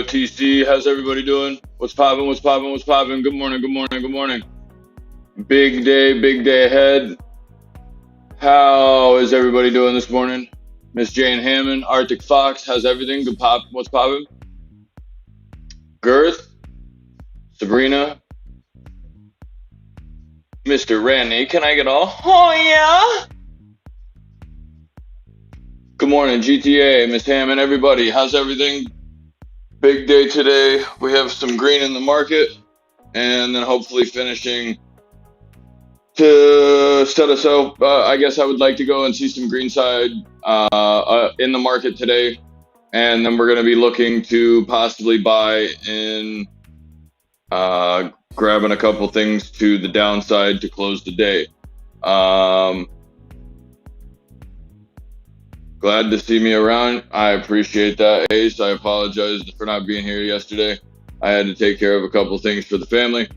TC? How's everybody doing? What's poppin'? What's poppin'? What's poppin'? Good morning. Good morning. Good morning. Big day ahead. How is everybody doing this morning? Miss Jane Hammond, Arctic Fox, how's everything? Good pop. What's poppin'? Girth, Sabrina, Mr. Randy, can I get all? Oh yeah. Good morning, GTA, Miss Hammond, everybody. How's everything? Big day today. We have some green in the market, and then hopefully finishing to set us up. I guess I would like to go and see some green side in the market today, and then we're going to be looking to possibly buy in, grabbing a couple things to the downside to close the day. Glad to see me around. I appreciate that, Ace. I apologize for not being here yesterday. I had to take care of a couple things for the family.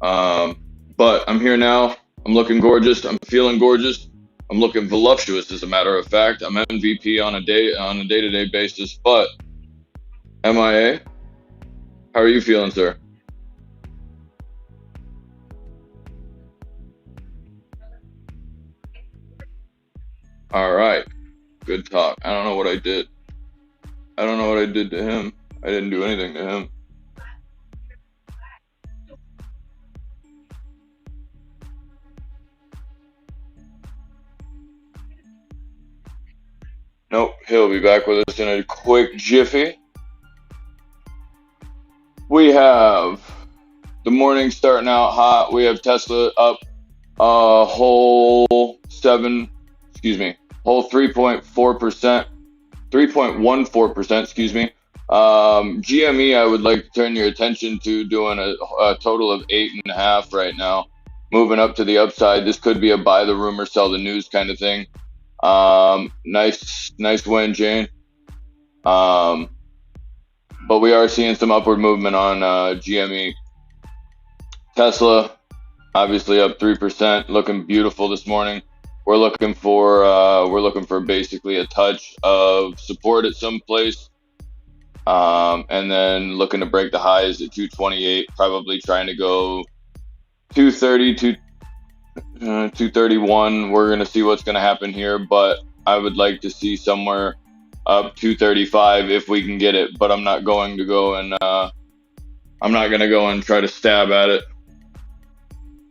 But I'm here now. I'm looking gorgeous. I'm feeling gorgeous. I'm looking voluptuous, as a matter of fact. I'm MVP on a day-to-day basis. But MIA, how are you feeling, sir? All right. Good talk. I don't know what I did. I don't know what I did to him. I didn't do anything to him. Nope, he'll be back with us in a quick jiffy. We have the morning starting out hot. We have Tesla up whole 3.4%, 3.14%, excuse me. GME, I would like to turn your attention to doing a total of 8.5 right now, moving up to the upside. This could be a buy the rumor, sell the news kind of thing. Nice win, Jane. But we are seeing some upward movement on GME. Tesla, obviously up 3%, looking beautiful this morning. We're looking for basically a touch of support at some place, and then looking to break the highs at 228. Probably trying to go 230 to 231. We're gonna see what's gonna happen here, but I would like to see somewhere up 235 if we can get it. But I'm not going to go and I'm not gonna go and try to stab at it.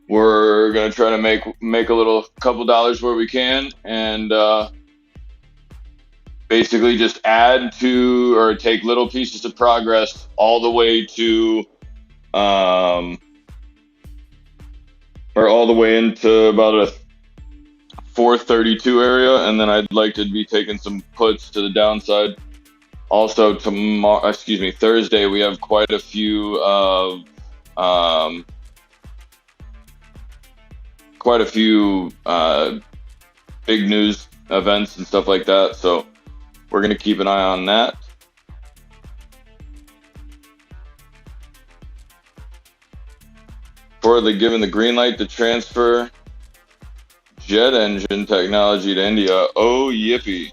We're gonna try to make a little couple dollars where we can, and basically just add to or take little pieces of progress all the way to or all the way into about a 432 area, and then I'd like to be taking some puts to the downside. Also Thursday, we have quite a few big news events and stuff like that, so we're going to keep an eye on that. Reportedly given the green light to transfer jet engine technology to India. Oh, yippee.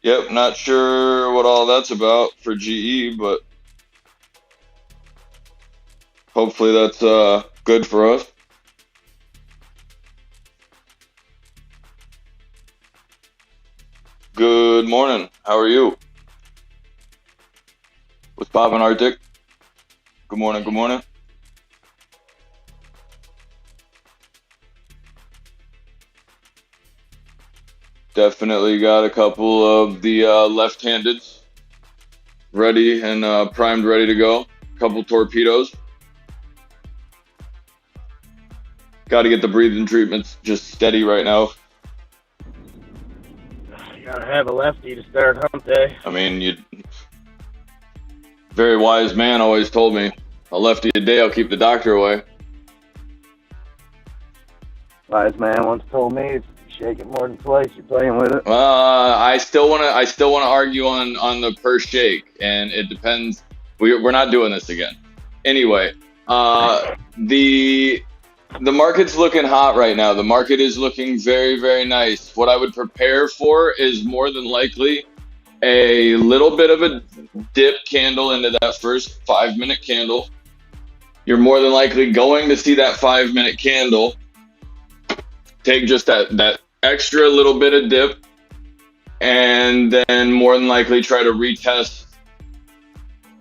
Yep, not sure what all that's about for GE, but hopefully that's good for us. Good morning. How are you? What's poppin', Arctic? Good morning. Good morning. Definitely got a couple of the left-handeds ready and primed, ready to go. A couple torpedoes. Got to get the breathing treatments just steady right now. You gotta have a lefty to start hump day. I mean, very wise man always told me, a lefty a day, I'll keep the doctor away. Wise man once told me, shake it more than twice, you're playing with it. I still wanna argue on the per shake, and it depends. We're not doing this again. Anyway, the The market's looking hot right now. The market is looking very, very nice. What I would prepare for is more than likely a little bit of a dip candle into that first 5 minute candle. You're more than likely going to see that 5 minute candle take just that extra little bit of dip, and then more than likely try to retest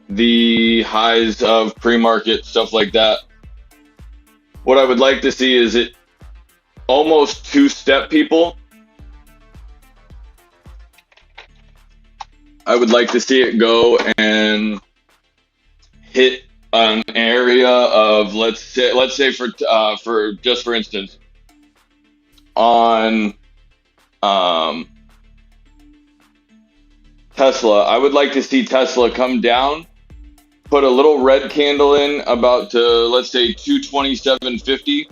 the highs of pre-market, stuff like that. What I would like to see is it almost two-step, people. I would like to see it go and hit an area of, let's say for just for instance, on Tesla, I would like to see Tesla come down, put a little red candle in about to, let's say, 227.50,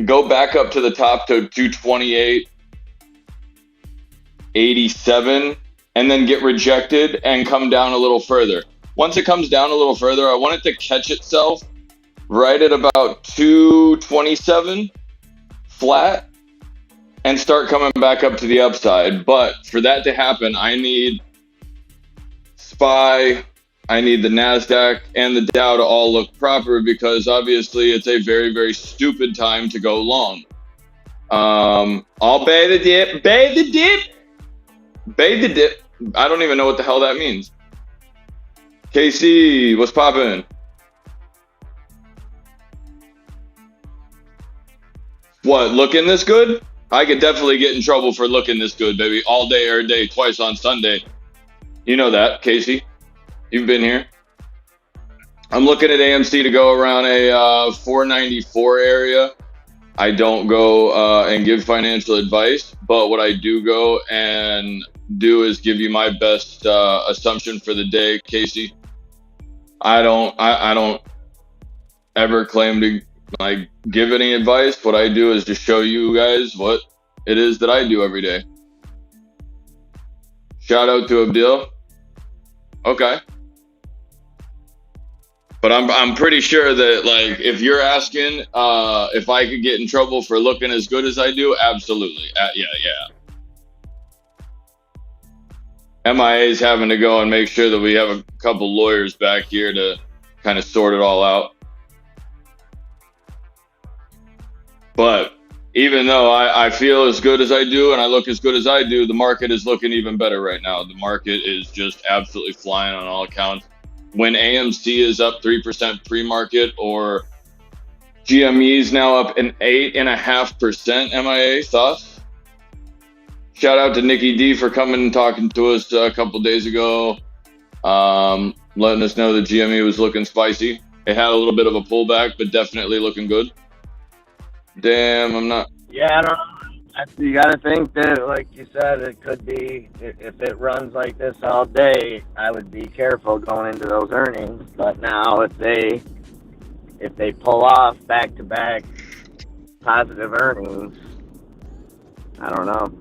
go back up to the top to 228.87, and then get rejected and come down a little further. Once it comes down a little further, I want it to catch itself right at about 227 flat and start coming back up to the upside. But for that to happen, I need SPY, I need the NASDAQ and the Dow to all look proper, because obviously it's a very, very stupid time to go long. I'll bay the dip, bay the dip, bay the dip. I don't even know what the hell that means. KC, what's poppin'? What, looking this good? I could definitely get in trouble for looking this good, baby. All day, every day, twice on Sunday. You know that, Casey. You've been here. I'm looking at AMC to go around a 494 area. I don't go and give financial advice, but what I do go and do is give you my best assumption for the day, Casey. I don't ever claim to give any advice. What I do is just show you guys what it is that I do every day. Shout out to Abdil. Okay. But I'm pretty sure that, like, if you're asking if I could get in trouble for looking as good as I do, absolutely. Yeah. MIA's having to go and make sure that we have a couple lawyers back here to kind of sort it all out. But even though I feel as good as I do and I look as good as I do, the market is looking even better right now. The market is just absolutely flying on all accounts. When AMC is up 3% pre-market, or GME is now up an 8.5%, MIA, thoughts? Shout out to Nikki D for coming and talking to us a couple days ago, letting us know that GME was looking spicy. It had a little bit of a pullback, but definitely looking good. Damn, I'm not. Yeah, I don't know. You got to think that, like you said, it could be, if it runs like this all day, I would be careful going into those earnings. But now if they pull off back-to-back positive earnings, I don't know.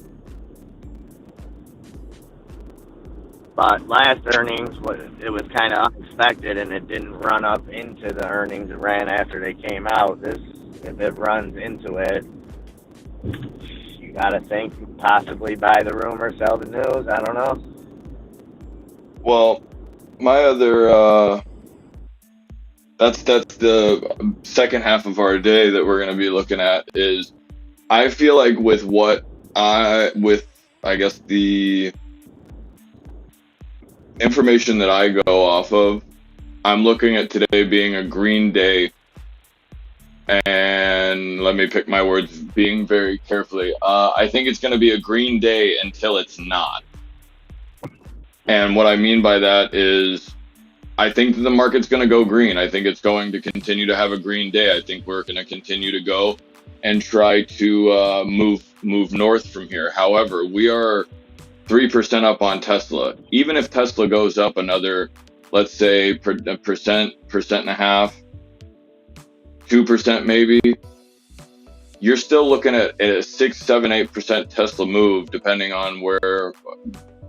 But last earnings, it was kind of unexpected, and it didn't run up into the earnings. It ran after they came out. If it runs into it, you got to think possibly buy the rumor, sell the news. I don't know. Well, my other that's the second half of our day that we're going to be looking at is, I feel like with I guess the information that I go off of, I'm looking at today being a green day. And let me pick my words being very carefully. I think it's going to be a green day until it's not. And what I mean by that is, I think that the market's going to go green. I think it's going to continue to have a green day. I think we're going to continue to go and try to move north from here. However, we are 3% up on Tesla. Even if Tesla goes up another, let's say, percent and a half, 2% maybe, you're still looking at a 6, 7, 8% Tesla move, depending on where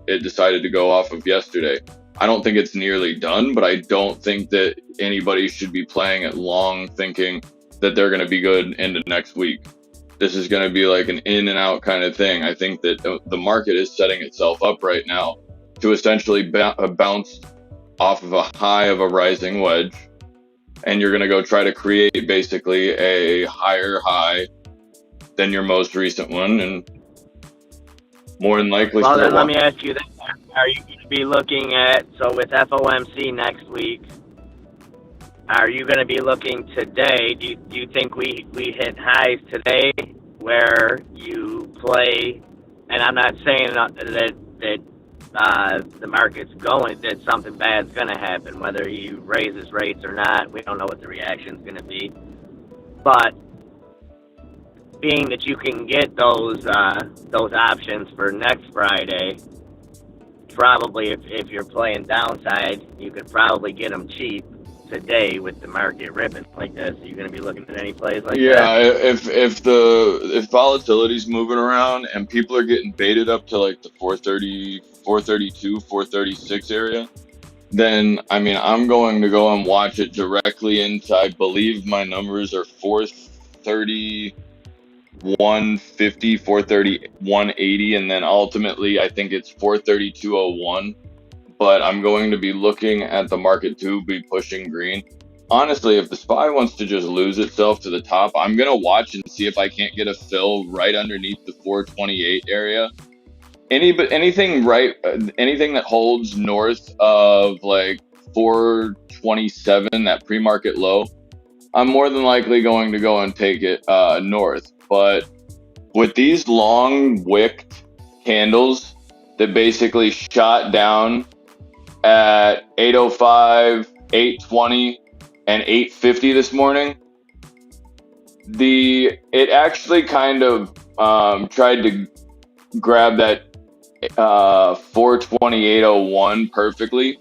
it decided to go off of yesterday. I don't think it's nearly done, but I don't think that anybody should be playing it long, thinking that they're going to be good into next week. This is going to be like an in and out kind of thing. I think that the market is setting itself up right now to essentially bounce off of a high of a rising wedge, and you're going to go try to create basically a higher high than your most recent one, and more than likely. Well, then let me ask you this: are you going to be looking at, so with FOMC next week? Are you going to be looking today? Do you think we hit highs today where you play? And I'm not saying that the market's going, that something bad's going to happen, whether he raises rates or not. We don't know what the reaction's going to be. But being that you can get those options for next Friday, probably if you're playing downside, you could probably get them cheap today with the market ripping like this. Are you going to be looking at any plays like that? Yeah, if volatility's moving around and people are getting baited up to like the 430, 432, 436 area, then I mean I'm going to go and watch it directly into, I believe my numbers are 430, 150, 430, 180, and then ultimately I think it's 432.01. But I'm going to be looking at the market to be pushing green. Honestly, if the SPY wants to just lose itself to the top, I'm going to watch and see if I can't get a fill right underneath the 428 area. Anything that holds north of like 427, that pre-market low, I'm more than likely going to go and take it north. But with these long wicked candles that basically shot down at 805, 820, and 850 this morning, it actually kind of tried to grab that 428.01 perfectly,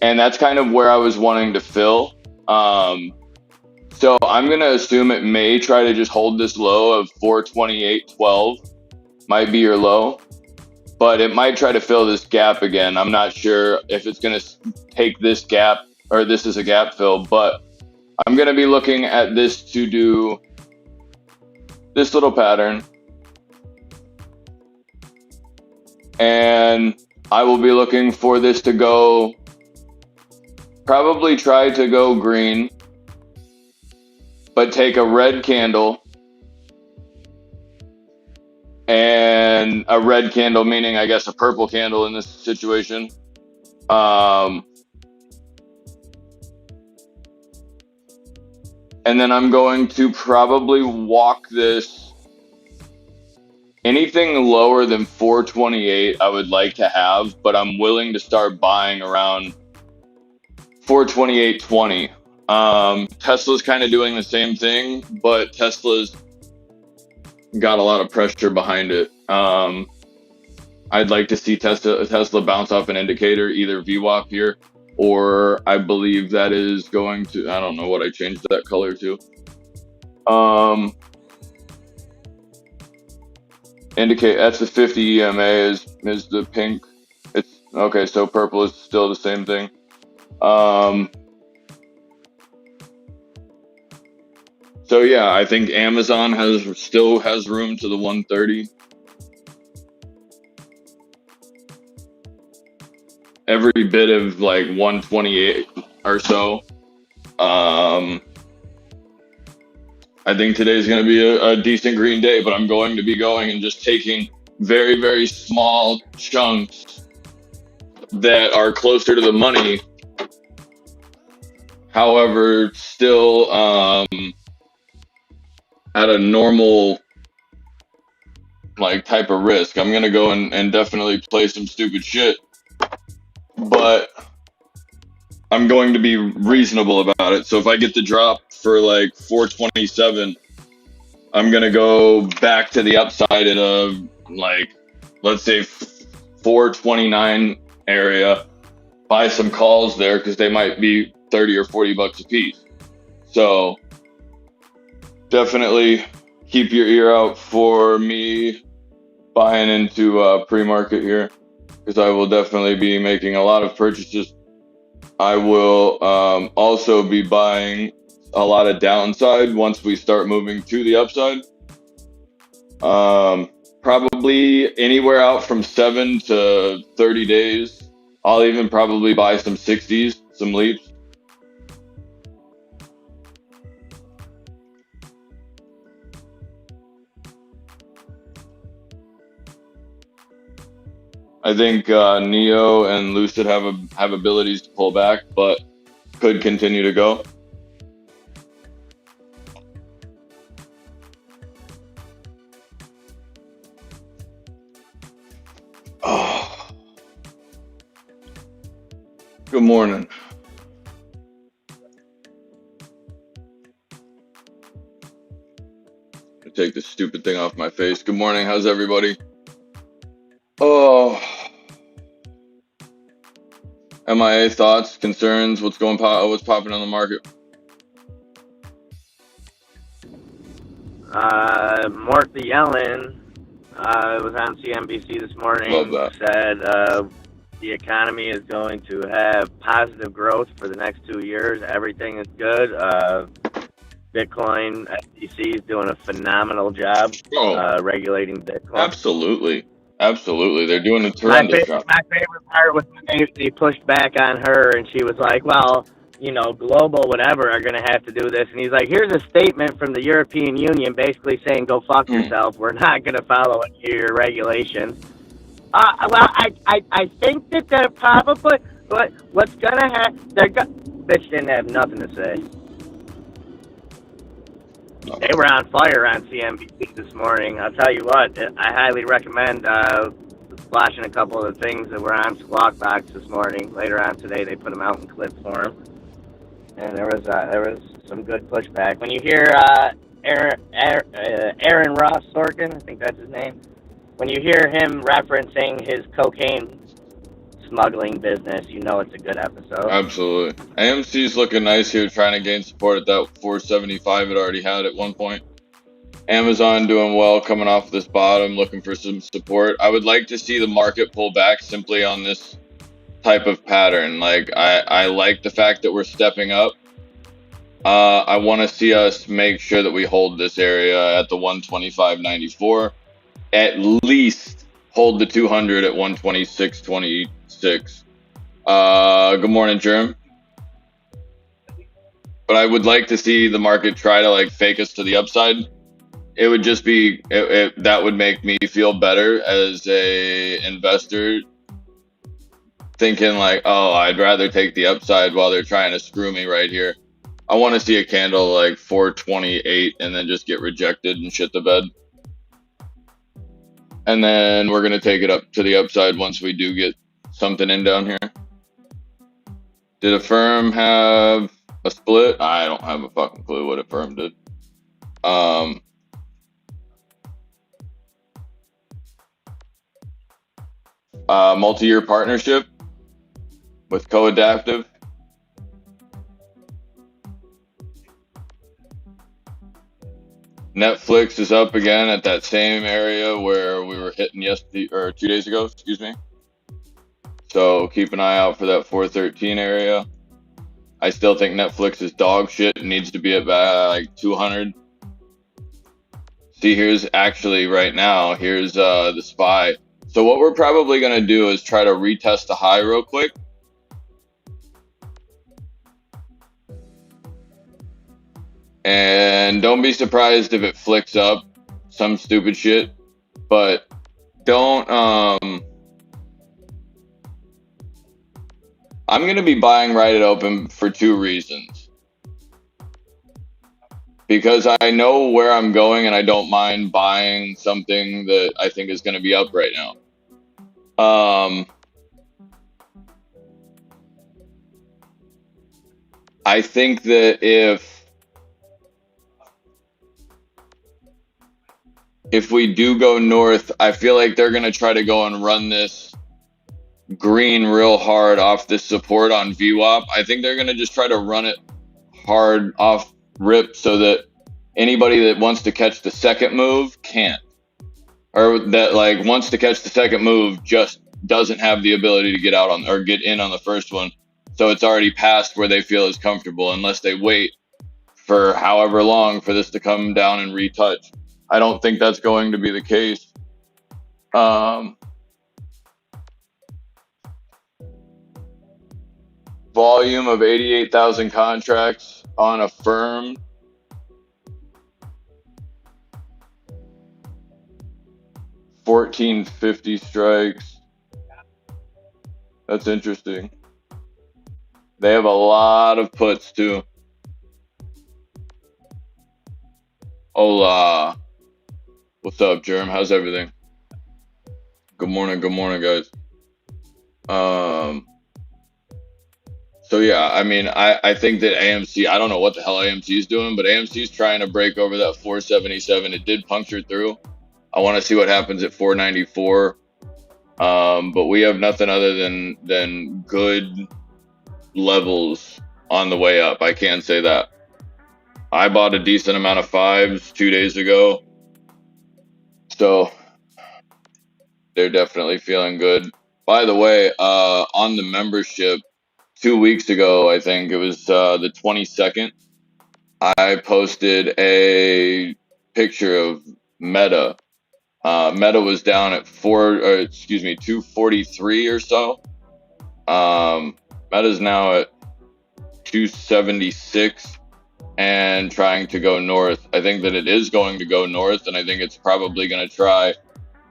and that's kind of where I was wanting to fill. So I'm going to assume it may try to just hold this low of 428.12, might be your low. But it might try to fill this gap again. I'm not sure if it's going to take this gap or this is a gap fill, but I'm going to be looking at this to do this little pattern. And I will be looking for this to go, probably try to go green, but take a red candle. And a red candle, meaning I guess a purple candle in this situation. And then I'm going to probably walk this. Anything lower than 428 I would like to have, but I'm willing to start buying around 428.20. Tesla's kind of doing the same thing, but Tesla's got a lot of pressure behind it. I'd like to see Tesla bounce off an indicator, either VWAP here, or I believe that is going to, I don't know what I changed that color to. Indicate, that's the 50 EMA is the pink. It's okay, so purple is still the same thing. So yeah, I think Amazon still has room to the 130. Every bit of like 128 or so. I think today's going to be a decent green day, but I'm going to be going and just taking very, very small chunks that are closer to the money. However, still at a normal like type of risk. I'm gonna go and definitely play some stupid shit, but I'm going to be reasonable about it. So if I get the drop for like 427, I'm gonna go back to the upside at a like, let's say 429 area, buy some calls there because they might be 30 or 40 bucks a piece. So definitely keep your ear out for me buying into pre-market here, because I will definitely be making a lot of purchases. I will also be buying a lot of downside once we start moving to the upside. Probably anywhere out from 7 to 30 days. I'll even probably buy some 60s, some leaps. I think Neo and Lucid have abilities to pull back, but could continue to go. Oh. Good morning. Take this stupid thing off my face. Good morning. How's everybody? Oh. MIA thoughts, concerns, what's popping on the market? Martha Yellen was on CNBC this morning. Said the economy is going to have positive growth for the next 2 years. Everything is good. Bitcoin SEC is doing a phenomenal job regulating Bitcoin. Absolutely. They're doing a tremendous job. My favorite part was when they pushed back on her, and she was like, well, you know, global whatever are going to have to do this. And he's like, here's a statement from the European Union basically saying, go fuck yourself. We're not going to follow your regulations. Well, I think that they're probably, what's going to happen, bitch didn't have nothing to say. They were on fire on CNBC this morning. I'll tell you what, I highly recommend watching a couple of the things that were on Squawk Box this morning. Later on today, they put them out in clip form, and there was some good pushback. When you hear Aaron Ross Sorkin, I think that's his name, when you hear him referencing his cocaine smuggling business, you know it's a good episode. Absolutely. AMC's looking nice here, trying to gain support at that 475 it already had at one point. Amazon doing well, coming off this bottom, looking for some support. I would like to see the market pull back simply on this type of pattern. Like, I like the fact that we're stepping up. I want to see us make sure that we hold this area at the 125.94. At least hold the 200 at 126.26. Good morning, Jerm. But I would like to see the market try to like fake us to the upside. It would just be that would make me feel better as a investor, thinking like, oh, I'd rather take the upside while they're trying to screw me right here. I want to see a candle like 428 and then just get rejected and shit the bed. And then we're going to take it up to the upside once we do get something in down here. Did Affirm have a split? I don't have a fucking clue what Affirm did. Multi-year partnership with Co-Adaptive. Netflix is up again at that same area where we were hitting yesterday or 2 days ago, excuse me. So keep an eye out for that 413 area. I still think Netflix is dog shit. It needs to be at like 200. See, here's actually right now, here's the SPY. So what we're probably going to do is try to retest the high real quick. And don't be surprised if it flicks up some stupid shit, but don't, I'm going to be buying right at open for 2 reasons. Because I know where I'm going and I don't mind buying something that I think is going to be up right now. I think that if we do go north, I feel like they're going to try to go and run this green real hard off this support on VWAP. I think they're going to just try to run it hard off rip so that anybody that wants to catch the second move can't. Or that like wants to catch the second move just doesn't have the ability to get out on or get in on the first one. So it's already past where they feel is comfortable unless they wait for however long for this to come down and retouch. I don't think that's going to be the case. Volume of 88,000 contracts on a firm. $1,450 strikes. That's interesting. They have a lot of puts too. Hola. What's up, Jerm? How's everything? Good morning, guys. So yeah, I mean, I think that AMC, I don't know what the hell AMC is doing, but AMC is trying to break over that 477. It did puncture through. I want to see what happens at 494. But we have nothing other than good levels on the way up. I can say that. I bought a decent amount of fives 2 days ago. So they're definitely feeling good. By the way, on the membership, 2 weeks ago, I think it was the 22nd, I posted a picture of Meta. Meta was down at 243 or so. Meta's now at 276 and trying to go north. I think that it is going to go north, and I think it's probably going to try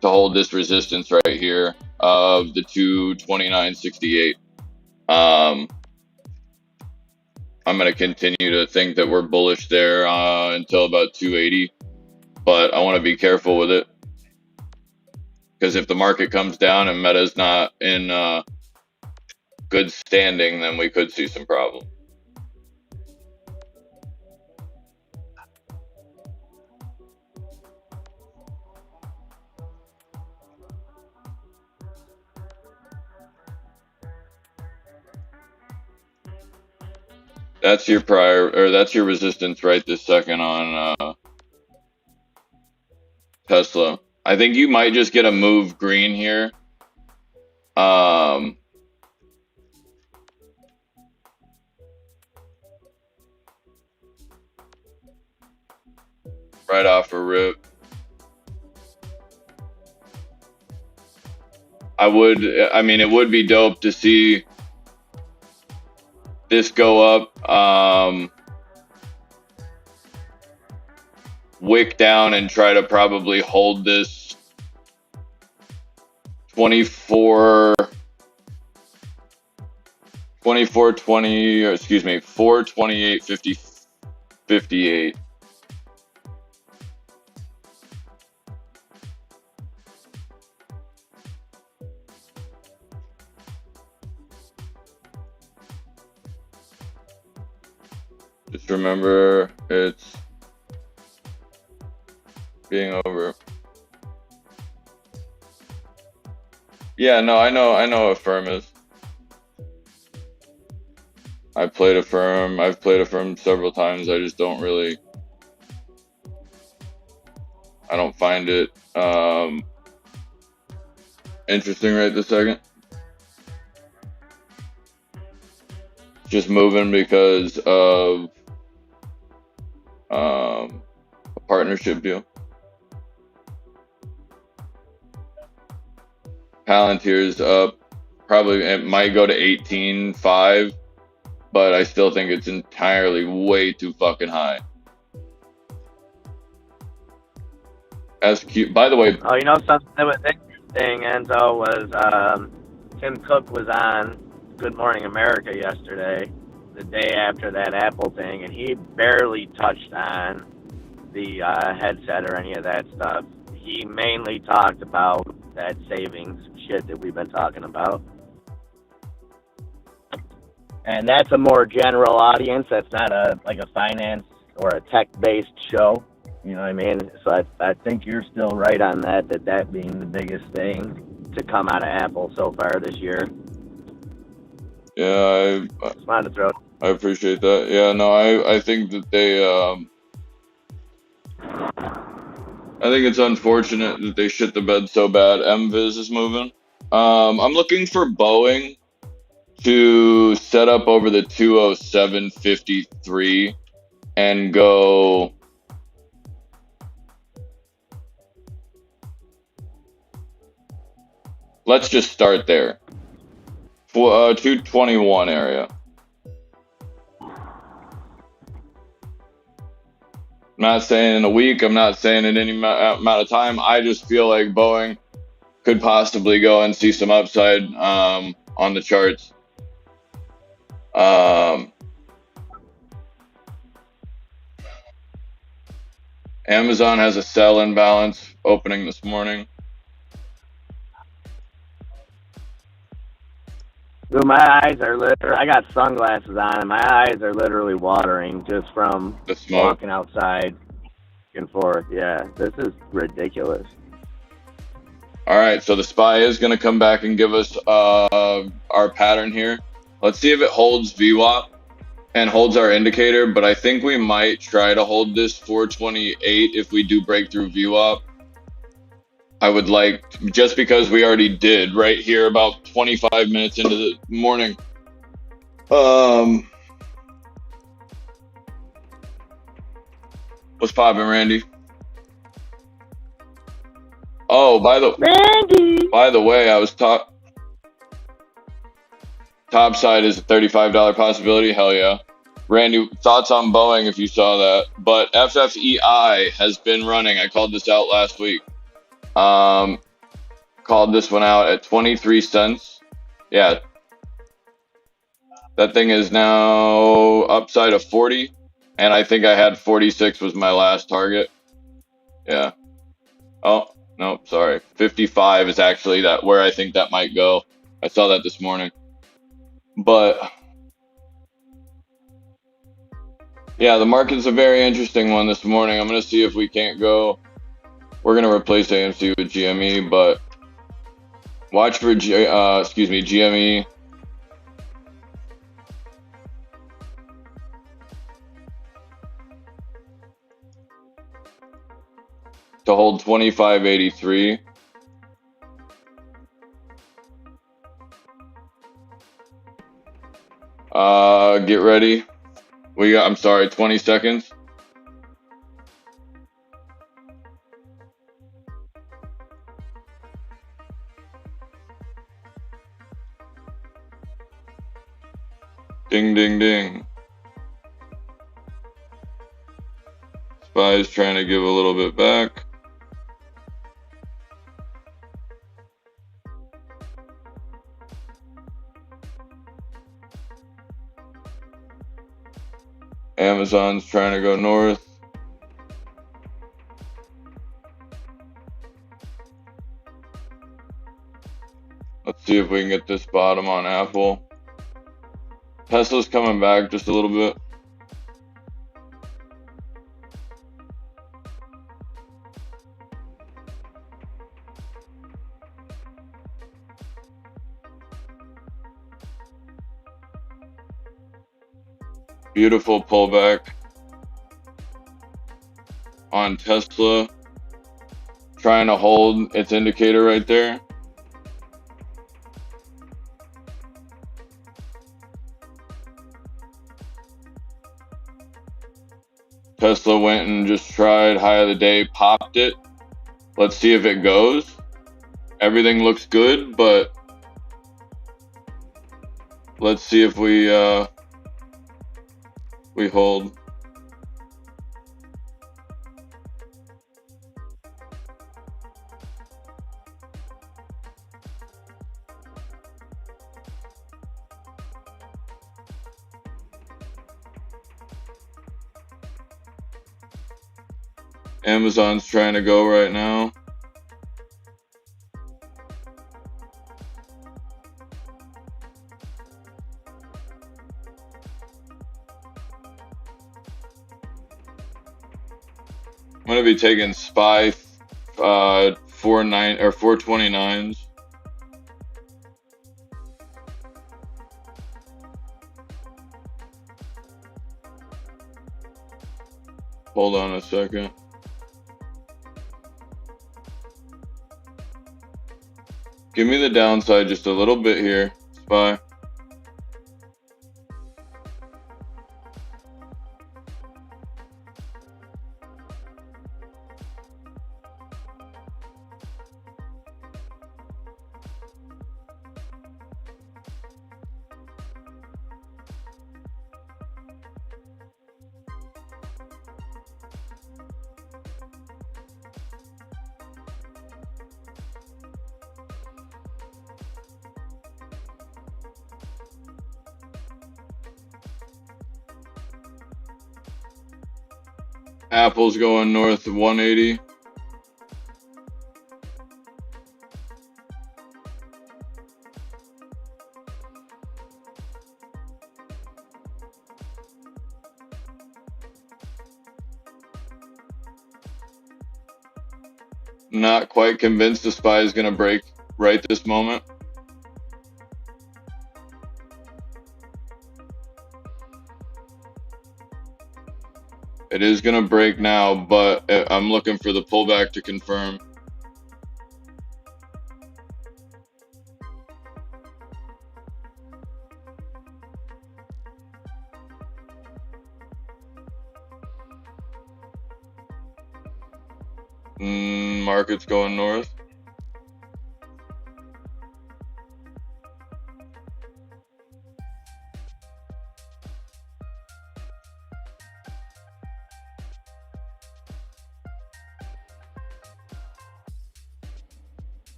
to hold this resistance right here of the 229.68. I'm going to continue to think that we're bullish there until about 280, but I want to be careful with it, because if the market comes down and Meta's not in good standing, then we could see some problems. That's your that's your resistance right this second on Tesla. I think you might just get a move green here. Right off a rip. I mean, it would be dope to see this go up, wick down and try to probably hold this 428.58. Just remember, it's being over. Yeah, no, I know what firm is. I've played a firm several times. I just don't really, I don't find it interesting right this second. Just moving because of a partnership deal. Palantir's up. Probably it might go to 18.5, but I still think it's entirely way too fucking high. SQ, by the way. Oh, you know something that was interesting, Enzo, was Tim Cook was on Good Morning America yesterday, the day after that Apple thing, and he barely touched on the headset or any of that stuff. He mainly talked about that savings shit that we've been talking about. And that's a more general audience. That's not a finance or a tech-based show. You know what I mean? So I think you're still right on that being the biggest thing to come out of Apple so far this year. Yeah, I appreciate that. Yeah, no, I think that they I think it's unfortunate that they shit the bed so bad. MViz is moving. I'm looking for Boeing to set up over the 207.53 and go. Let's just start there. 221 area. I'm not saying in a week. I'm not saying in any amount of time. I just feel like Boeing could possibly go and see some upside on the charts. Amazon has a sell imbalance opening this morning. Dude, my eyes are literally, I got sunglasses on and my eyes are literally watering just from The smoke. walking outside and forth. Yeah, this is ridiculous. All right, so the SPY is going to come back and give us our pattern here. Let's see if it holds VWAP and holds our indicator, but I think we might try to hold this 428 if we do break through VWAP. I would like, just because we already did right here about 25 minutes into the morning. What's poppin', Randy? Oh, by the way, I was top side is a $35 possibility. Hell yeah. Randy, thoughts on Boeing if you saw that. But FFEI has been running. I called this out last week. Called this one out at 23 cents. Yeah. That thing is now upside of 40. And I think I had 46 was my last target. Yeah. Oh, no, sorry. 55 is actually that where I think that might go. I saw that this morning. But yeah, the market's a very interesting one this morning. I'm going to see if we can't go. We're going to replace AMC with GME, but watch for GME. To hold 25.83. Get ready. We got, I'm sorry, 20 seconds. Ding, ding, ding. SPY's trying to give a little bit back. Amazon's trying to go north. Let's see if we can get this bottom on Apple. Tesla's coming back just a little bit. Beautiful pullback on Tesla. Trying to hold its indicator right there. Tesla went and just tried high of the day, popped it. Let's see if it goes. Everything looks good, but let's see if we hold. Amazon's trying to go right now. I'm gonna be taking SPY 429s. Hold on a second. Give me the downside just a little bit here, SPY. Apple's going north of 180. Not quite convinced the SPY is going to break right this moment. It is going to break now, but I'm looking for the pullback to confirm. Market's going north.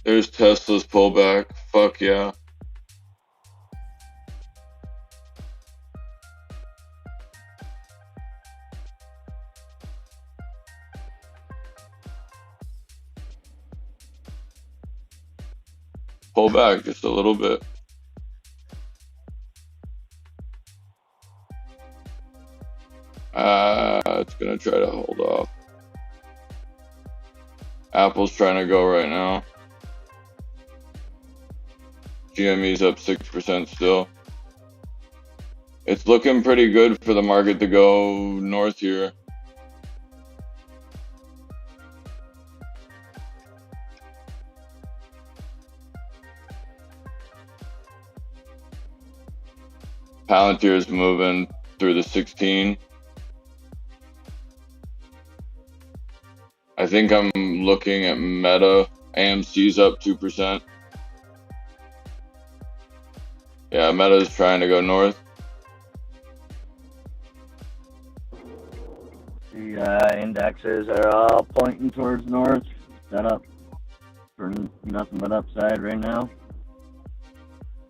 There's Tesla's pullback. Fuck yeah. Pull back just a little bit. It's gonna try to hold off. Apple's trying to go right now. GME's up 6% still. It's looking pretty good for the market to go north here. Palantir is moving through the 16. I think I'm looking at Meta. AMC's up 2%. Yeah, Meta's trying to go north. The indexes are all pointing towards north. Set up for nothing but upside right now.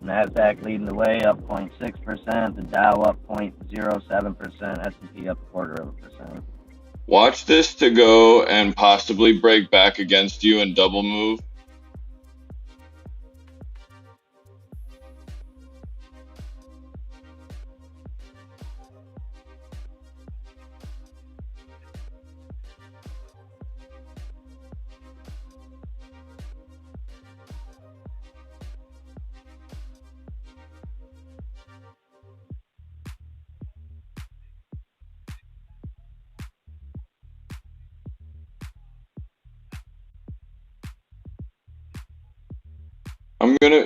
NASDAQ leading the way, up 0.6%. The Dow up 0.07%. S&P up 0.25%. Watch this to go and possibly break back against you and double move.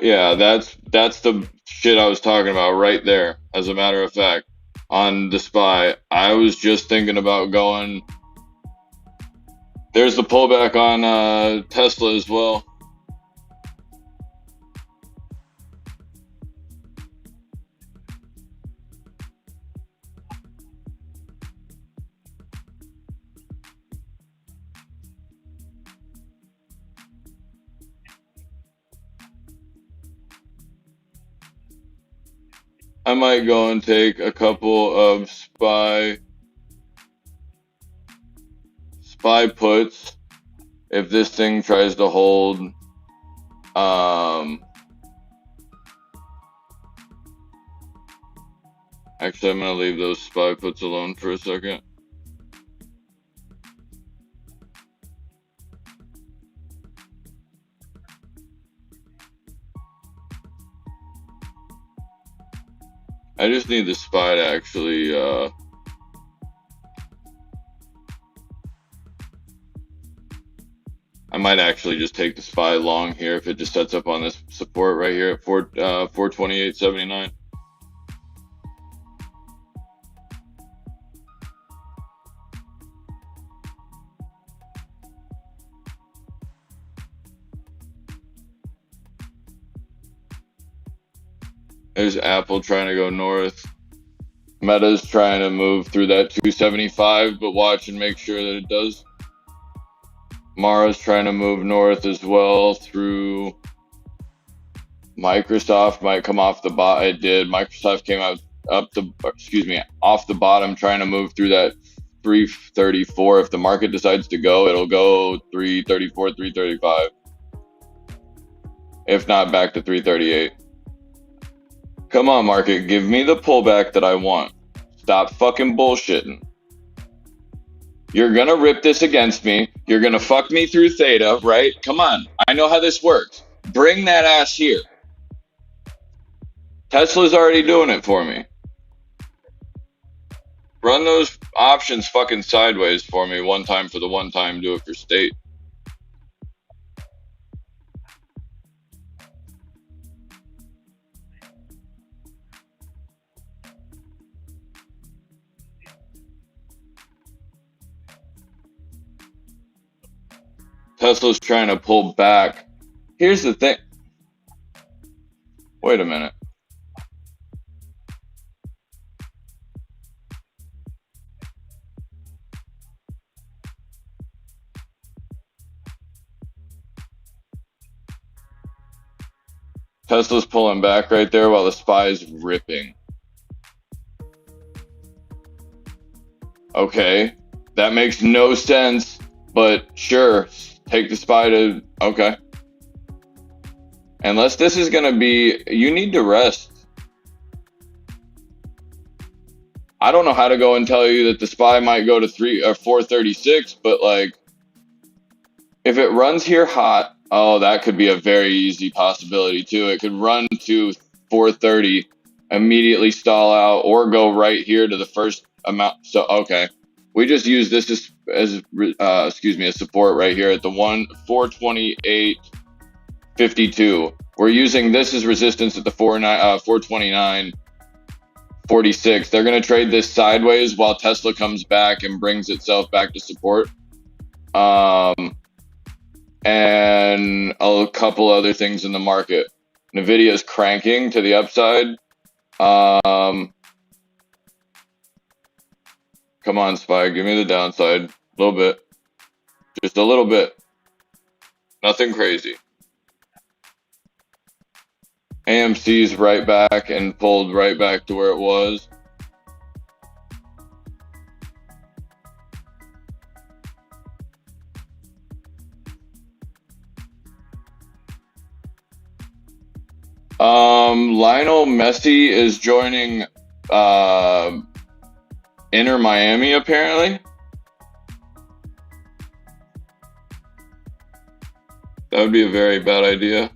Yeah, that's the shit I was talking about right there. As a matter of fact, on the SPY, I was just thinking about going. There's the pullback on Tesla as well. I might go and take a couple of SPY puts if this thing tries to hold. Actually, I'm gonna leave those SPY puts alone for a second. I just need the SPY to actually I might actually just take the SPY long here if it just sets up on this support right here at 428.79. There's Apple trying to go north. Meta's trying to move through that 275, but watch and make sure that it does. Mara's trying to move north as well through. Microsoft might come off the bottom. It did. Microsoft came out off the bottom, trying to move through that 334. If the market decides to go, it'll go 334, 335. If not, back to 338. Come on, market, give me the pullback that I want. Stop fucking bullshitting. You're gonna rip this against me. You're gonna fuck me through theta, right? Come on. I know how this works. Bring that ass here. Tesla's already doing it for me. Run those options fucking sideways for me one time for the one time. Do it for state. Tesla's trying to pull back. Here's the thing. Wait a minute. Tesla's pulling back right there while the SPY's ripping. Okay, that makes no sense, but sure, take the SPY to, okay. Unless this is gonna be, you need to rest. I don't know how to go and tell you that the SPY might go to 436, but like, if it runs here hot, oh, that could be a very easy possibility too. It could run to 430, immediately stall out, or go right here to the first amount. So, okay, we just use this as a support right here at the 428.52. We're using this as resistance at the 429.46. They're going to trade this sideways while Tesla comes back and brings itself back to support. And a couple other things in the market. Nvidia's cranking to the upside. Come on, SPY, give me the downside. A little bit. Just a little bit. Nothing crazy. AMC's right back and pulled right back to where it was. Lionel Messi is joining Inter Miami apparently. That would be a very bad idea.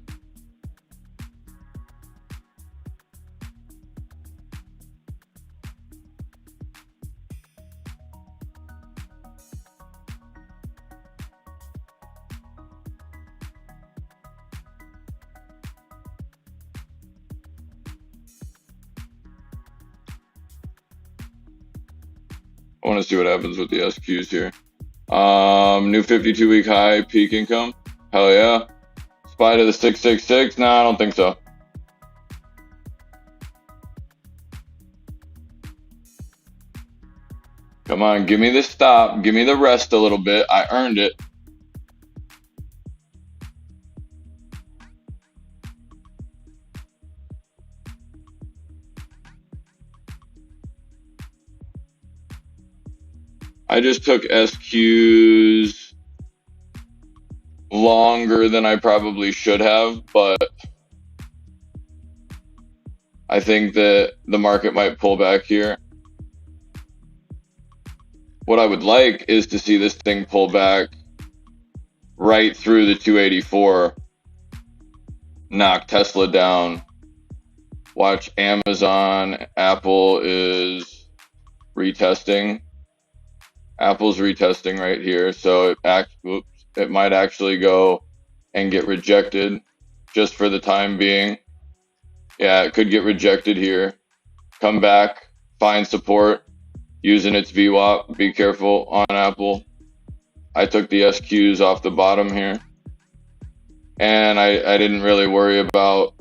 I want to see what happens with the SQs here. New 52-week high, peak income. Hell yeah. SPY to the 666? Nah, I don't think so. Come on, give me the stop. Give me the rest a little bit. I earned it. I just took SQs longer than I probably should have, but I think that the market might pull back here. What I would like is to see this thing pull back right through the 284, knock Tesla down. Watch Amazon, Apple is retesting. Apple's retesting right here, so it might actually go and get rejected just for the time being. Yeah, it could get rejected here. Come back, find support, using its VWAP. Be careful on Apple. I took the SQs off the bottom here. And I didn't really worry about,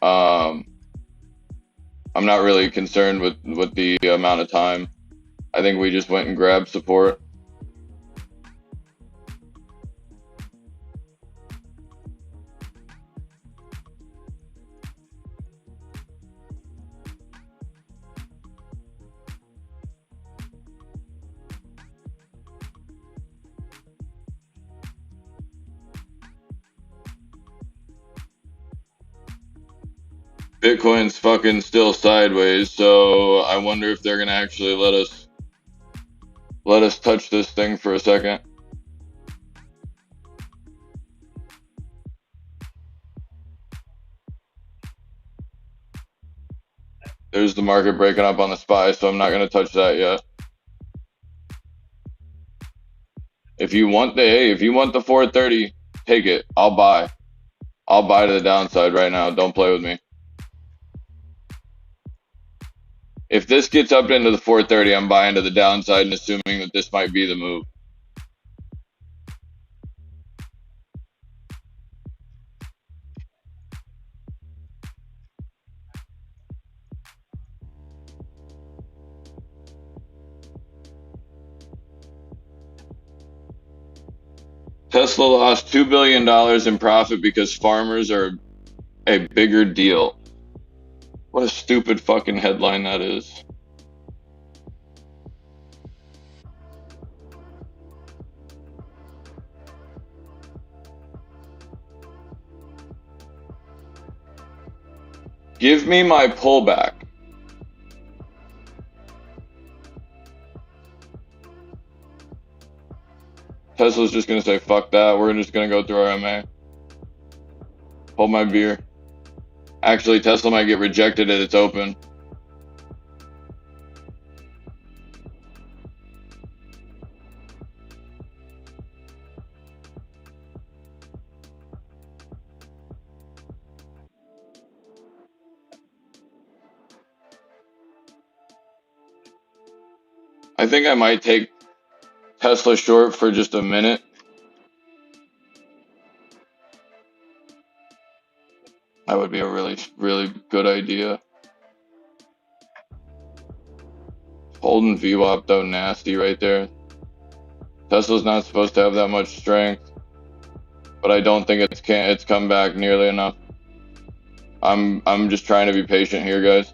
I'm not really concerned with the amount of time. I think we just went and grabbed support. Bitcoin's fucking still sideways, so I wonder if they're gonna actually let us touch this thing for a second. There's the market breaking up on the SPY, so I'm not gonna touch that yet. If you want the 430, take it. I'll buy. I'll buy to the downside right now. Don't play with me. If this gets up into the 430, I'm buying to the downside and assuming that this might be the move. Tesla lost $2 billion in profit because farmers are a bigger deal. What a stupid fucking headline that is. Give me my pullback. Tesla's just going to say, fuck that. We're just going to go through our MA. Hold my beer. Actually, Tesla might get rejected at its open. I think I might take Tesla short for just a minute. That would be a really, really good idea. Holding VWAP though, nasty right there. Tesla's not supposed to have that much strength, but I don't think it's come back nearly enough. I'm just trying to be patient here, guys.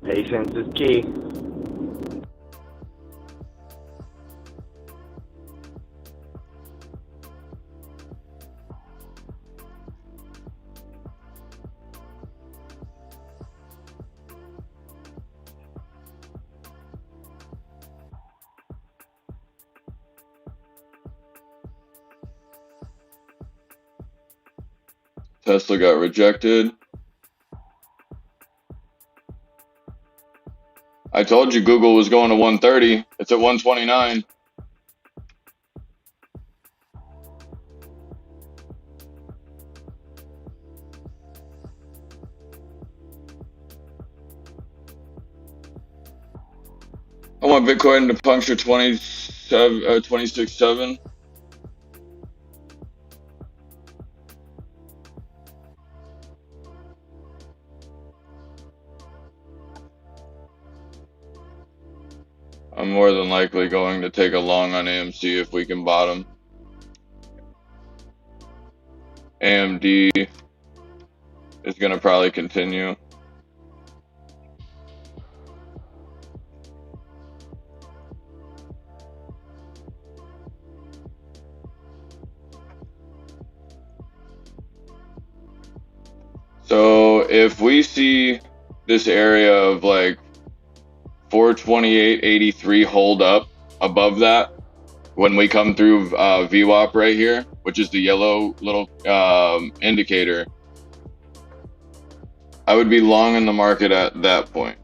Patience is key. Tesla got rejected. I told you Google was going to 130. It's at 129. I want Bitcoin to puncture 26.7. I'm more than likely going to take a long on AMC if we can bottom. AMD is going to probably continue. So if we see this area of like 428.83 hold up above that, when we come through VWAP right here, which is the yellow little indicator, I would be long in the market at that point.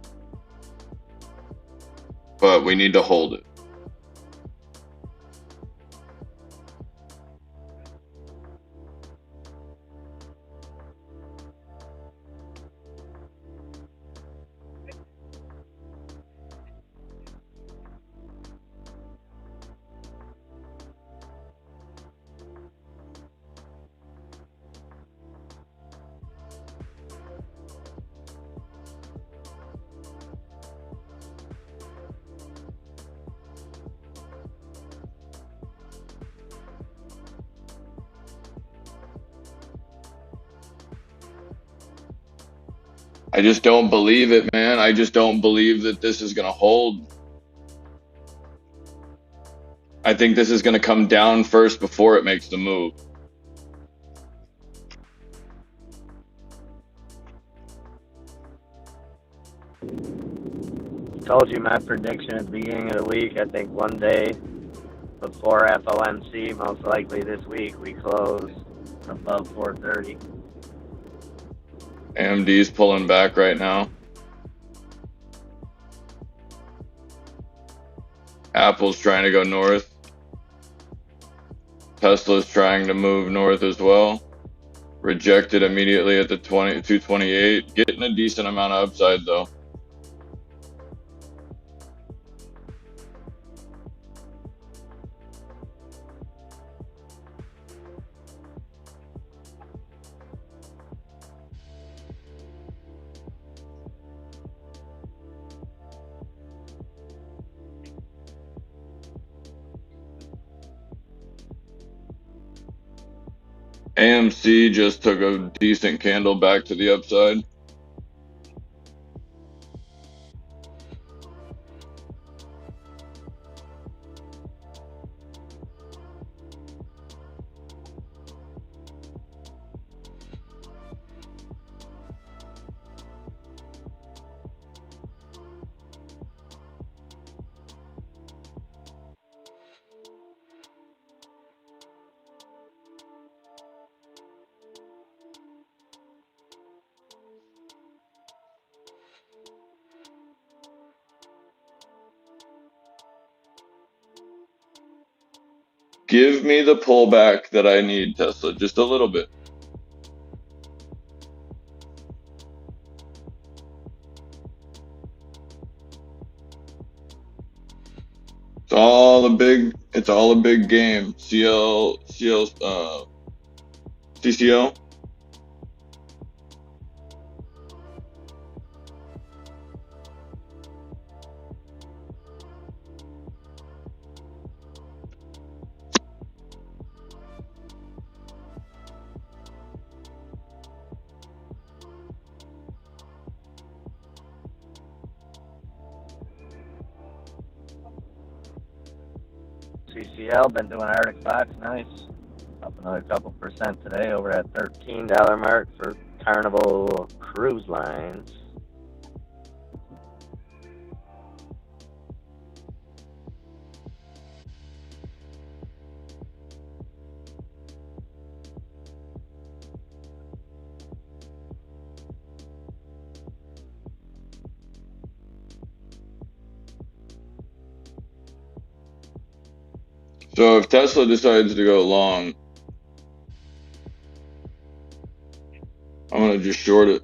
But we need to hold it. I just don't believe it, man. I just don't believe that this is going to hold. I think this is going to come down first before it makes the move. Told you my prediction at the beginning of the week. I think one day before FOMC, most likely this week, we close above 430. AMD's pulling back right now. Apple's trying to go north. Tesla's trying to move north as well. Rejected immediately at the 228. Getting a decent amount of upside though. AMC just took a decent candle back to the upside. Give me the pullback that I need, Tesla, just a little bit. It's all a big game. CCO. CCL been doing Arctic Fox, nice. Up another couple percent today over at $13 mark for Carnival Cruise Lines. So if Tesla decides to go long, I'm gonna just short it.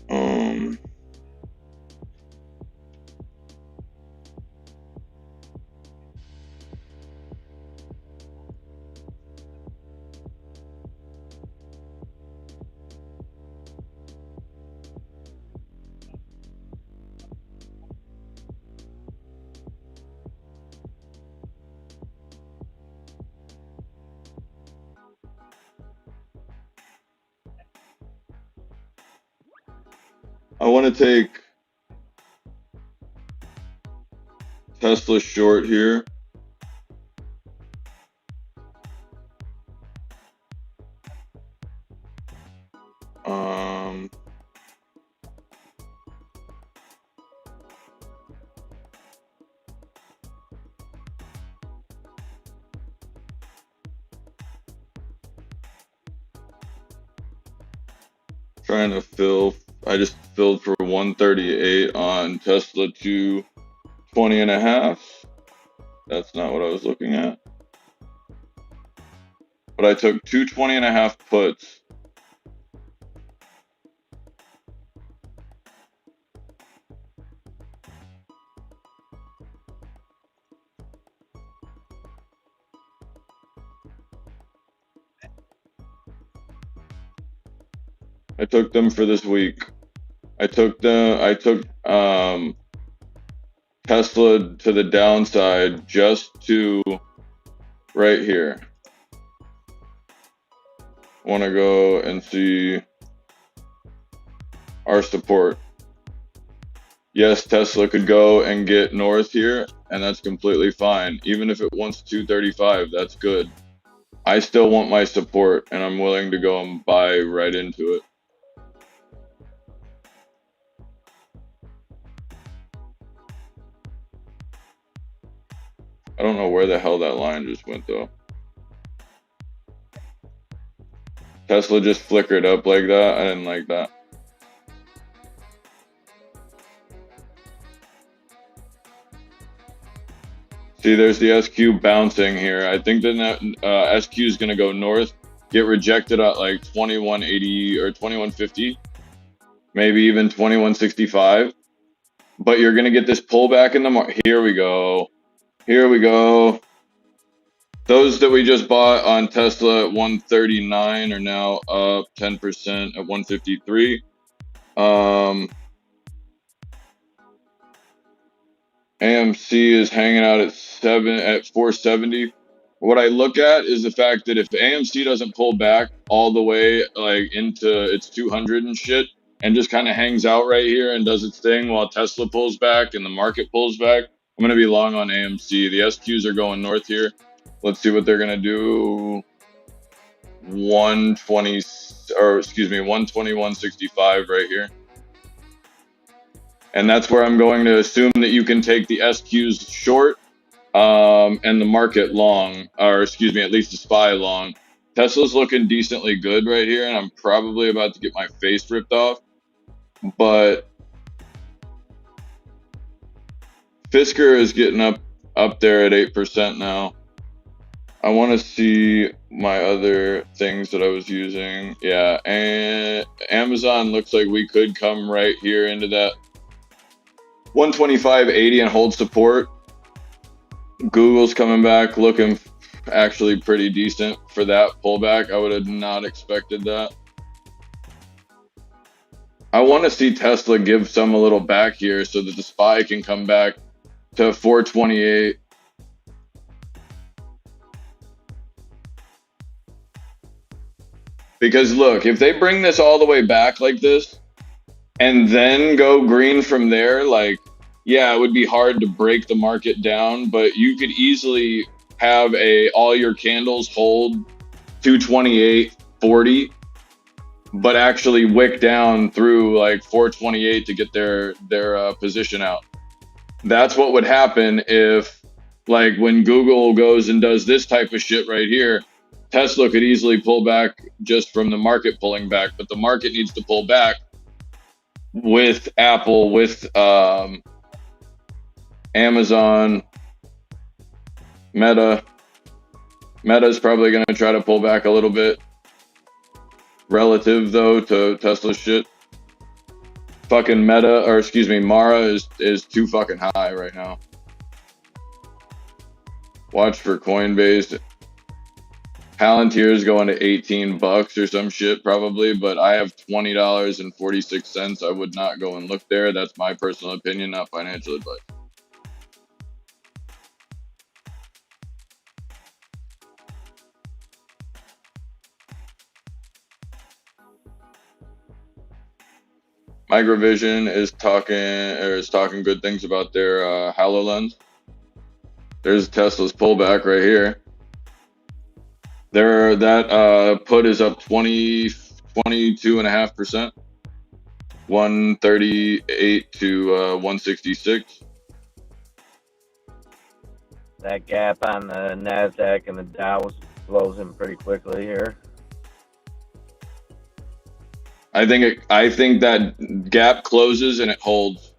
Um, I want to take Tesla short here. Um, Trying to fill. I just filled for 138 on Tesla 220 and a half. That's not what I was looking at. But I took 220 and a half puts. I took them for this week. I took Tesla to the downside just to right here. Want to go and see our support. Yes, Tesla could go and get north here, and that's completely fine. Even if it wants 235, that's good. I still want my support, and I'm willing to go and buy right into it. I don't know where the hell that line just went, though. Tesla just flickered up like that. I didn't like that. See, there's the SQ bouncing here. I think that SQ is going to go north, get rejected at like 2180 or 2150, maybe even 2165. But you're going to get this pullback in the market. Here we go. Here we go. Those that we just bought on Tesla at 139 are now up 10% at 153. AMC is hanging out at 470. What I look at is the fact that if AMC doesn't pull back all the way like into its 200 and shit, and just kind of hangs out right here and does its thing while Tesla pulls back and the market pulls back, I'm going to be long on AMC. The SQs are going north here. Let's see what they're going to do. 120, or excuse me, 121.65 right here. And that's where I'm going to assume that you can take the SQs short and the market long, or excuse me, at least the SPY long. Tesla's looking decently good right here, and I'm probably about to get my face ripped off. But Fisker is getting up there at 8% now. I want to see my other things that I was using. Yeah, and Amazon looks like we could come right here into that 125.80 and hold support. Google's coming back looking actually pretty decent for that pullback. I would have not expected that. I want to see Tesla give some a little back here so that the SPY can come back to 428. Because look, if they bring this all the way back like this and then go green from there, like, yeah, it would be hard to break the market down, but you could easily have all your candles hold 228.40, but actually wick down through like 428 to get their position out. That's what would happen if, like, when Google goes and does this type of shit right here, Tesla could easily pull back just from the market pulling back, but the market needs to pull back with Apple, with Amazon, Meta. Meta's probably going to try to pull back a little bit relative, though, to Tesla's shit. Fucking Meta, or excuse me, Mara is too fucking high right now. Watch for Coinbase. Palantir is going to 18 bucks or some shit probably, but I have $20.46. I would not go and look there. That's my personal opinion, not financial advice. Microvision is talking good things about their HoloLens. There's Tesla's pullback right here. That put is up 22.5%, 138 to 166. That gap on the NASDAQ and the Dow was closing pretty quickly here. I think that gap closes and it holds.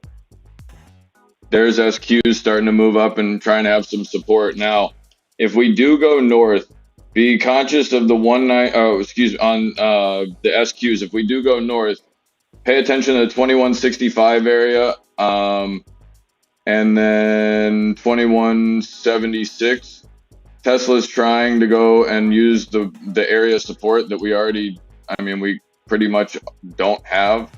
There's SQs starting to move up and trying to have some support. Now, if we do go north, be conscious of the on the SQs. If we do go north, pay attention to the 2165 area, and then 2176. Tesla's trying to go and use the area support that we pretty much don't have.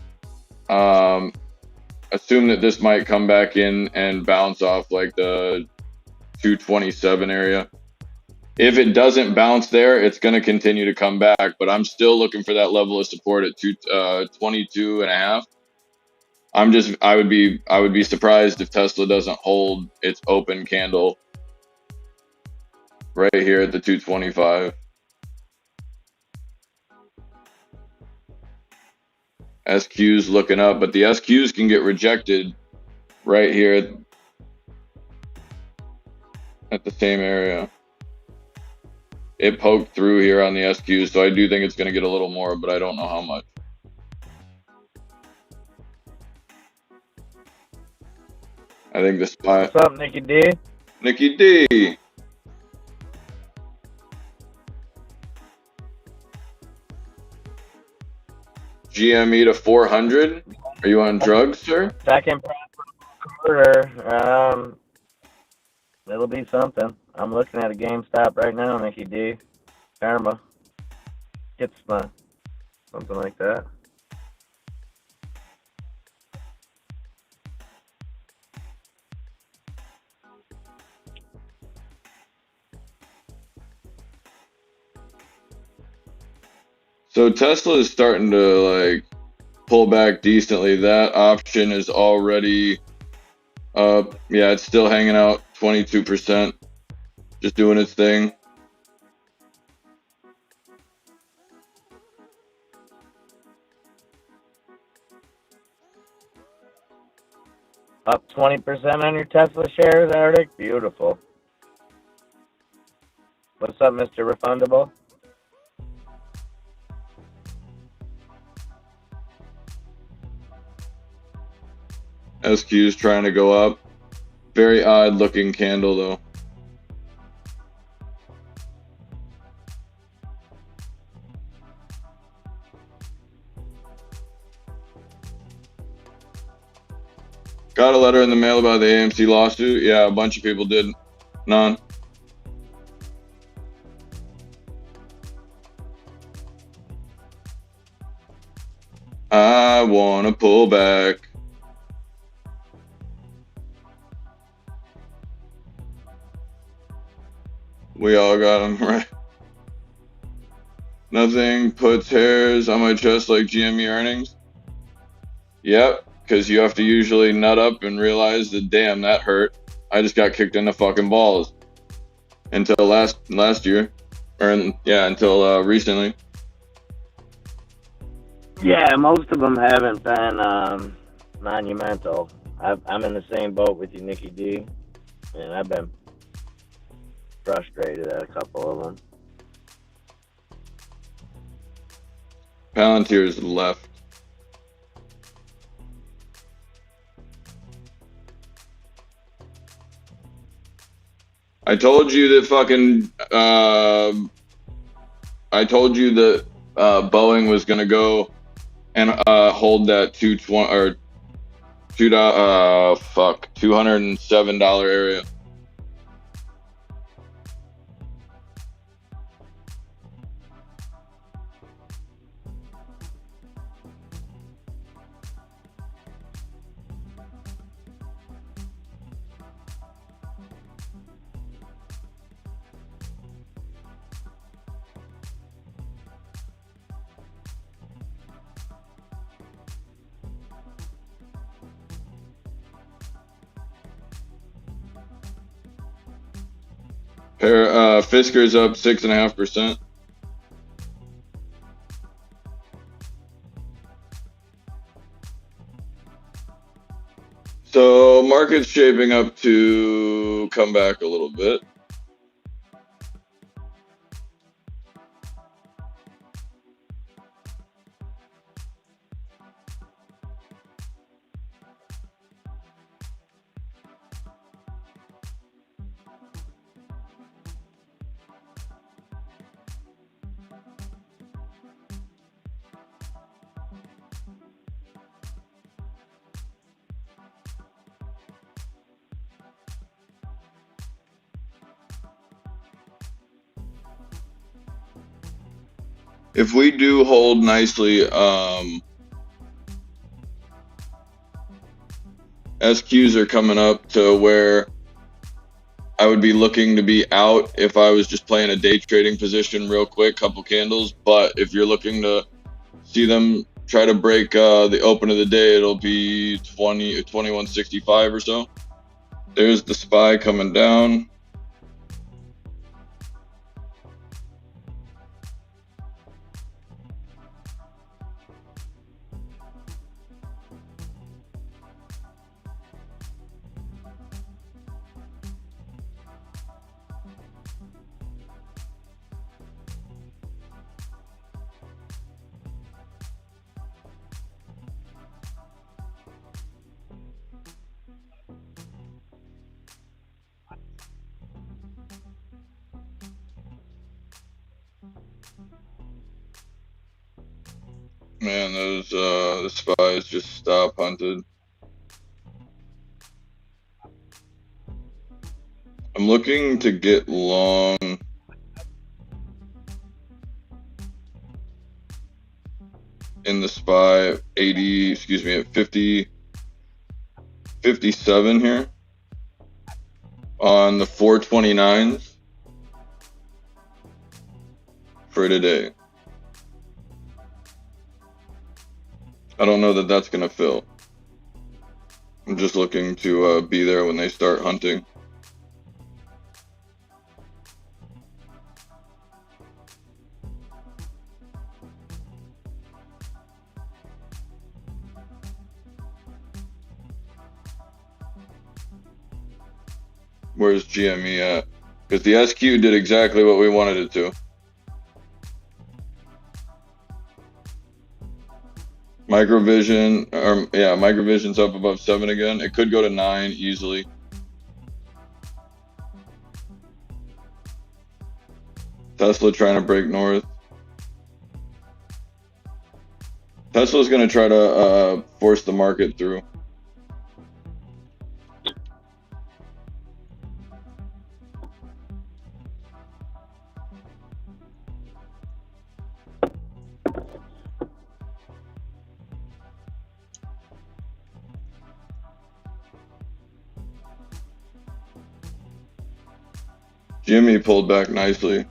assume that this might come back in and bounce off like the 227 area. If it doesn't bounce there, it's going to continue to come back, but I'm still looking for that level of support at 22 and a half. I would be surprised if Tesla doesn't hold its open candle right here at the 225. SQ's looking up, but the SQs can get rejected right here at the same area. It poked through here on the SQs, so I do think it's going to get a little more, but I don't know how much. I think the spot. What's up, Nicky D? Nicky D. GME to 400. Are you on drugs, sir? Second quarter. It'll be something. I'm looking at a GameStop right now, Nicky D. Karma. Kitsma. Something like that. So Tesla is starting to like pull back decently. That option is already up. Yeah, it's still hanging out 22%, just doing its thing. Up 20% on your Tesla shares, Arctic? Beautiful. What's up, Mr. Refundable? SQ's trying to go up. Very odd looking candle though. Got a letter in the mail about the AMC lawsuit. Yeah, a bunch of people did. None. I wanna pull back. We all got them right. Nothing puts hairs on my chest like GME earnings. Yep, because you have to usually nut up and realize that damn, that hurt. I just got kicked in the fucking balls. Until last year, or until recently. Yeah, most of them haven't been monumental. I'm in the same boat with you, Nicky D, and I've been frustrated at a couple of them. Palantir's left. I told you that fucking. I told you that Boeing was gonna go and hold that 220 or $207 area. Fisker's up 6.5%. So market's shaping up to come back a little bit. If we do hold nicely, SQs are coming up to where I would be looking to be out if I was just playing a day trading position real quick, couple candles. But if you're looking to see them try to break the open of the day, it'll be 2165 or so. There's the SPY coming down. Man, those the SPYs just stop hunted. I'm looking to get long in the SPY 80, excuse me, at 57 here on the 429s for today. I don't know that that's going to fill. I'm just looking to be there when they start hunting. Where's GME at? Because the SQ did exactly what we wanted it to. Microvision, yeah, Microvision's up above 7 again. It could go to 9 easily. Tesla trying to break north. Tesla's going to try to force the market through. Jimmy pulled back nicely.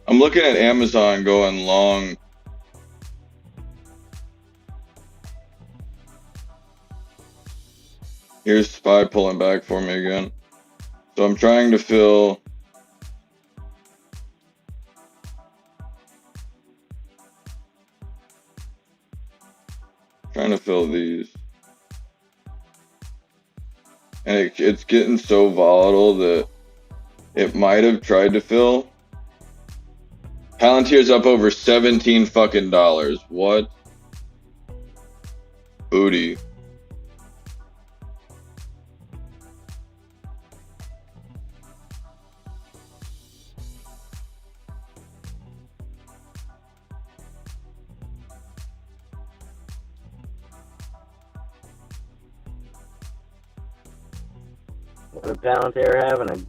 I'm looking at Amazon going long. Here's SPY pulling back for me again. So I'm trying to fill these. And it's getting so volatile that it might have tried to fill. Palantir's up over 17 fucking dollars. What? Booty. What did Palantir having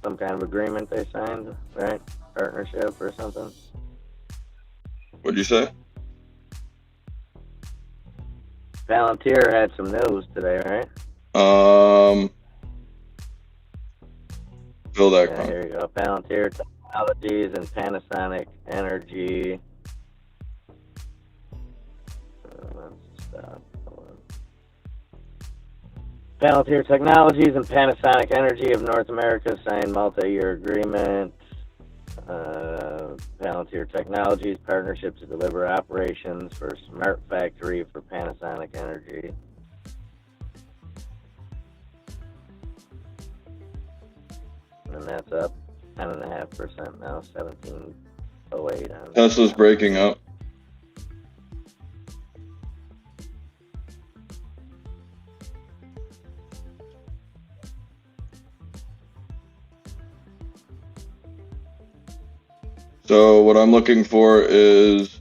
some kind of agreement they signed, right? Partnership or something? What'd you say? Palantir had some news today, right? Fill that. Yeah, here you go. Palantir Technologies and Panasonic Energy. Let's stop. Palantir Technologies and Panasonic Energy of North America signed multi-year agreement. Palantir Technologies partnership to deliver operations for smart factory for Panasonic Energy. And that's up 10.5% now, 17.08 on Tesla's breaking up. So what I'm looking for is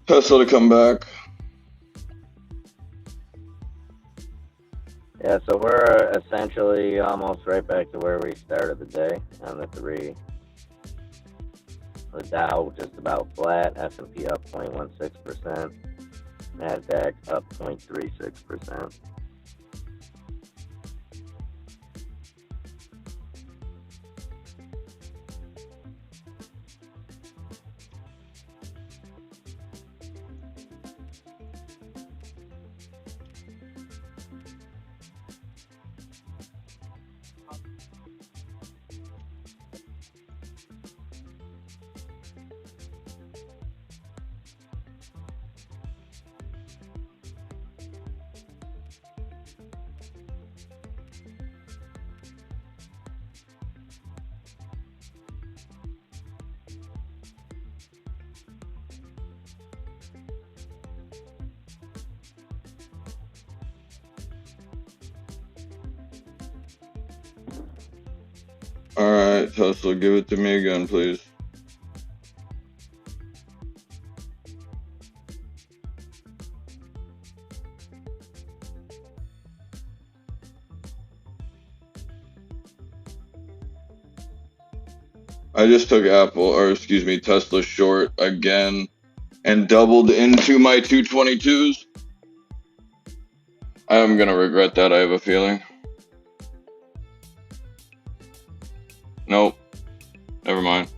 Tesla to come back. Yeah, so we're essentially almost right back to where we started the day on the three. The Dow just about flat, S&P up 0.16%, NASDAQ up 0.36%. All right, Tesla, give it to me again, please. I just took Tesla short again and doubled into my 222s. I'm gonna regret that, I have a feeling. Nope. Never mind.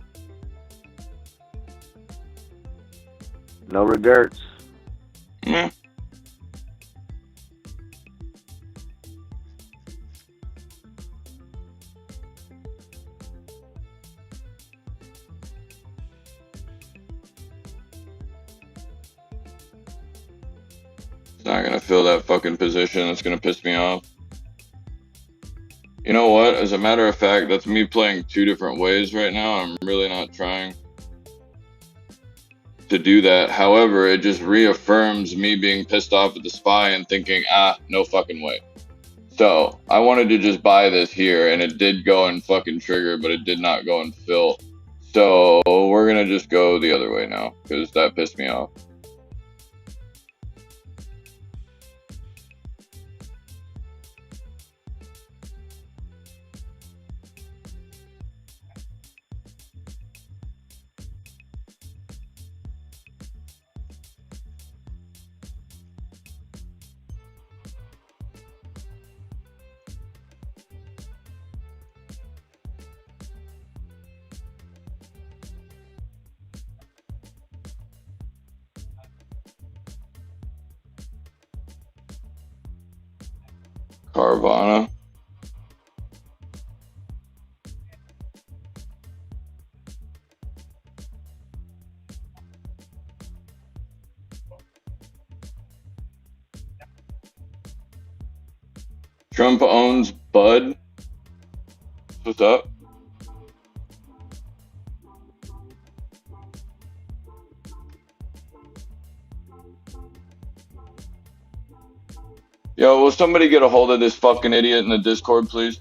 No regrets. Meh. It's not gonna fill that fucking position. It's gonna piss me off. You know what? As a matter of fact, that's me playing two different ways right now. I'm really not trying to do that. However, it just reaffirms me being pissed off at the SPY and thinking, no fucking way. So I wanted to just buy this here, and it did go and fucking trigger, but it did not go and fill. So we're gonna just go the other way now, because that pissed me off. Carvana. Trump owns Bud. What's up? Yo, will somebody get a hold of this fucking idiot in the Discord, please?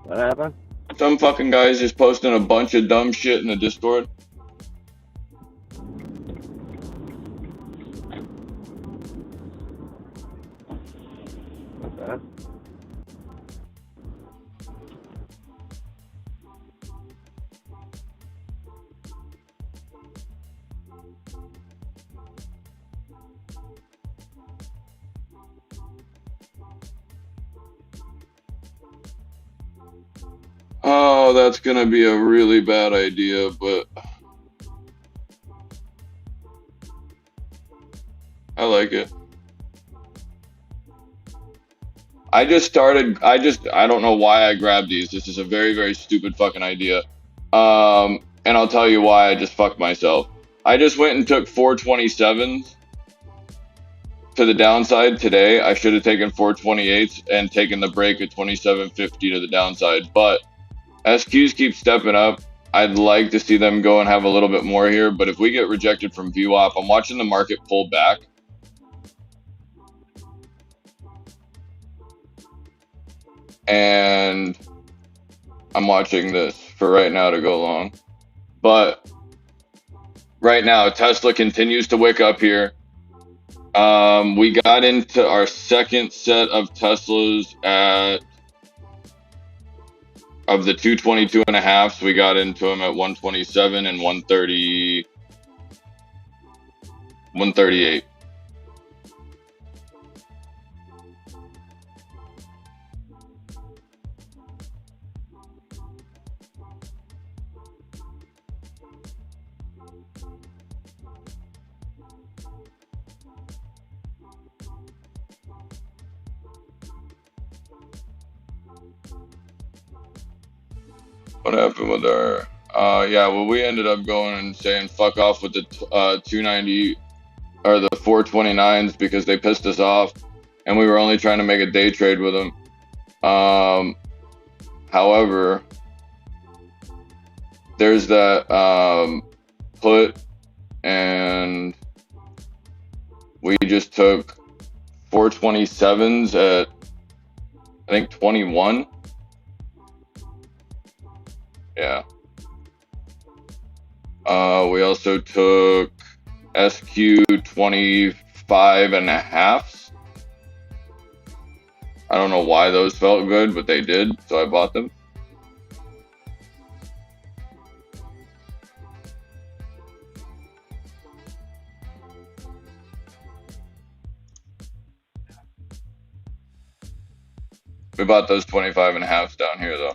What happened? Some fucking guy's just posting a bunch of dumb shit in the Discord. Okay. Oh, that's gonna be a really bad idea, but I like it. I don't know why I grabbed these. This is a very, very stupid fucking idea. And I'll tell you why I just fucked myself. I just went and took 427s to the downside today. I should have taken 428s and taken the break at 27.50 to the downside. But SQs keep stepping up. I'd like to see them go and have a little bit more here. But if we get rejected from VWAP, I'm watching the market pull back. And I'm watching this for right now to go long. But right now, Tesla continues to wick up here. We got into our second set of Teslas of the 222.5s. We got into them at 127 and 130, 138. What happened with our? Yeah, well, we ended up going and saying fuck off with the 290 or the 429s because they pissed us off, and we were only trying to make a day trade with them. However, there's that put, and we just took 427s at I think 21. Yeah. We also took SQ 25.5s. I don't know why those felt good, but they did, so I bought them. We bought those 25.5s down here, though.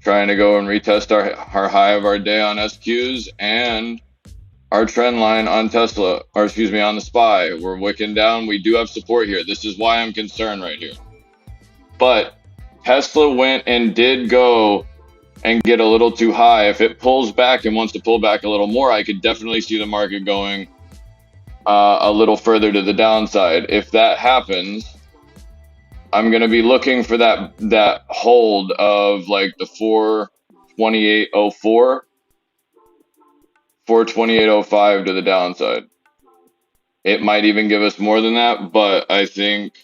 Trying to go and retest our high of our day on SQs and our trend line on Tesla, or excuse me, on the SPY. We're wicking down. We do have support here. This is why I'm concerned right here. But Tesla went and did go and get a little too high. If it pulls back and wants to pull back a little more, I could definitely see the market going a little further to the downside. If that happens, I'm going to be looking for that hold of like the 428.04, 428.05 to the downside. It might even give us more than that, but I think,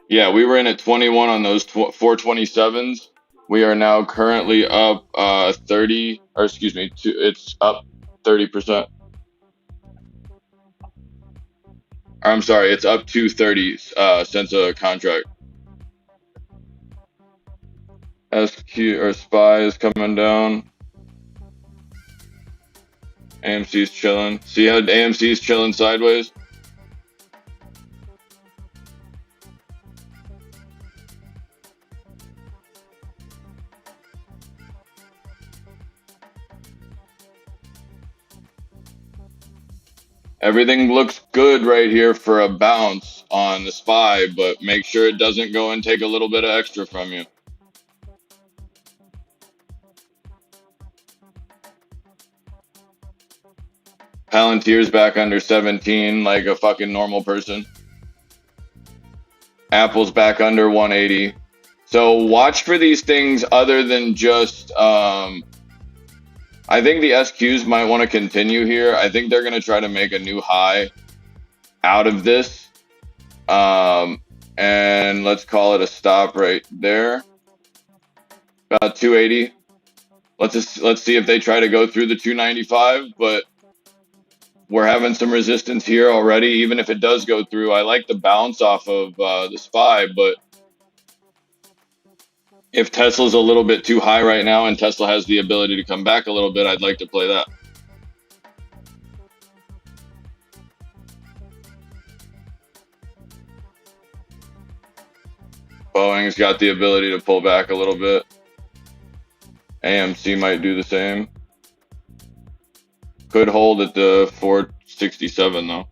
yeah, we were in at 21 on those 427s. We are now currently up 30, or excuse me, it's up 30%. I'm sorry, it's up to 30 cents a contract. SQ or SPY is coming down. AMC's chilling. See how AMC's chilling sideways? Everything looks good right here for a bounce on the SPY, but make sure it doesn't go and take a little bit of extra from you. Palantir's back under 17 like a fucking normal person. Apple's back under 180. So watch for these things other than just I think the SQs might want to continue here. I think they're going to try to make a new high out of this. And let's call it a stop right there. About 280. Let's see if they try to go through the 295, but we're having some resistance here already. Even if it does go through, I like the bounce off of the SPY, but if Tesla's a little bit too high right now and Tesla has the ability to come back a little bit, I'd like to play that. Boeing's got the ability to pull back a little bit. AMC might do the same. Could hold at the 467 though.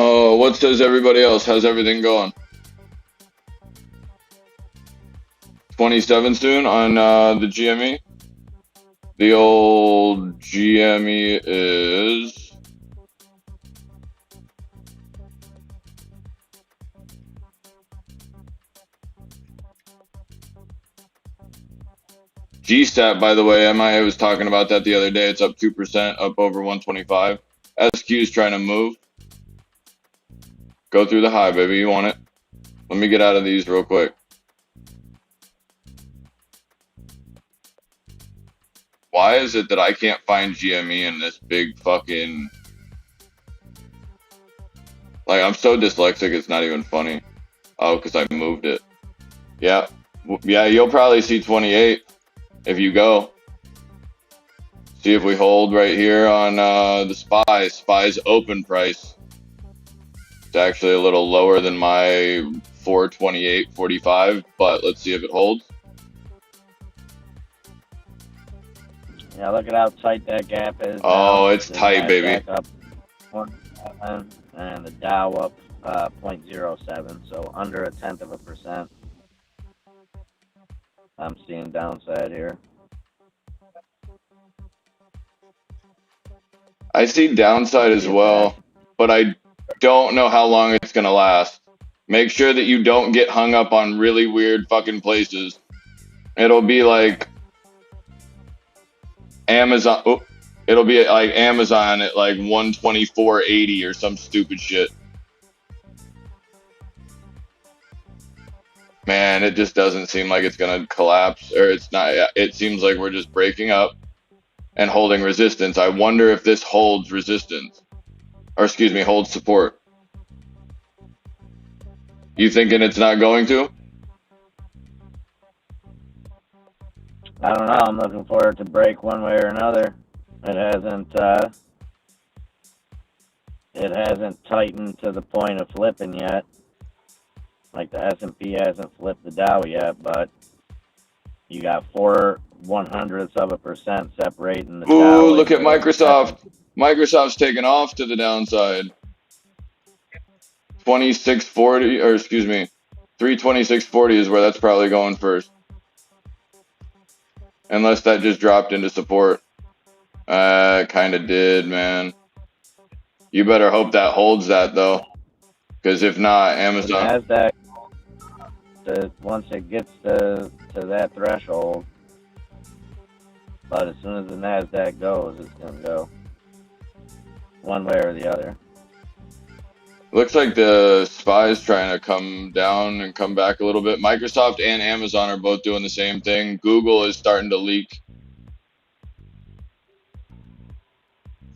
Oh, what says everybody else? How's everything going? 27 soon on the GME. The old GME is GSAT, by the way. MIA was talking about that the other day. It's up 2%, up over 125. SQ is trying to move. Go through the high, baby. You want it? Let me get out of these real quick. Why is it that I can't find GME in this big fucking... Like, I'm so dyslexic, it's not even funny. Oh, because I moved it. Yeah. Yeah, you'll probably see 28 if you go. See if we hold right here on the SPY. SPY's open price. It's actually a little lower than my 428.45, but let's see if it holds. Yeah, look at how tight that gap is. Oh, now. it's tight, baby. Up 0.7 and the Dow up 0.07, so under 0.1%. I'm seeing downside here. I see downside as well, but I don't know how long it's going to last. Make sure that you don't get hung up on really weird fucking places. It'll be like Amazon. Oh, it'll be like Amazon at like 124.80 or some stupid shit. Man, it just doesn't seem like it's going to collapse, or it's not. It seems like we're just breaking up and holding resistance. I wonder if this holds resistance, or excuse me, holds support. You thinking it's not going to? I don't know. I'm looking for it to break one way or another. It hasn't tightened to the point of flipping yet. Like the S&P hasn't flipped the Dow yet, but you got 0.04% separating the Dow. Ooh, look at Microsoft. Microsoft's taking off to the downside. 2640, or excuse me, 326.40 is where that's probably going first. Unless that just dropped into support. Kind of did, man. You better hope that holds that, though. Because if not, Amazon... NASDAQ, once it gets to that threshold, but as soon as the NASDAQ goes, it's going to go one way or the other. Looks like the SPY's trying to come down and come back a little bit. Microsoft and Amazon are both doing the same thing. Google is starting to leak.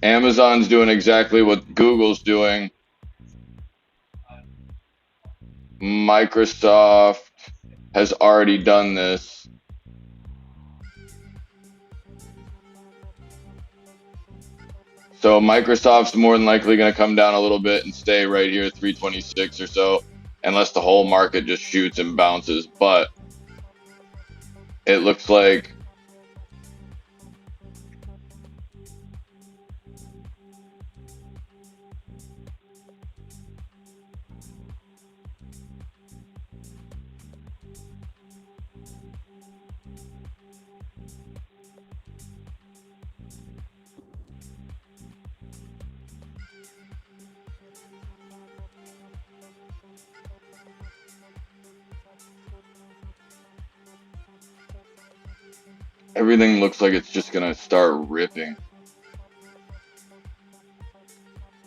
Amazon's doing exactly what Google's doing. Microsoft has already done this. So Microsoft's more than likely going to come down a little bit and stay right here at 326 or so, unless the whole market just shoots and bounces. But it looks like everything looks like it's just going to start ripping.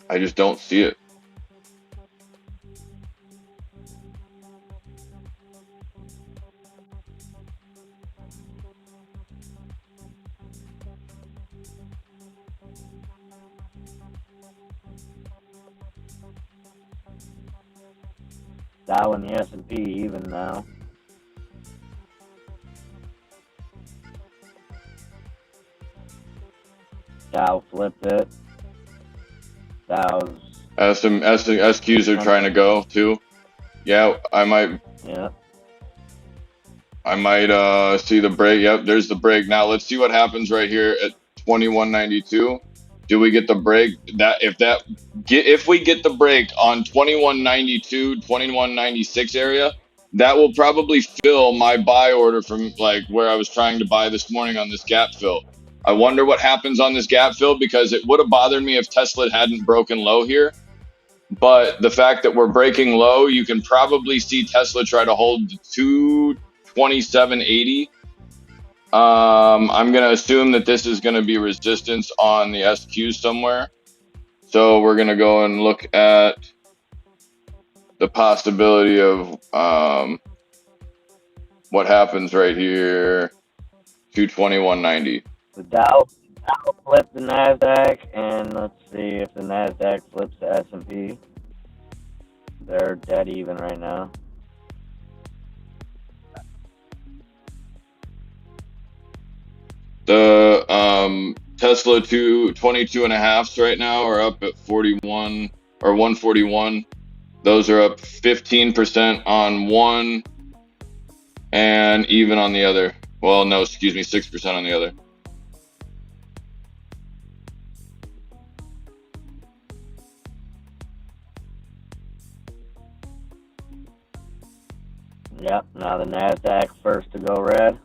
I just don't see it. Dow and the S&P even now. Dow flipped it. Dow's... SQs are trying to go too. Yeah, I might. Yeah. I might see the break. Yep, there's the break. Now let's see what happens right here at 2192. Do we get the break? If we get the break on 2192, 2196 area, that will probably fill my buy order from like where I was trying to buy this morning on this gap fill. I wonder what happens on this gap fill because it would have bothered me if Tesla hadn't broken low here. But the fact that we're breaking low, you can probably see Tesla try to hold 227.80. I'm going to assume that this is going to be resistance on the SQ somewhere. So we're going to go and look at the possibility of what happens right here, 221.90. The Dow flipped the NASDAQ, and let's see if the NASDAQ flips the S&P. They're dead even right now. The Tesla 22.5s right now are up at 41 or 141. Those are up 15% on one and even on the other. Well, no, excuse me, 6% on the other. Yep, now the NASDAQ first to go red.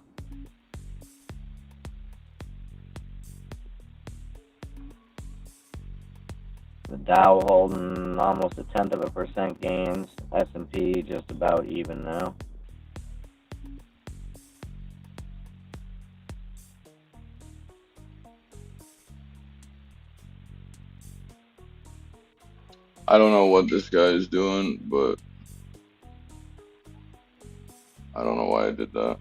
The Dow holding almost 0.1% gains. S&P just about even now. I don't know what this guy is doing, but I don't know why I did that.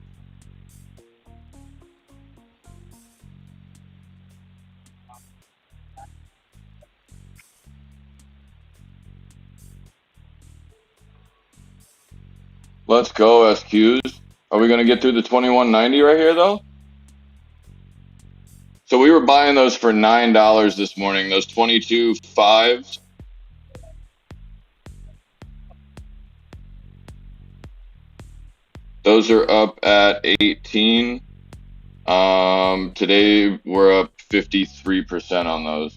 Let's go, SQs. Are we going to get through the 21.90 right here, though? So we were buying those for $9 this morning, those 22.5s. Those are up at 18. Today we're up 53% on those.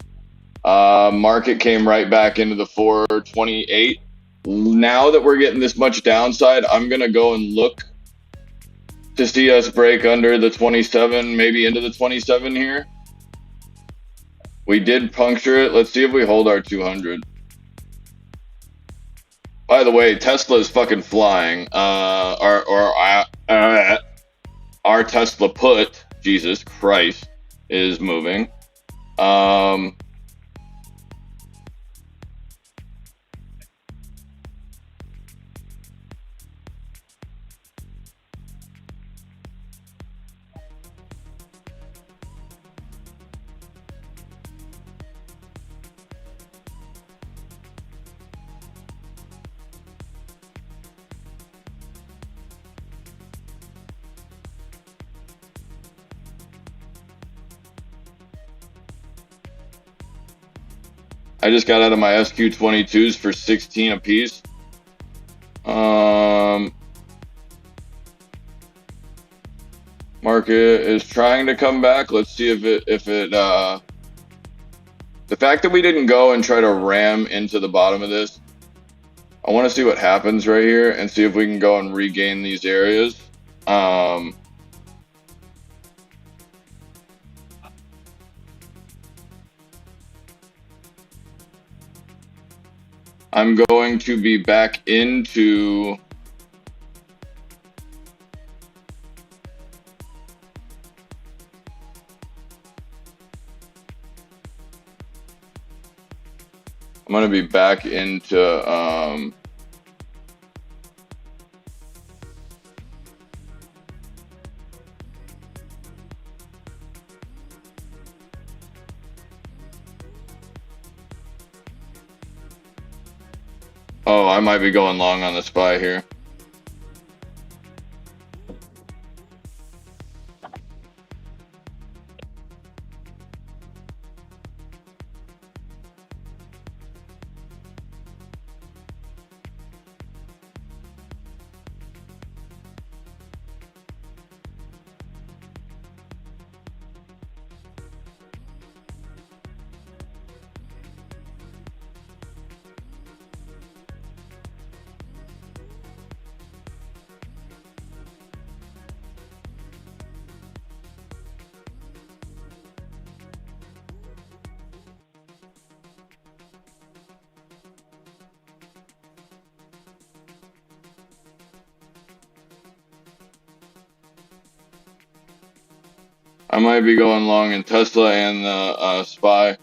Market came right back into the 428. Now that we're getting this much downside, I'm going to go and look to see us break under the 27, maybe into the 27 here. We did puncture it. Let's see if we hold our 200. By the way, Tesla is fucking flying. Our Tesla put, Jesus Christ, is moving. I just got out of my SQ22s for 16 apiece. Market is trying to come back. Let's see if it the fact that we didn't go and try to ram into the bottom of this, I want to see what happens right here and see if we can go and regain these areas. I'm going to be back into oh, I might be going long on the SPY here. I might be going long in Tesla and the SPY.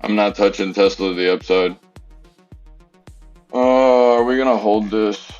I'm not touching Tesla to the upside. Are we gonna hold this?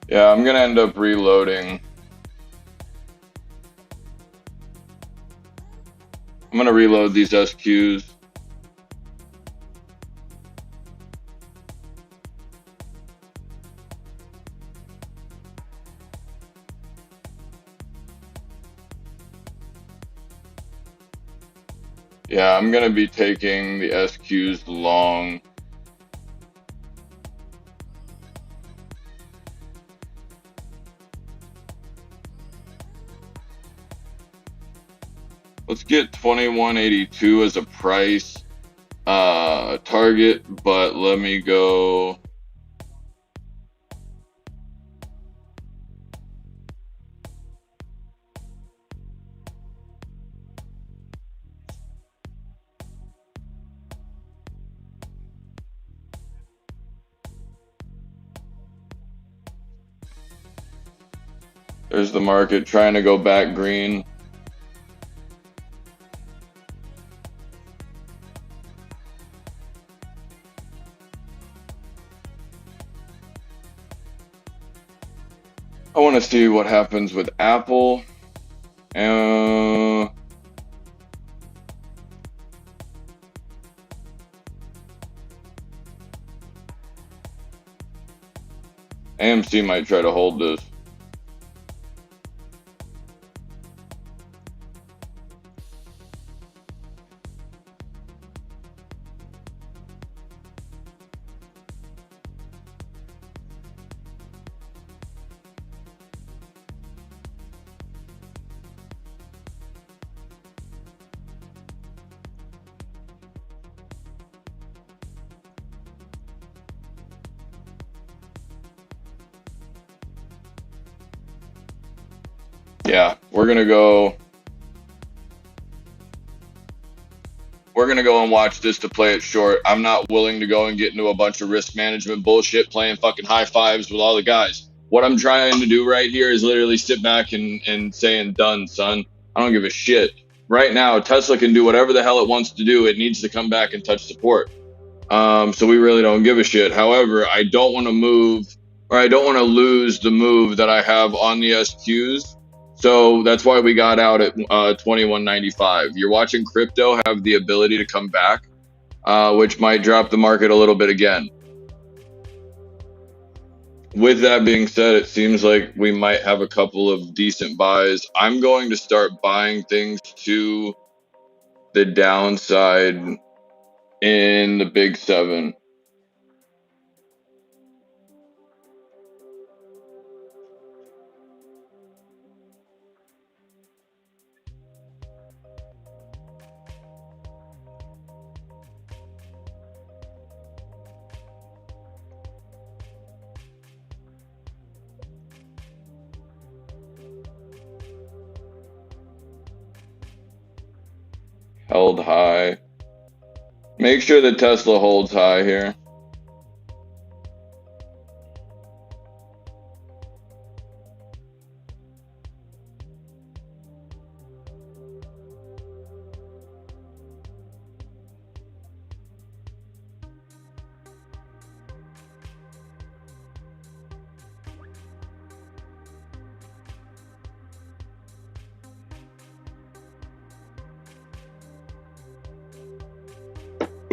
Yeah, I'm gonna end up reloading. I'm gonna reload these SQs. Yeah, I'm gonna be taking the SQs long. Let's get 2182 as a price target, but let me go. There's the market trying to go back green. I want to see what happens with Apple. AMC might try to hold this. Yeah, we're gonna go and watch this to play it short. I'm not willing to go and get into a bunch of risk management bullshit playing fucking high fives with all the guys. What I'm trying to do right here is literally sit back and saying, done, son. I don't give a shit. Right now, Tesla can do whatever the hell it wants to do. It needs to come back and touch support. So we really don't give a shit. However, I don't want to move, or I don't want to lose the move that I have on the SQs. So that's why we got out at 21.95. You're watching crypto have the ability to come back, which might drop the market a little bit again. With that being said, it seems like we might have a couple of decent buys. I'm going to start buying things to the downside in the big seven. Held high. Make sure that Tesla holds high here.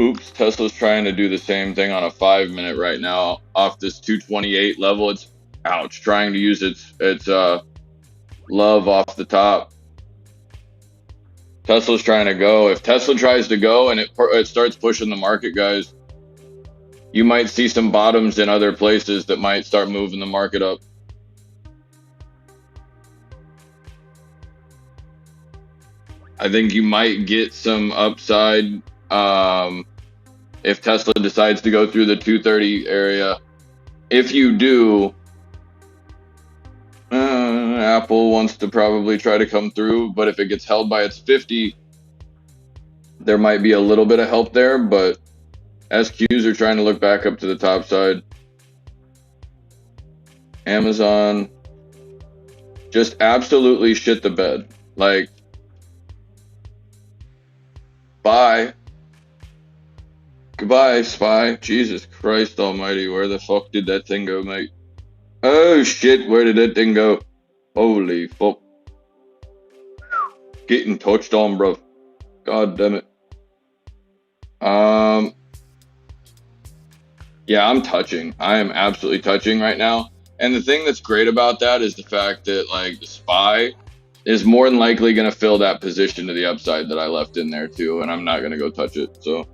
Oops, Tesla's trying to do the same thing on a 5-minute right now off this 228 level. It's ouch, trying to use its love off the top. Tesla's trying to go. If Tesla tries to go and it starts pushing the market, guys, you might see some bottoms in other places that might start moving the market up. I think you might get some upside if Tesla decides to go through the 230 area. If you do, Apple wants to probably try to come through, but if it gets held by its 50, there might be a little bit of help there, but SQs are trying to look back up to the top side. Amazon just absolutely shit the bed. Like, bye. Goodbye, SPY. Jesus Christ almighty, where the fuck did that thing go, mate? Oh shit, where did that thing go? Holy fuck. Getting touched on, bro. God damn it. Yeah, I'm touching. I am absolutely touching right now. And the thing that's great about that is the fact that, like, the SPY is more than likely going to fill that position to the upside that I left in there too, and I'm not going to go touch it. So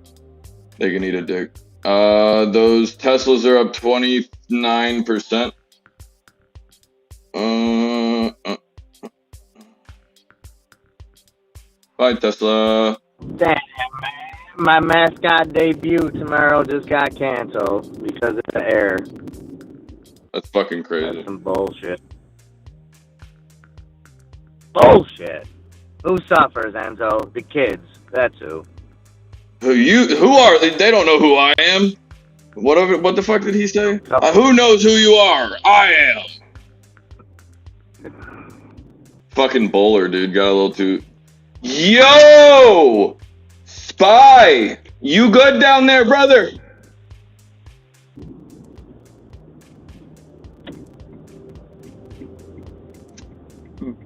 they can eat a dick. Those Teslas are up 29%. Bye, Tesla. Damn, man. My mascot debut tomorrow just got canceled because of the air. That's fucking crazy. That's some bullshit. Bullshit. Who suffers, Enzo? The kids. That's who. Who are they? They don't know who I am. What the fuck did he say? Who knows who you are? I am. Fucking bowler, dude. Got a little too. Yo! SPY! You good down there, brother?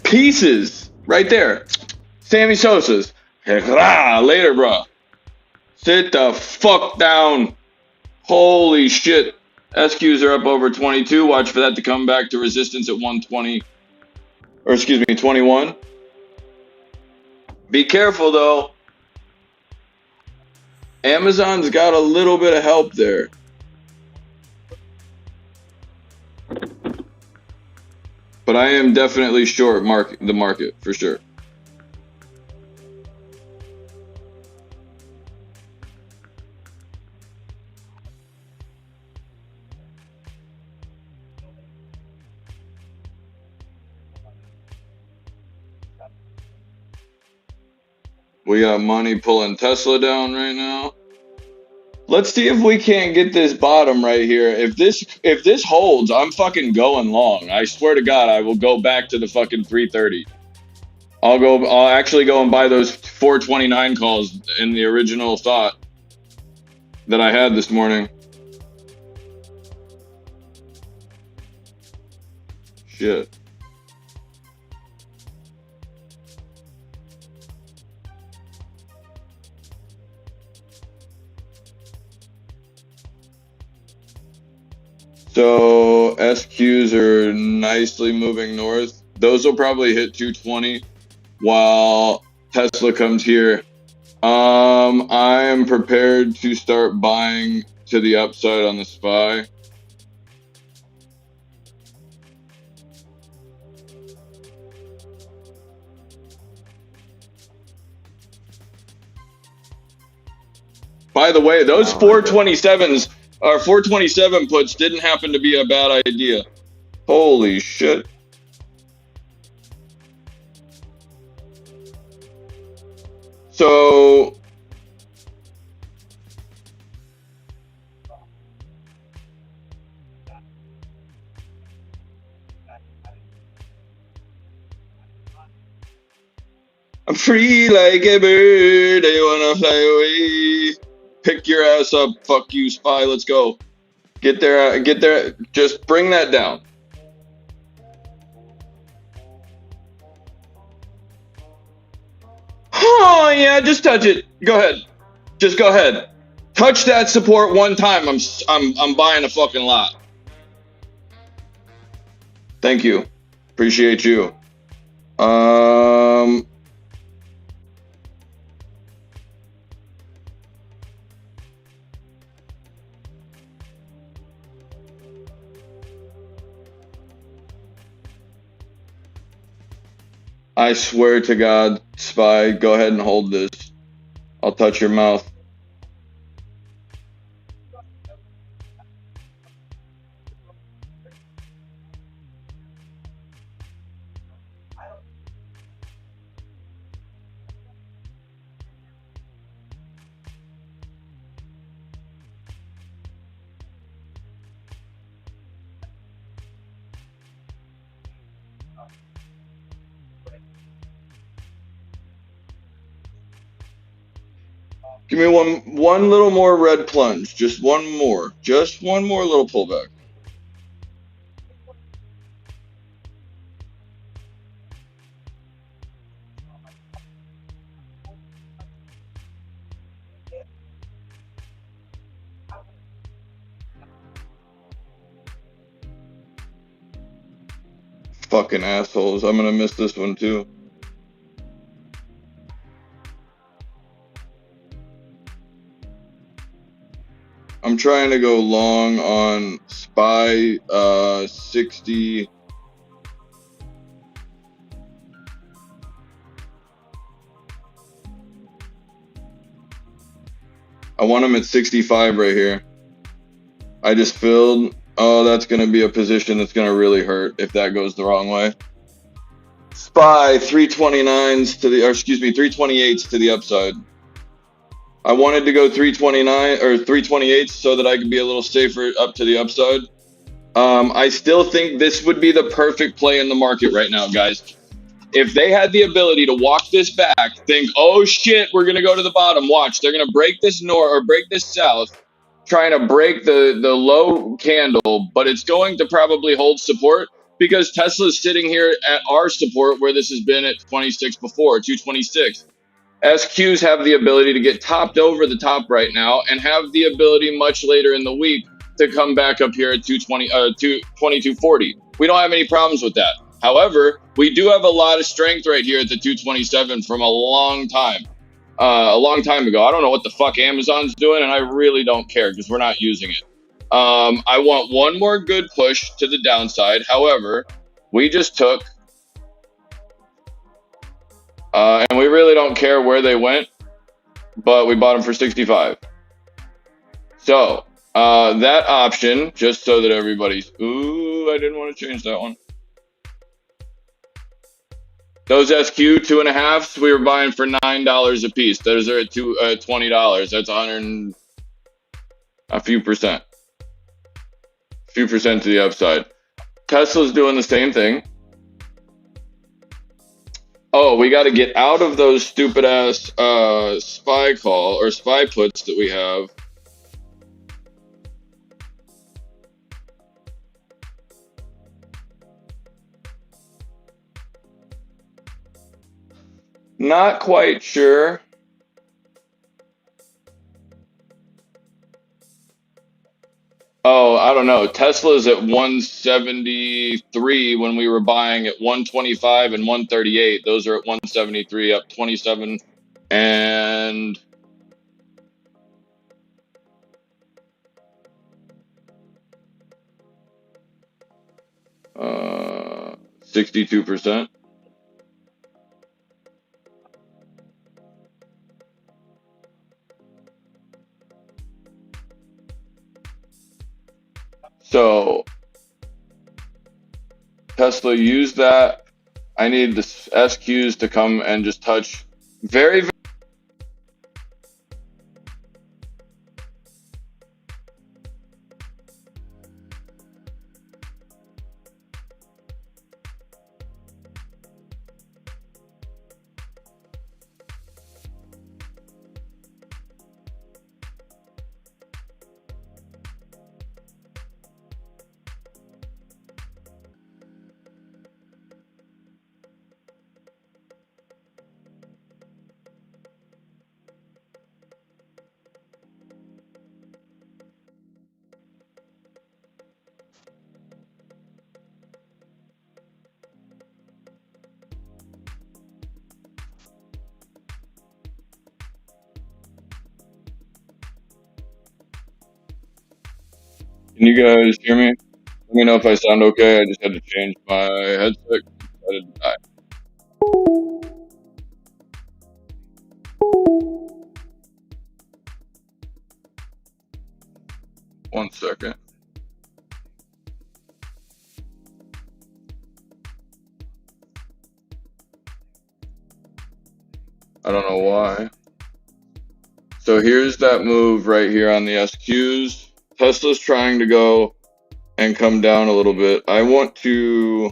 Pieces. Right there. Sammy Sosa's. Later, bro. Sit the fuck down. Holy shit. SQs are up over 22. Watch for that to come back to resistance at 120. Or excuse me, 21. Be careful though. Amazon's got a little bit of help there. But I am definitely short the market for sure. We got money pulling Tesla down right now. Let's see if we can't get this bottom right here. If this holds, I'm fucking going long. I swear to God, I will go back to the fucking 330. I'll actually go and buy those 429 calls in the original thought that I had this morning. Shit. So SQs are nicely moving north. Those will probably hit 220 while Tesla comes here. I am prepared to start buying to the upside on the SPY. By the way, those 427s or 427 puts didn't happen to be a bad idea. Holy shit. So I'm free like a bird, I wanna fly away. Pick your ass up, fuck you, SPY, let's go. Get there, just bring that down. Oh yeah, just touch it. Go ahead. Just go ahead. Touch that support one time. I'm buying a fucking lot. Thank you. Appreciate you. I swear to God, Spy, go ahead and hold this. I'll touch your mouth. Give me one little more red plunge. Just one more. Just one more little pullback. Fucking assholes. I'm gonna miss this one too. I'm trying to go long on Spy 60. I want him at 65 right here. I just filled. Oh, that's going to be a position that's going to really hurt if that goes the wrong way. Spy 329s to the, or excuse me, 328s to the upside. I wanted to go 329 or 328s so that I could be a little safer up to the upside. I still think this would be the perfect play in the market right now, guys. If they had the ability to walk this back, think, oh shit, we're going to go to the bottom. Watch, they're going to break this north or break this south, trying to break the low candle, but it's going to probably hold support because Tesla's sitting here at our support where this has been at 26 before, 226. SQs have the ability to get topped over the top right now and have the ability much later in the week to come back up here at 2240. We don't have any problems with that. However, we do have a lot of strength right here at the 227 from a long time ago. I don't know what the fuck Amazon's doing, and I really don't care because we're not using it. I want one more good push to the downside. However, we just took, and we really don't care where they went, but we bought them for 65. So that option, just so that everybody's, ooh, I didn't want to change that one. Those SQ 2.5s we were buying for $9 a piece. Those are at $20. That's a few percent to the upside. Tesla's doing the same thing. Oh, we got to get out of those stupid ass SPY call or SPY puts that we have. Not quite sure. Oh, I don't know. Tesla's at 173 when we were buying at 125 and 138. Those are at 173, up 27 and 62%. So Tesla used that. I need the SQs to come and just touch very, very Can you guys hear me? Let me know if I sound okay. I just had to change my headset. I didn't die. One second. I don't know why. So here's that move right here on the SQs. Tesla's trying to go and come down a little bit. I want to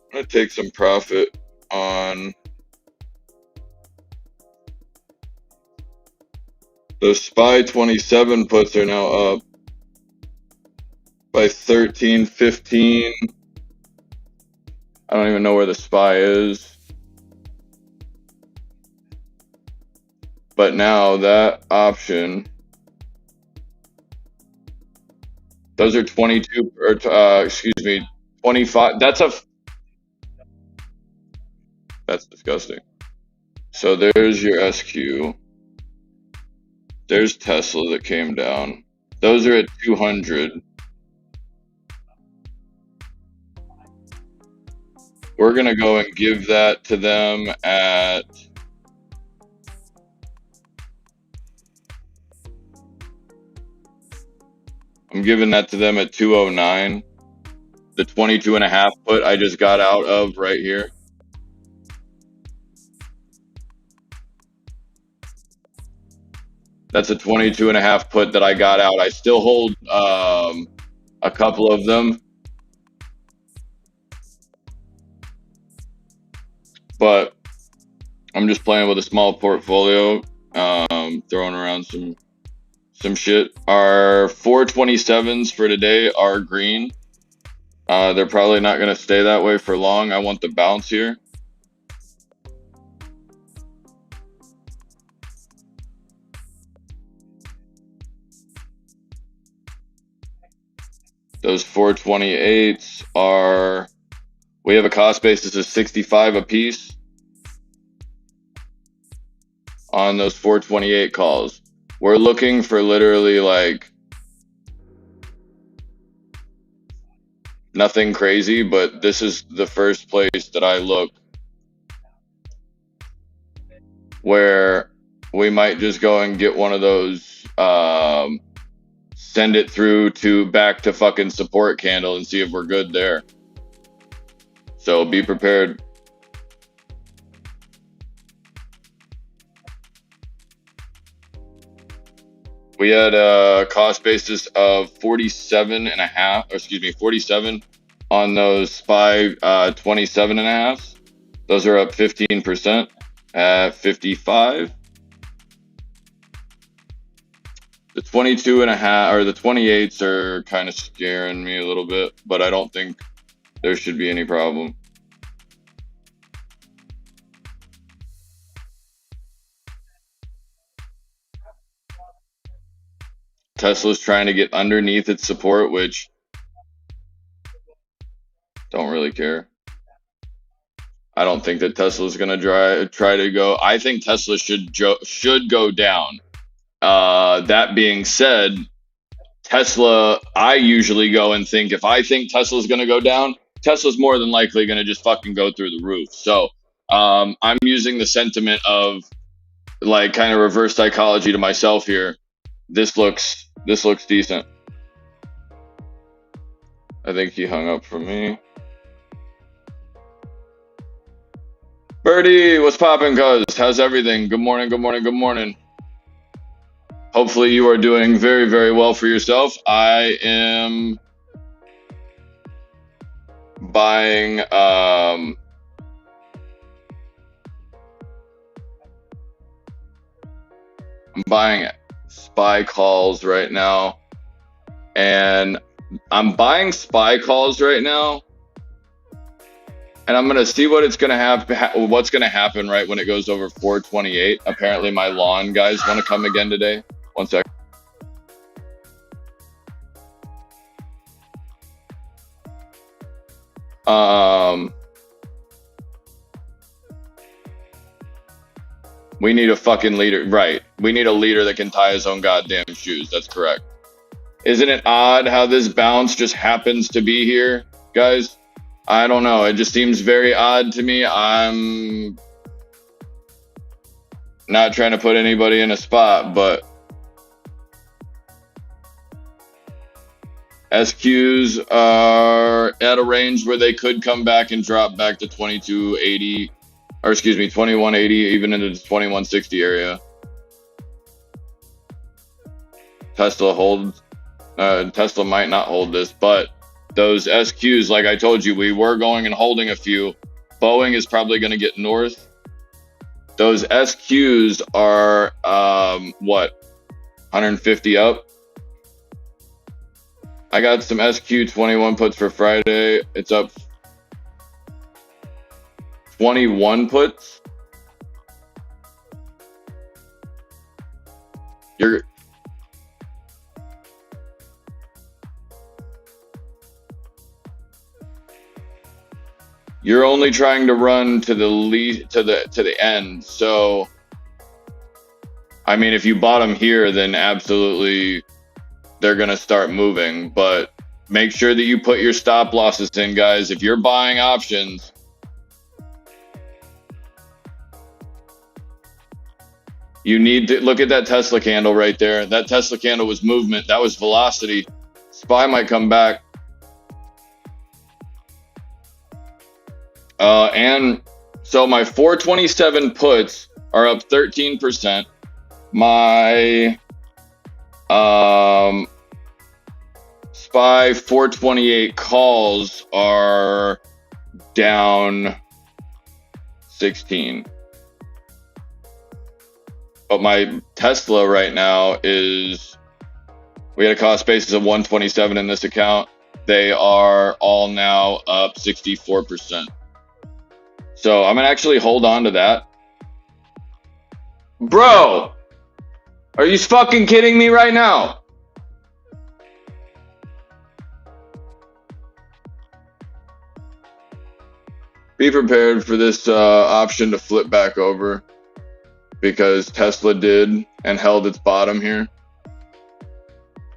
I'm gonna take some profit on the SPY 27 puts are now up by 13, 15. I don't even know where the SPY is. But now that option, those are 22, or excuse me, 25. That's disgusting. So there's your SQ. There's Tesla that came down. Those are at 200. We're going to go and give that to them at I'm giving that to them at 209. The 22.5 put I just got out of right here. That's a 22.5 put that I got out. I still hold a couple of them, but I'm just playing with a small portfolio, throwing around some shit. Our 427s for today are green. They're probably not going to stay that way for long. I want the bounce here. Those 428s are, we have a cost basis of 65 a piece on those 428 calls. We're looking for literally like nothing crazy, but this is the first place that I look where we might just go and get one of those, send it through to back to fucking support candle and see if we're good there. So be prepared. We had a cost basis of 47 on those SPY 27 and a half. Those are up 15% at 55. The 22 and a half or the 28s are kind of scaring me a little bit, but I don't think there should be any problem. Tesla's trying to get underneath its support, which don't really care. I don't think that Tesla's going to try to go. I think Tesla should go down. That being said, Tesla, I usually go and think if I think Tesla's going to go down, Tesla's more than likely going to just fucking go through the roof. So I'm using the sentiment of like kind of reverse psychology to myself here. This looks decent. I think he hung up from me. Birdie, what's poppin', cuz? How's everything? Good morning, good morning, good morning. Hopefully you are doing very, very well for yourself. I am buying I'm buying SPY calls right now, and I'm buying SPY calls right now, and I'm gonna see what it's gonna what's gonna happen right when it goes over 428. Apparently, my lawn guys want to come again today. One sec. We need a fucking leader, right? We need a leader that can tie his own goddamn shoes. That's correct. Isn't it odd how this bounce just happens to be here, guys? I don't know. It just seems very odd to me. I'm not trying to put anybody in a spot, but SQs are at a range where they could come back and drop back to 2280, or excuse me, 2180, even into the 2160 area. Tesla might not hold this, but those SQs, like I told you, we were going and holding a few. Boeing is probably going to get north. Those SQs are, what, 150 up? I got some SQ 21 puts for Friday. It's up 21 puts. You're only trying to run to the end. So, I mean, if you bought them here, then absolutely they're going to start moving. But make sure that you put your stop losses in, guys. If you're buying options, you need to look at that Tesla candle right there. That Tesla candle was movement. That was velocity. SPY might come back. And so my 427 puts are up 13%. My SPY 428 calls are down 16. But my Tesla right now is, we had a cost basis of 127 in this account. They are all now up 64%. So I'm gonna actually hold on to that. Bro, are you fucking kidding me right now? Be prepared for this option to flip back over, because Tesla did and held its bottom here.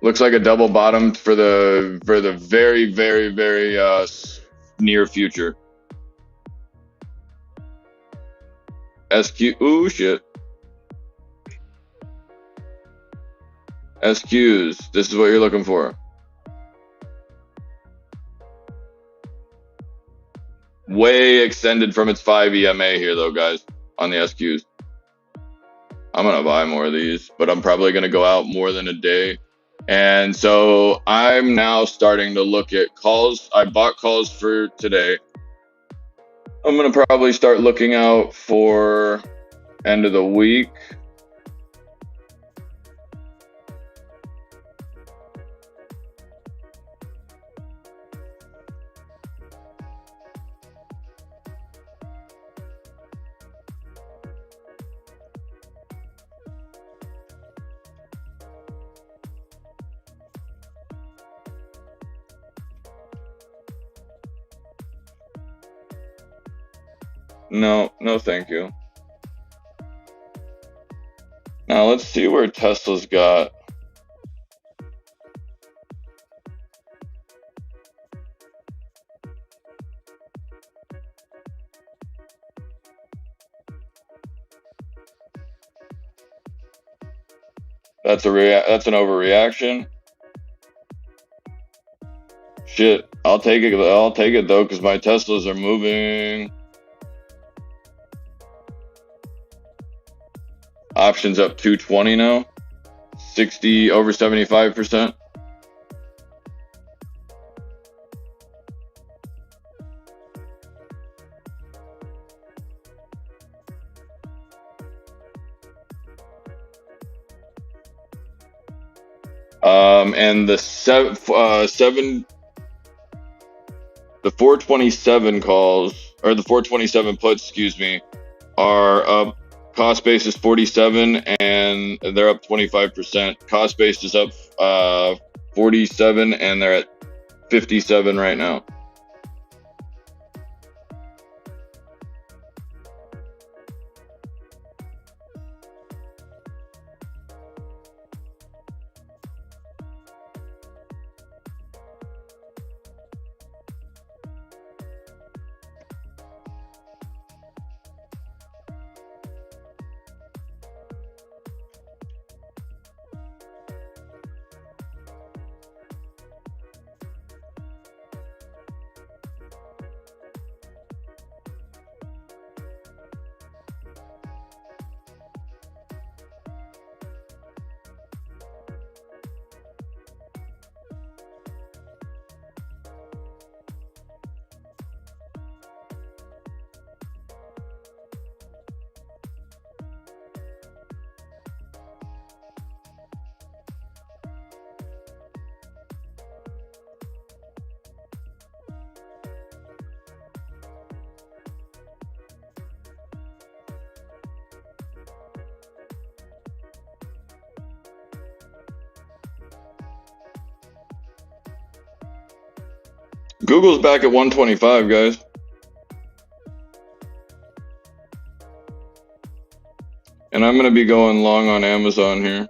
Looks like a double bottom for the very, very, very near future. SQ, ooh shit. SQs, this is what you're looking for. Way extended from its 5 EMA here though, guys, on the SQs. I'm gonna buy more of these, but I'm probably gonna go out more than a day. And so I'm now starting to look at calls. I bought calls for today. I'm gonna probably start looking out for end of the week. No, thank you. Now let's see where Tesla's got. That's an overreaction. Shit, I'll take it though, because my Teslas are moving. Options up 220 now. 60 over 75%. And the 427 calls, or the 427 puts, excuse me, are up. Cost base is 47 and they're up 25%. Cost base is up 47 and they're at 57 right now. Google's back at 125, guys. And I'm going to be going long on Amazon here.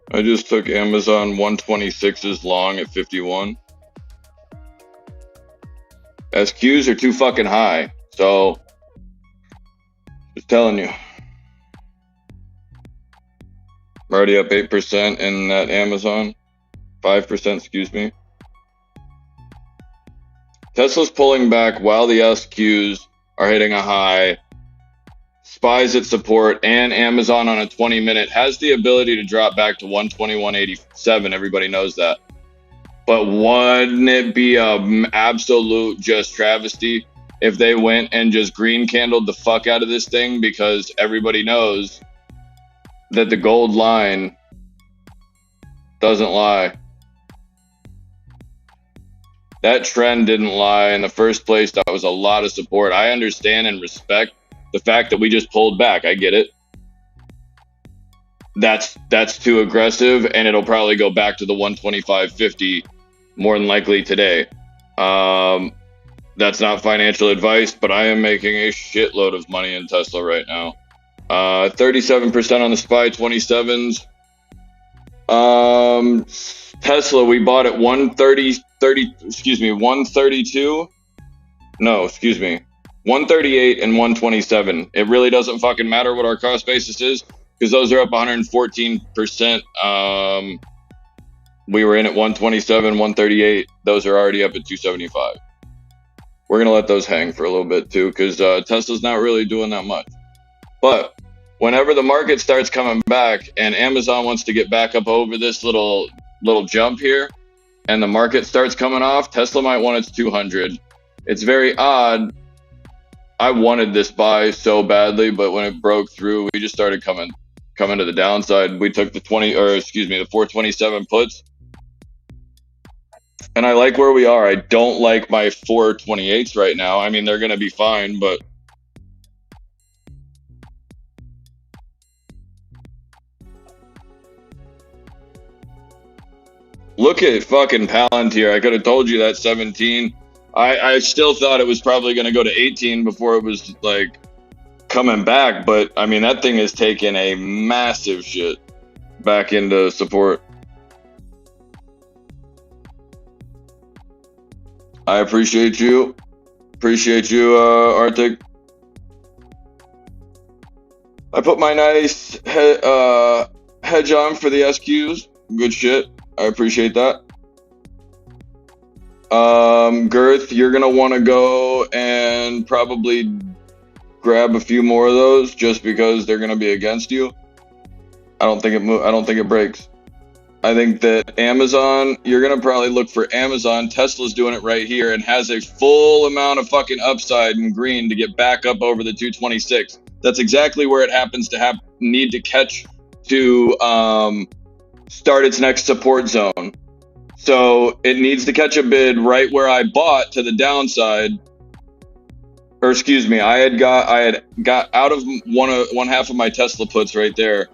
I just took Amazon 126's long at 51. SQs are too fucking high, so just telling you. I'm already up 8% in that Amazon. 5%, excuse me. Tesla's pulling back while the SQs are hitting a high. Spies at support, and Amazon on a 20-minute has the ability to drop back to 121.87. Everybody knows that. But wouldn't it be an absolute just travesty if they went and just green candled the fuck out of this thing? Because everybody knows that the gold line doesn't lie. That trend didn't lie in the first place. That was a lot of support. I understand and respect the fact that we just pulled back. I get it. That's too aggressive, and it'll probably go back to the 125.50 more than likely today. That's not financial advice, but I am making a shitload of money in Tesla right now. 37% on the SPY 27s. Tesla, we bought at 132. No, excuse me. 138 and 127. It really doesn't fucking matter what our cost basis is, because those are up 114%. We were in at 127, 138. Those are already up at 275. We're going to let those hang for a little bit too, because Tesla's not really doing that much. But whenever the market starts coming back and Amazon wants to get back up over this little jump here, and the market starts coming off, Tesla might want its 200. It's very odd. I wanted this buy so badly, but when it broke through, we just started coming to the downside. We took the 427 puts. And I like where we are. I don't like my 428s right now. I mean, they're going to be fine, but look at fucking Palantir. I could have told you that 17. I still thought it was probably going to go to 18 before it was like coming back, but I mean, that thing has taken a massive shit back into support. I appreciate you. Arctic. I put my nice hedge on for the SQs. Good shit. I appreciate that. Girth, you're gonna want to go and probably grab a few more of those just because they're gonna be against you. I don't think it breaks. I think that Amazon, you're gonna probably look for Amazon. Tesla's doing it right here and has a full amount of fucking upside in green to get back up over the 226. That's exactly where it happens to need to catch to start its next support zone. So it needs to catch a bid right where I bought to the downside. Or excuse me, I had got out of one half of my Tesla puts right there.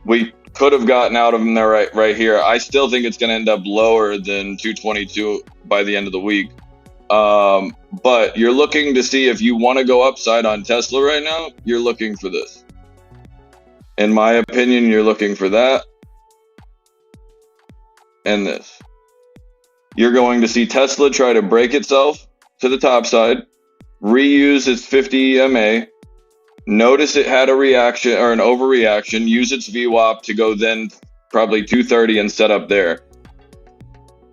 We could have gotten out of them there right here. I still think it's going to end up lower than 222 by the end of the week. But you're looking to see if you want to go upside on Tesla right now, you're looking for this. In my opinion, you're looking for that and this. You're going to see Tesla try to break itself to the top side, reuse its 50 EMA, notice it had a reaction or an overreaction, use its VWAP to go then probably 230 and set up there.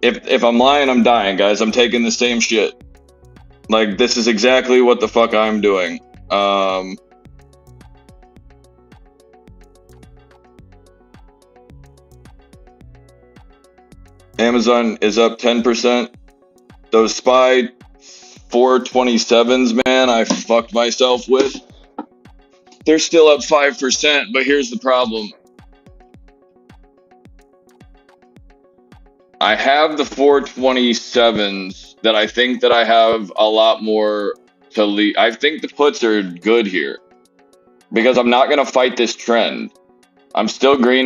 If I'm lying, I'm dying, guys. I'm taking the same shit. Like, this is exactly what the fuck I'm doing. Amazon is up 10%. Those SPY 427s, man, I fucked myself with. They're still up 5%, but here's the problem. I have the 427s that I think that I have a lot more to lead. I think the puts are good here because I'm not going to fight this trend. I'm still green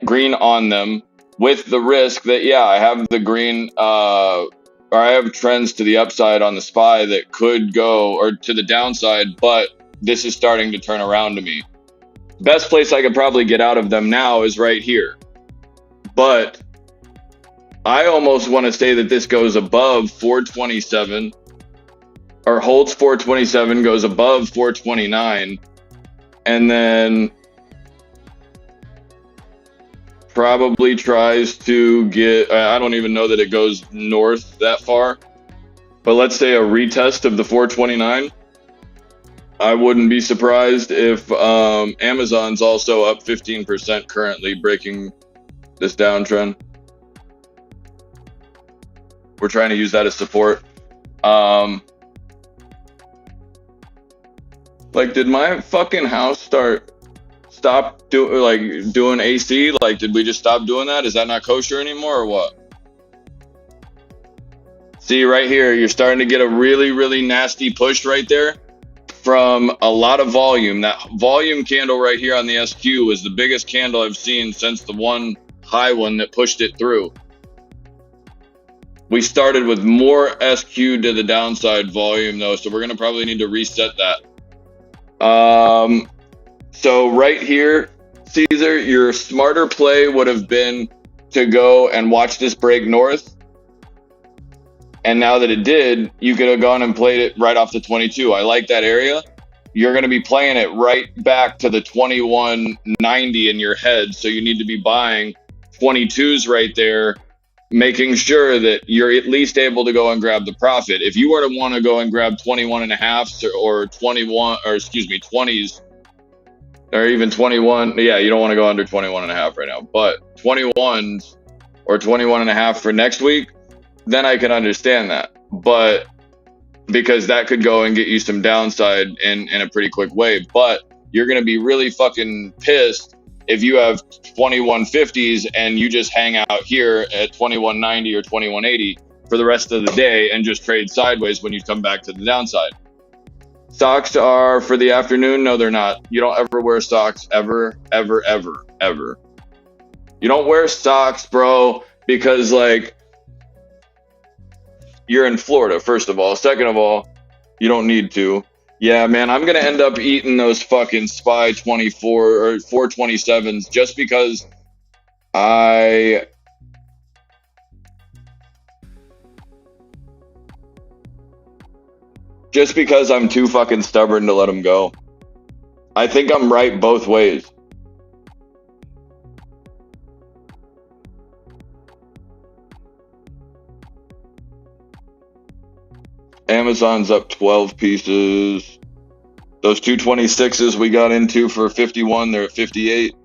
green on them with the risk that, yeah, I have the green, or I have trends to the upside on the SPY that could go, or to the downside, but this is starting to turn around to me. Best place I could probably get out of them now is right here. But I almost want to say that this goes above 427 or holds 427, goes above 429, and then probably tries to get, I don't even know that it goes north that far, but let's say a retest of the 429. I wouldn't be surprised if Amazon's also up 15% currently, breaking this downtrend. We're trying to use that as support. Like, did my fucking house stop doing AC? Like, did we just stop doing that? Is that not kosher anymore or what? See right here, you're starting to get a really, really nasty push right there from a lot of volume. That volume candle right here on the SQ was the biggest candle I've seen since the one high one that pushed it through. We started with more SQ to the downside volume though, so we're gonna probably need to reset that. So right here, Caesar, your smarter play would have been to go and watch this break north. And now that it did, you could have gone and played it right off the 22. I like that area. You're going to be playing it right back to the 2190 in your head. So you need to be buying 22s right there, making sure that you're at least able to go and grab the profit. If you were to want to go and grab 21 and a half or 20s, or even 21. Yeah, you don't want to go under 21 and a half right now, but 21s or 21 and a half for next week, then I can understand that. But because that could go and get you some downside in a pretty quick way. But you're going to be really fucking pissed if you have 2150s and you just hang out here at 2190 or 2180 for the rest of the day and just trade sideways when you come back to the downside. Socks are for the afternoon. No, they're not. You don't ever wear socks ever, ever, ever, ever. You don't wear socks, bro, because like you're in Florida, first of all. Second of all, you don't need to. Yeah, man, I'm going to end up eating those fucking SPY 24 or 427s just because I'm too fucking stubborn to let them go. I think I'm right both ways. Amazon's up 12 pieces. Those 226s we got into for 51, they're at 58.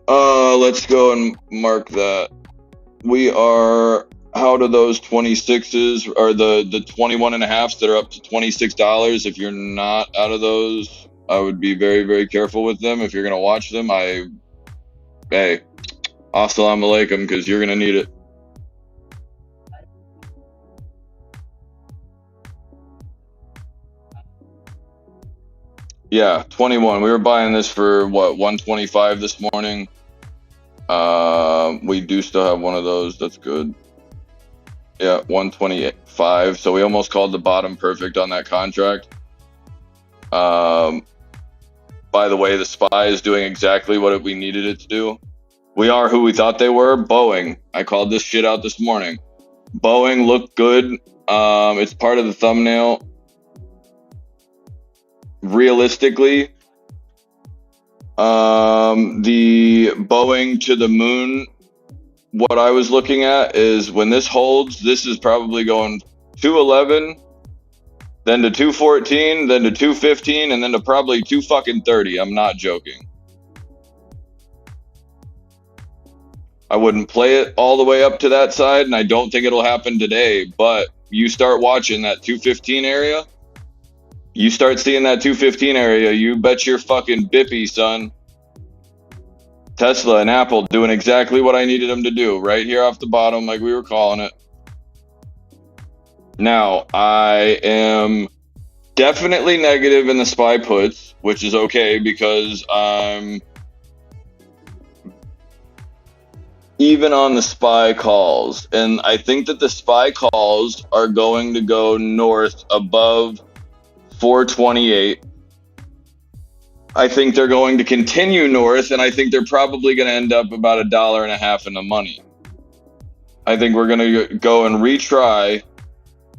Let's go and mark that. We are out of those 26s, or the 21 and a halfs that are up to $26. If you're not out of those, I would be very, very careful with them. If you're going to watch them, hey, assalamu alaikum, because you're going to need it. Yeah, 21. We were buying this for what, 125 this morning. We do still have one of those. That's good. Yeah, 125. So we almost called the bottom perfect on that contract. By the way, the SPY is doing exactly what we needed it to do. We are who we thought they were. Boeing. I called this shit out this morning. Boeing looked good. It's part of the thumbnail. Realistically, the Boeing to the moon, what I was looking at is when this holds, this is probably going 211, then to 214, then to 215, and then to probably 2 fucking 30. I'm not joking. I wouldn't play it all the way up to that side, and I don't think it'll happen today, but you start watching that 215 area, you start seeing that 215 area, you bet your fucking bippy, son. Tesla and Apple doing exactly what I needed them to do, right here off the bottom, like we were calling it. Now, I am definitely negative in the SPY puts, which is okay because I'm even on the SPY calls. And I think that the SPY calls are going to go north above 428. I think they're going to continue north, and I think they're probably going to end up about $1.50 in the money. I think we're going to go and retry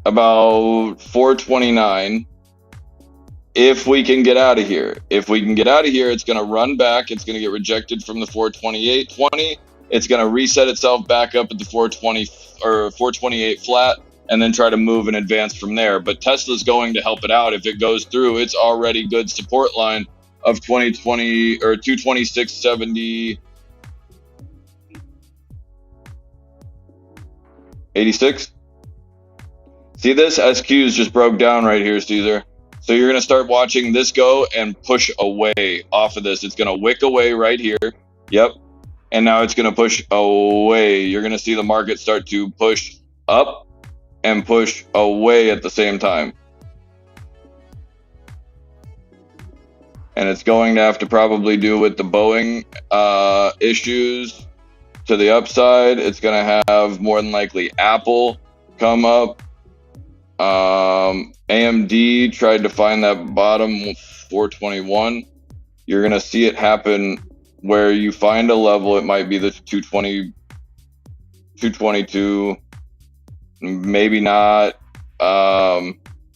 about 429 if we can get out of here. If we can get out of here, it's going to run back. It's going to get rejected from the 428.20. It's going to reset itself back up at the 420 or 428 flat, and then try to move and advance from there. But Tesla's going to help it out. If it goes through its already good support line of 2020 or 226.70, 86. See this? SQs just broke down right here, Caesar. So you're going to start watching this go and push away off of this. It's going to wick away right here. Yep. And now it's going to push away. You're going to see the market start to push up and push away at the same time. And it's going to have to probably do with the Boeing issues to the upside. It's going to have more than likely Apple come up. AMD tried to find that bottom 421. You're going to see it happen where you find a level. It might be the 220, 222, maybe not. Yeah,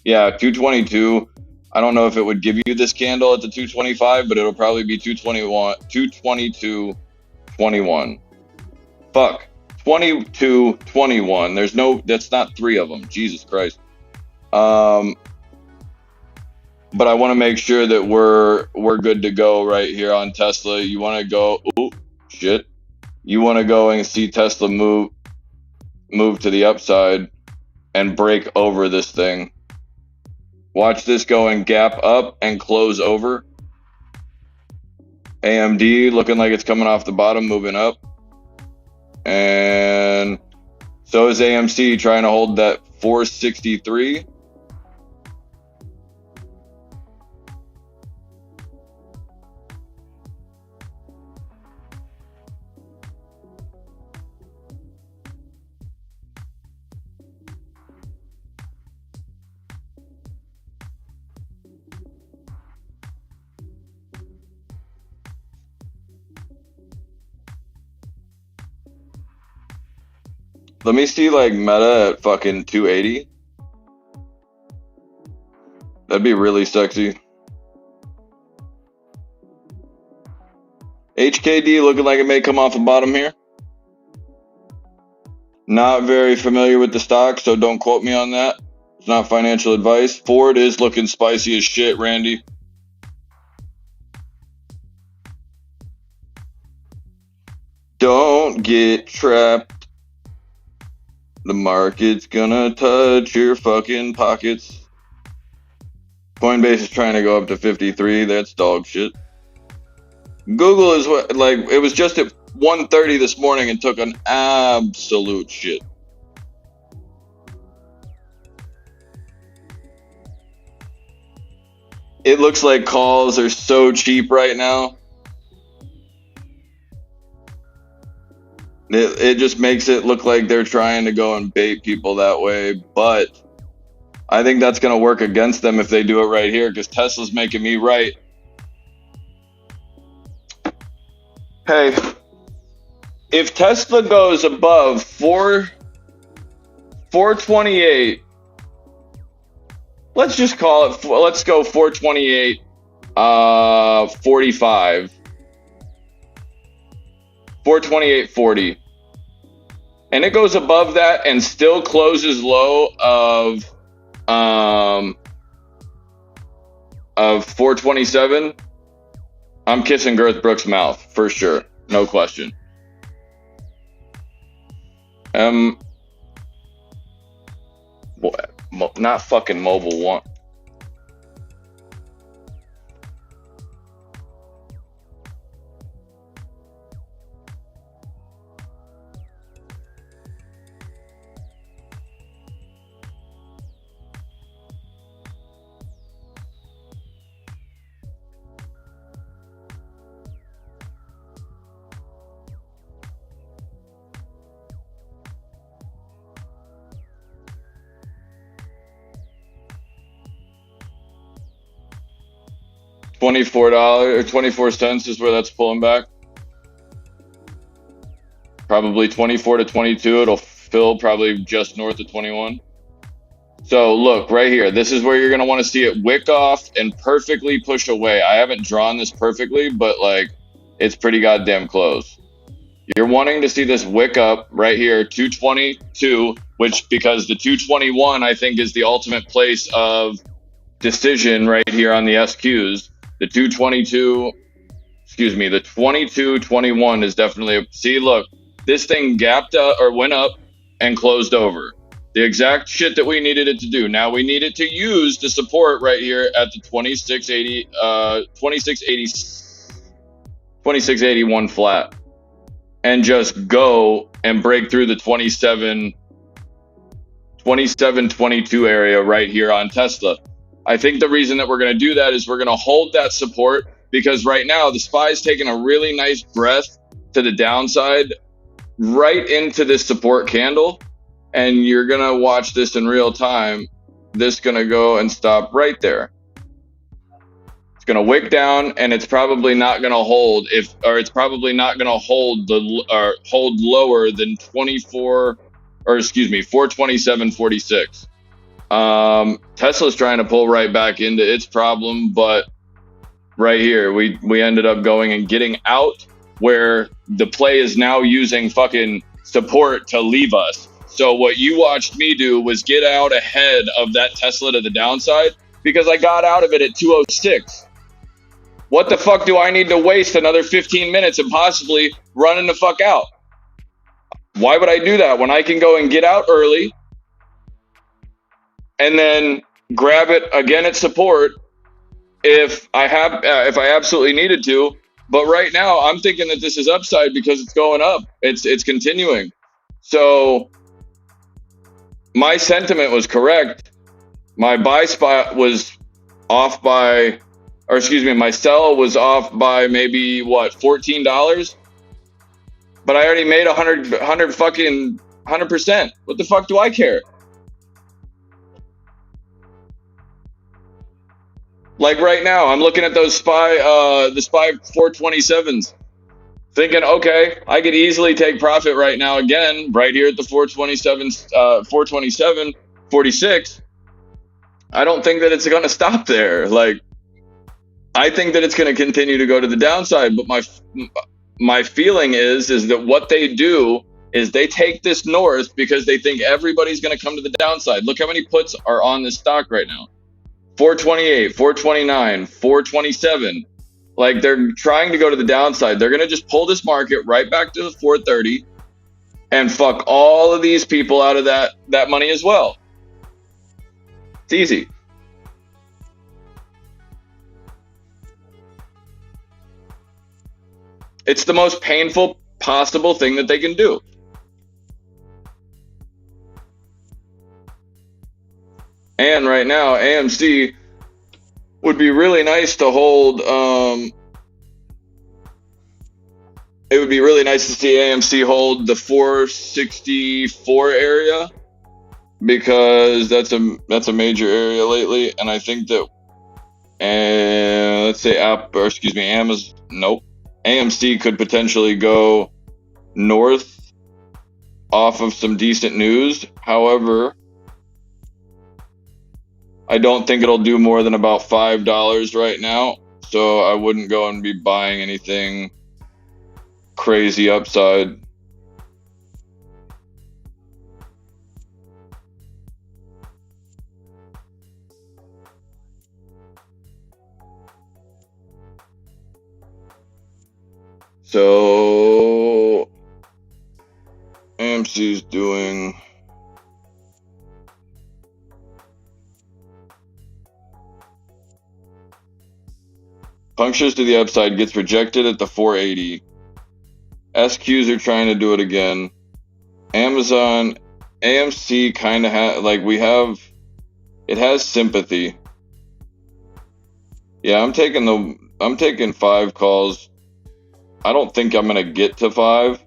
222. I don't know if it would give you this candle at the 225, but it'll probably be 221, 222.21. Fuck. 22.21. There's no, that's not three of them. Jesus Christ. But I want to make sure that we're good to go right here on Tesla. You want to go, oh shit. You want to go and see Tesla move to the upside and break over this thing. Watch this go and gap up and close over. AMD looking like it's coming off the bottom, moving up. And so is AMC trying to hold that 463. Let me see like Meta at fucking 280. That'd be really sexy. HKD looking like it may come off the bottom here. Not very familiar with the stock, so don't quote me on that. It's not financial advice. Ford is looking spicy as shit, Randy. Don't get trapped. The market's gonna touch your fucking pockets. Coinbase is trying to go up to 53. That's dog shit. Google is what, like, it was just at 130 this morning and took an absolute shit. It looks like calls are so cheap right now. It just makes it look like they're trying to go and bait people that way, but I think that's going to work against them if they do it right here, because Tesla's making me right. Hey, if Tesla goes above 428, let's just call it, let's go 428, 45, 428.40. And it goes above that and still closes low of 427. I'm kissing Girth Brooks' mouth for sure, no question. M, not fucking mobile one. $24 or 24 cents is where that's pulling back. Probably 24 to 22. It'll fill probably just north of 21. So look right here. This is where you're going to want to see it wick off and perfectly push away. I haven't drawn this perfectly, but like it's pretty goddamn close. You're wanting to see this wick up right here, 222, which because the 221 I think is the ultimate place of decision right here on the SQs. The 222, excuse me, the 2221 is definitely a, see, look, this thing gapped up or went up and closed over. The exact shit that we needed it to do. Now we need it to use the support right here at the 2680, 2681 flat and just go and break through the 2722 area right here on Tesla. I think the reason that we're going to do that is we're going to hold that support because right now the SPY's taking a really nice breath to the downside right into this support candle. And you're going to watch this in real time. This going to go and stop right there. It's going to wick down and it's probably not going to hold it's probably not going to hold hold lower than 427.46. Tesla's trying to pull right back into its problem, but right here we ended up going and getting out where the play is now using fucking support to leave us. So what you watched me do was get out ahead of that Tesla to the downside because I got out of it at 206. What the fuck do I need to waste another 15 minutes and possibly running the fuck out? Why would I do that when I can go and get out early and then grab it again at support if I absolutely needed to? But right now I'm thinking that this is upside because it's going up. It's continuing. So my sentiment was correct. My buy spot was off by, or excuse me, my sell was off by maybe what, $14? But I already made 100%. What the fuck do I care? Like right now, I'm looking at those the SPY 427s, thinking, okay, I could easily take profit right now again, right here at the 427.46. I don't think that it's going to stop there. Like, I think that it's going to continue to go to the downside. But my feeling is that what they do is they take this north because they think everybody's going to come to the downside. Look how many puts are on this stock right now. 428, 429, 427. Like they're trying to go to the downside. They're going to just pull this market right back to the 430 and fuck all of these people out of that money as well. It's easy. It's the most painful possible thing that they can do. And right now, AMC would be really nice to hold. It would be really nice to see AMC hold the 464 area because that's a major area lately. And I think that, let's say Amazon. Nope. AMC could potentially go north off of some decent news. However, I don't think it'll do more than about $5 right now. So I wouldn't go and be buying anything crazy upside. So AMC AMC is doing. Punctures to the upside, gets rejected at the 480. SQs are trying to do it again. Amazon, AMC kind of it has sympathy. Yeah, I'm taking 5 calls. I don't think I'm gonna get to 5.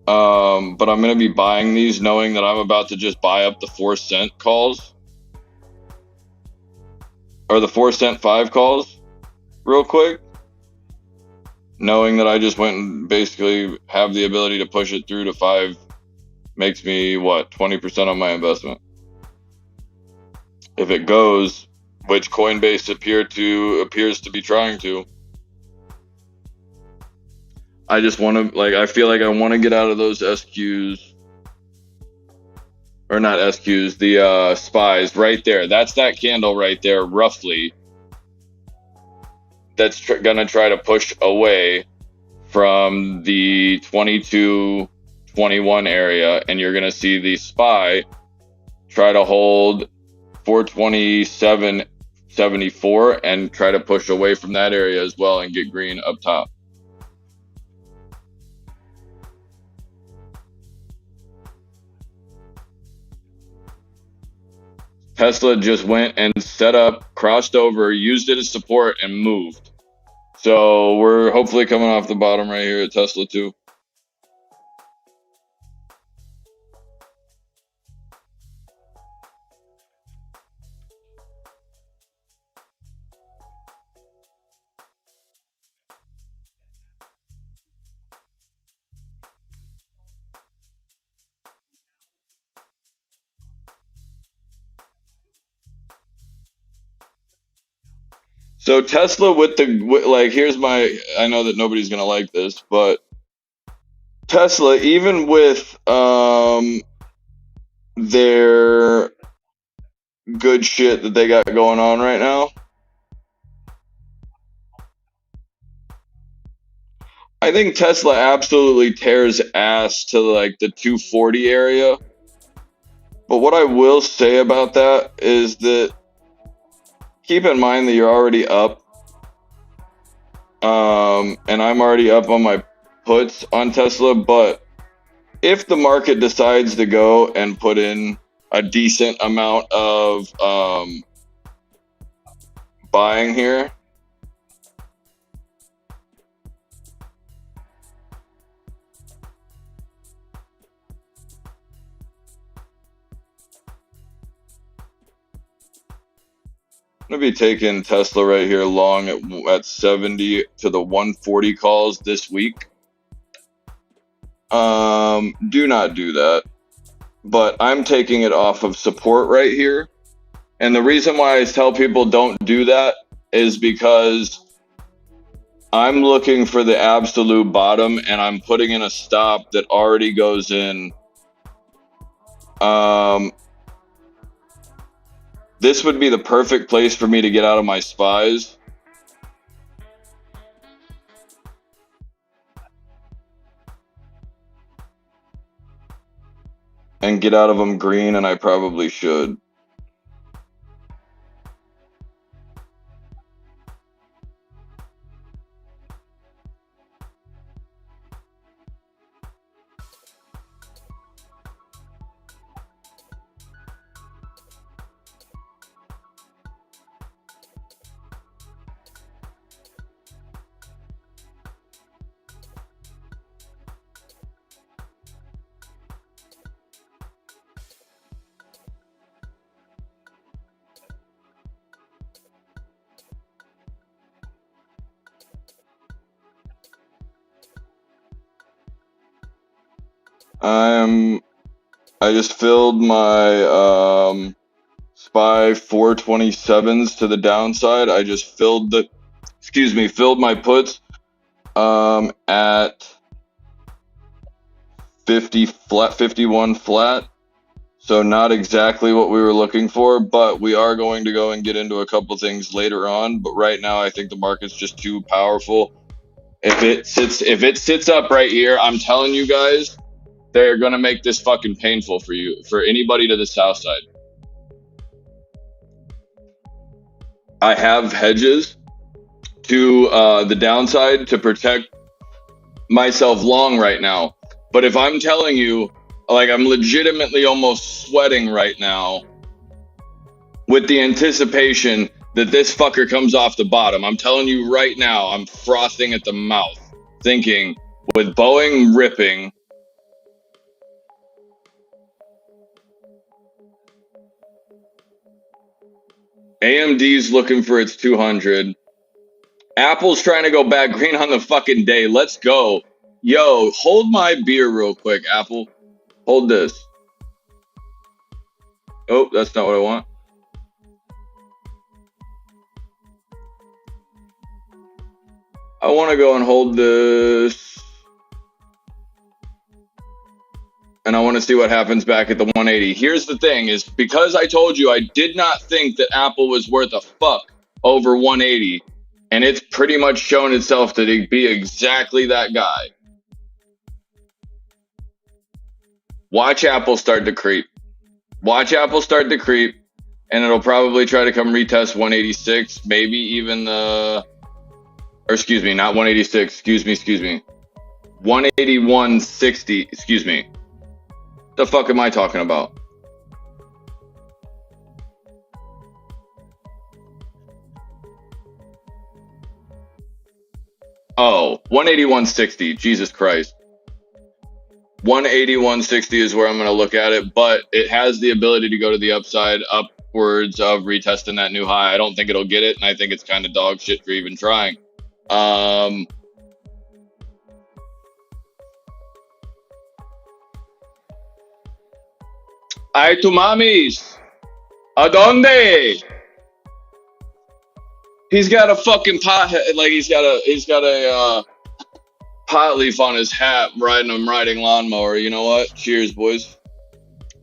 But I'm gonna be buying these knowing that I'm about to just buy up the 4-cent calls. Or the 4-cent 5 calls real quick. Knowing that I just went and basically have the ability to push it through to 5 makes me, what, 20% on my investment. If it goes, which Coinbase appears to be trying to. I just want to, I feel like I want to get out of those SQs. Or not SQs, the SPYs right there. That's that candle right there, roughly. That's gonna try to push away from the 22-21 area, and you're gonna see the SPY try to hold 427.74 and try to push away from that area as well and get green up top. Tesla just went and set up, crossed over, used it as support, and moved. So we're hopefully coming off the bottom right here at Tesla too. So Tesla here's I know that nobody's gonna like this, but Tesla, even with their good shit that they got going on right now, I think Tesla absolutely tears ass to the 240 area. But what I will say about that is that keep in mind that you're already up. And I'm already up on my puts on Tesla, but if the market decides to go and put in a decent amount of buying here, I'm going to be taking Tesla right here long at 70 to the 140 calls this week. Do not do that. But I'm taking it off of support right here. And the reason why I tell people don't do that is because I'm looking for the absolute bottom and I'm putting in a stop that already goes in. This would be the perfect place for me to get out of my SPYs. And get out of them green, and I probably should. I just filled my SPY 427s to the downside. I just filled my puts at 51 flat. So not exactly what we were looking for, but we are going to go and get into a couple things later on. But right now, I think the market's just too powerful. If it sits up right here, I'm telling you guys, They're gonna make this fucking painful for you, for anybody to the south side. I have hedges to the downside to protect myself long right now. But if I'm telling you, like, I'm legitimately almost sweating right now with the anticipation that this fucker comes off the bottom. I'm telling you right now, I'm frothing at the mouth, thinking with Boeing ripping, AMD's looking for its 200. Apple's trying to go back green on the fucking day. Let's go. Yo, hold my beer real quick, Apple. Hold this. Oh, that's not what I want. I want to go and hold this. And I want to see what happens back at the 180. Here's the thing, is because I told you I did not think that Apple was worth a fuck over 180, and it's pretty much shown itself to be exactly that guy. Watch Apple start to creep. Watch Apple start to creep, and it'll probably try to come retest 186, maybe even the, or excuse me, not 186, excuse me. 181.60, excuse me. The fuck am I talking about? Oh, 181.60, Jesus Christ. 181.60 is where I'm going to look at it, but it has the ability to go to the upside, upwards of retesting that new high. I don't think it'll get it, and I think it's kind of dog shit for even trying. Ay, tu mamis. Adonde? He's got a fucking pot, like he's got a pot leaf on his hat, riding lawnmower. You know what? Cheers, boys.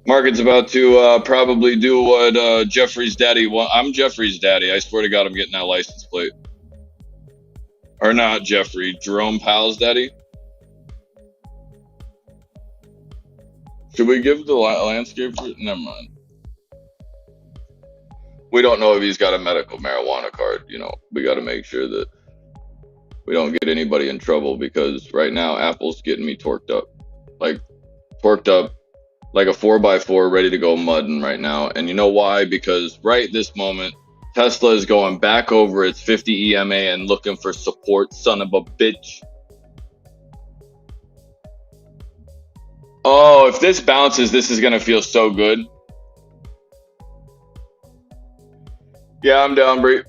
Market's about to probably do what Jeffrey's daddy want. I'm Jeffrey's daddy. I swear to God, I'm getting that license plate. Or not Jeffrey, Jerome Powell's daddy. Should we give the landscape? Never mind. We don't know if he's got a medical marijuana card. You know, we got to make sure that we don't get anybody in trouble, because right now Apple's getting me torqued up like a 4x4 ready to go mudding right now. And you know why? Because right this moment, Tesla is going back over its 50 EMA and looking for support, son of a bitch. Oh, if this bounces, this is going to feel so good. Yeah, I'm down, Bree.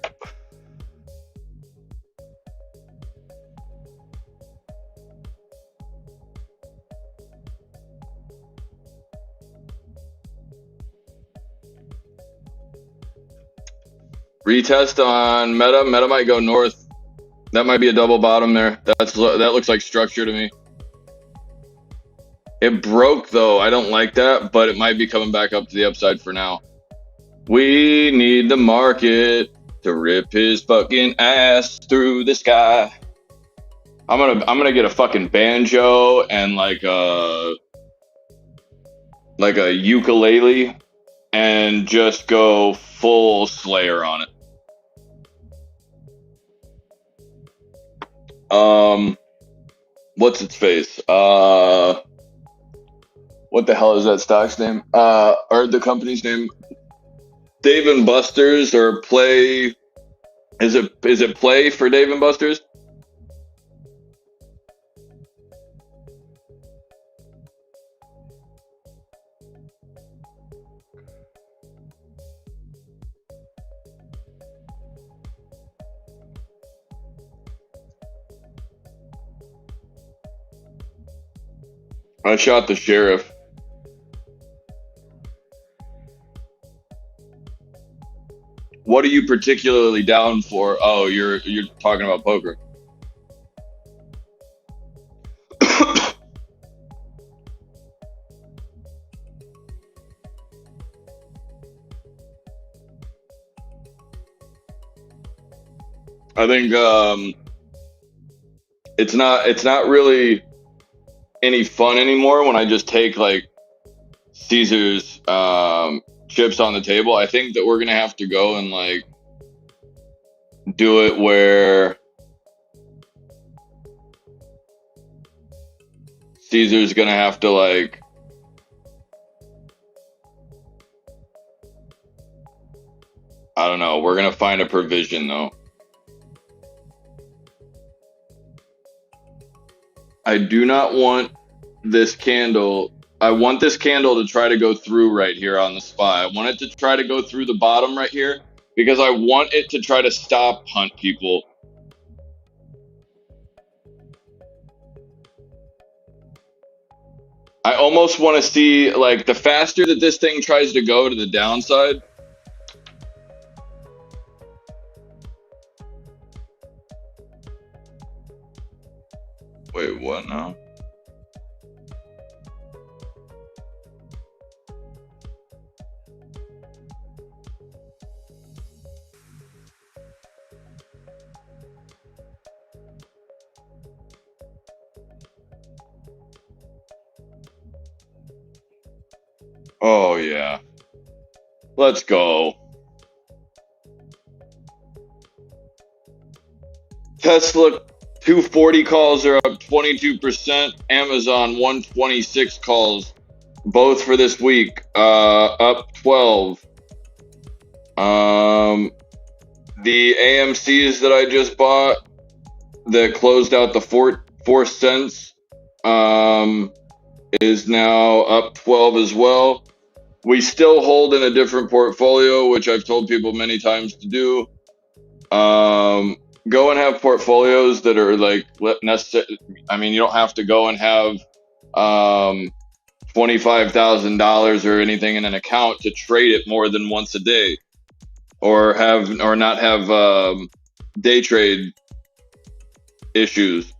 Retest on Meta. Meta might go north. That might be a double bottom there. That looks like structure to me. It broke though. I don't like that, but it might be coming back up to the upside for now. We need the market to rip his fucking ass through the sky. I'm gonna get a fucking banjo and like a ukulele and just go full Slayer on it. What's its face? What the hell is that stock's name? Or the company's name? Dave & Buster's or Play? Is it Play for Dave & Buster's? I shot the sheriff. What are you particularly down for? Oh, you're talking about poker. I think it's not really any fun anymore when I just take like Caesar's chips on the table. I think that we're gonna have to go and like do it where Caesar's gonna have to like, I don't know. We're gonna find a provision though. I do not want this candle. I want this candle to try to go through right here on the SPY. I want it to try to go through the bottom right here because I want it to try to stop hunt people. I almost want to see like the faster that this thing tries to go to the downside. Wait, what now? Oh yeah. Let's go. Tesla 240 calls are up 22%. Amazon 126 calls, both for this week, up 12. The AMCs that I just bought that closed out the 4 cents is now up 12 as well. We still hold in a different portfolio, which I've told people many times to do. Go and have portfolios that are like necessary. I mean, you don't have to go and have $25,000 or anything in an account to trade it more than once a day, or not have day trade issues.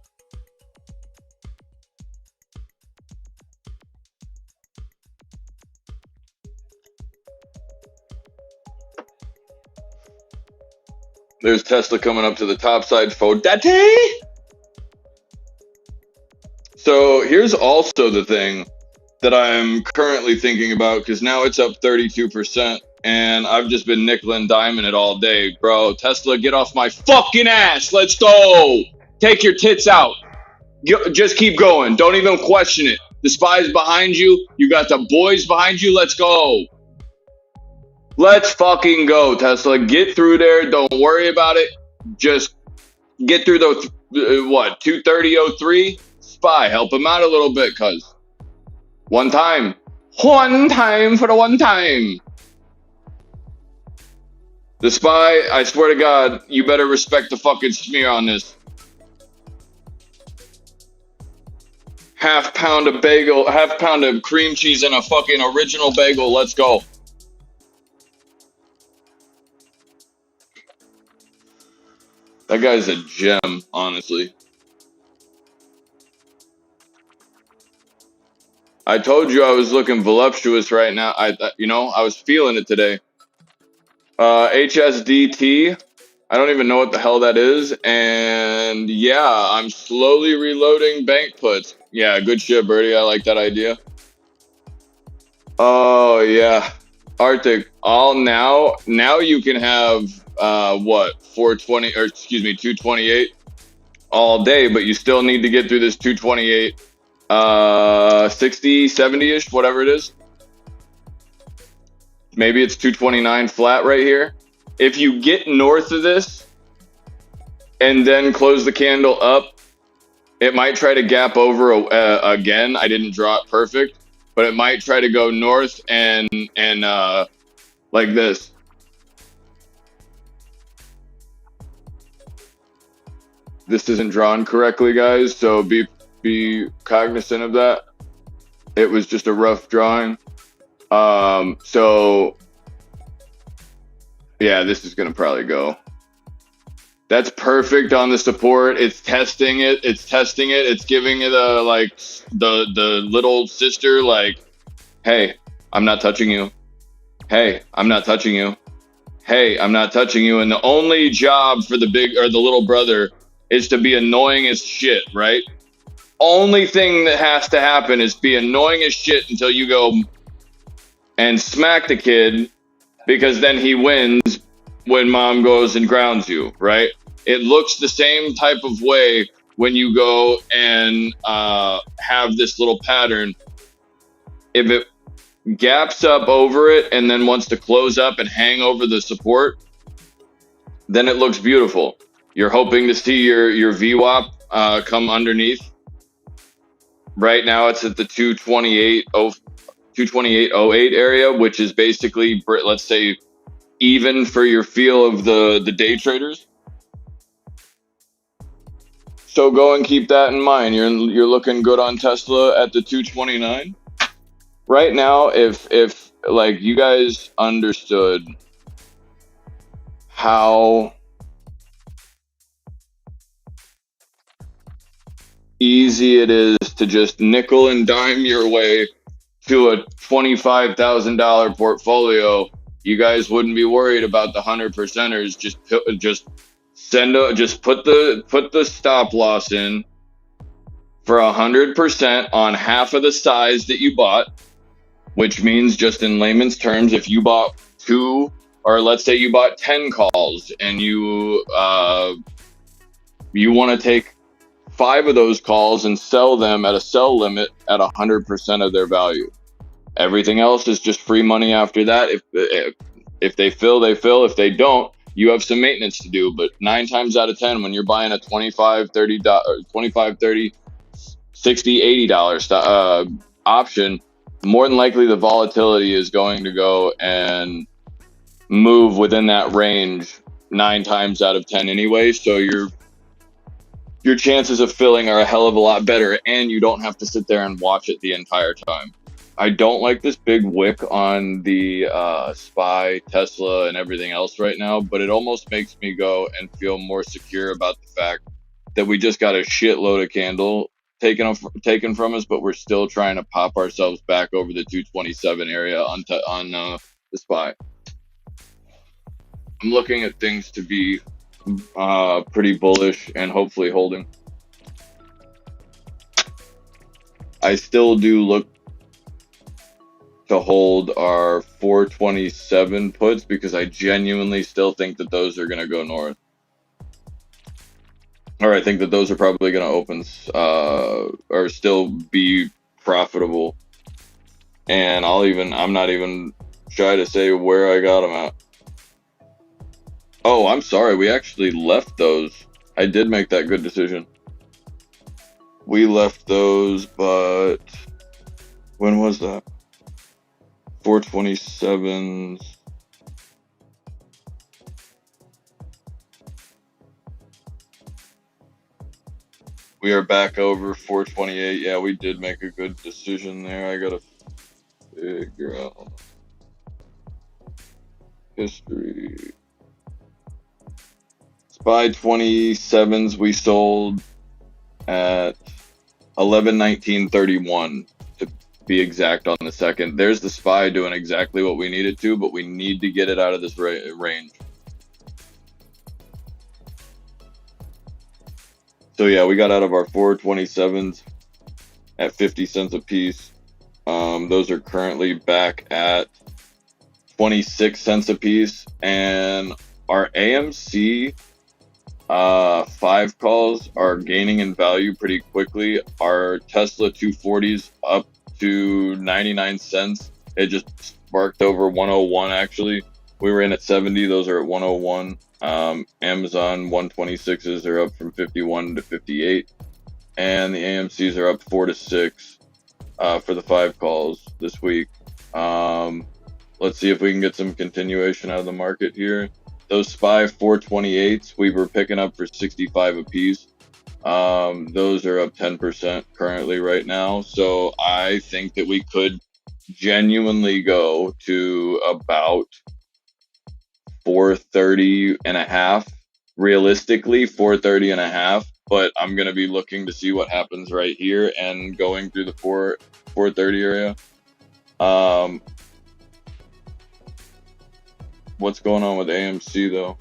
There's Tesla coming up to the top side for daddy. So here's also the thing that I'm currently thinking about, because now it's up 32%, and I've just been nickel and diming it all day. Bro, Tesla, get off my fucking ass. Let's go. Take your tits out. Just keep going. Don't even question it. The SPY's behind you. You got the boys behind you. Let's go. Let's fucking go, Tesla. Get through there. Don't worry about it. Just get through the, 230.03? SPY, help him out a little bit, cuz. One time for the one time. The SPY, I swear to God, you better respect the fucking smear on this. Half pound of bagel, half pound of cream cheese and a fucking original bagel. Let's go. That guy's a gem, honestly. I told you I was looking voluptuous right now. I was feeling it today. HSDT. I don't even know what the hell that is. And yeah, I'm slowly reloading bank puts. Yeah, good shit, Birdie. I like that idea. Oh yeah, Arctic. Now you can have 420, or excuse me, 228 all day, but you still need to get through this 228, 60, 70-ish, whatever it is. Maybe it's 229 flat right here. If you get north of this and then close the candle up, it might try to gap over again. I didn't draw it perfect, but it might try to go north and like this. This isn't drawn correctly, guys, so be cognizant of that. It was just a rough drawing. So yeah, this is gonna probably go. That's perfect on the support. It's testing it. It's giving it a like the little sister, like, hey, I'm not touching you. Hey, I'm not touching you. Hey, I'm not touching you. And the only job for the big or the little brother is to be annoying as shit, right? only thing that has to happen is be annoying as shit until you go and smack the kid, because then he wins when mom goes and grounds you, right? It looks the same type of way when you go and have this little pattern. If it gaps up over it and then wants to close up and hang over the support, then it looks beautiful. You're hoping to see your VWAP come underneath. Right now it's at the 228.08 area, which is basically, let's say, even for your feel of the day traders. So go and keep that in mind. You're looking good on Tesla at the 229. Right now, if like you guys understood how easy it is to just nickel and dime your way to a $25,000 portfolio, you guys wouldn't be worried about the 100%ers. Just put the stop loss in for 100% on half of the size that you bought, which means, just in layman's terms, if you bought 2, or let's say you bought 10 calls and you want to take 5 of those calls and sell them at a sell limit at 100% of their value. Everything else is just free money after that. If they fill, they fill. If they don't, you have some maintenance to do. But 9 times out of 10, when you're buying a $25, $30, $60, $80 option, more than likely the volatility is going to go and move within that range 9 times out of 10 anyway. So your chances of filling are a hell of a lot better, and you don't have to sit there and watch it the entire time. I don't like this big wick on the SPY, Tesla, and everything else right now, but it almost makes me go and feel more secure about the fact that we just got a shitload of candle taken from us, but we're still trying to pop ourselves back over the 227 area on the SPY. I'm looking at things to be pretty bullish and hopefully holding. I still do look to hold our 427 puts because I genuinely still think that those are going to go north. Or I think that those are probably going to open or still be profitable. And I'm not even shy to say where I got them at. Oh, I'm sorry. We actually left those. I did make that good decision. We left those, but when was that? 427s. We are back over 428. Yeah, we did make a good decision there. I gotta figure out history. SPY 27s we sold at 11:19:31 to be exact on the second. There's the SPY doing exactly what we need it to, but we need to get it out of this range. So yeah, we got out of our 427s at 50 cents a piece. Those are currently back at 26 cents a piece, and our AMC 5 calls are gaining in value pretty quickly. Our Tesla 240s up to 99 cents. It just sparked over 101 actually. We were in at 70, those are at 101. Amazon 126s are up from 51 to 58, and the AMCs are up 4 to 6 for the 5 calls this week. Let's see if we can get some continuation out of the market here. Those SPY 428s we were picking up for 65 a piece. Those are up 10% currently right now. So I think that we could genuinely go to about 430 and a half, realistically 430 and a half, but I'm going to be looking to see what happens right here and going through the 430 area. What's going on with AMC though?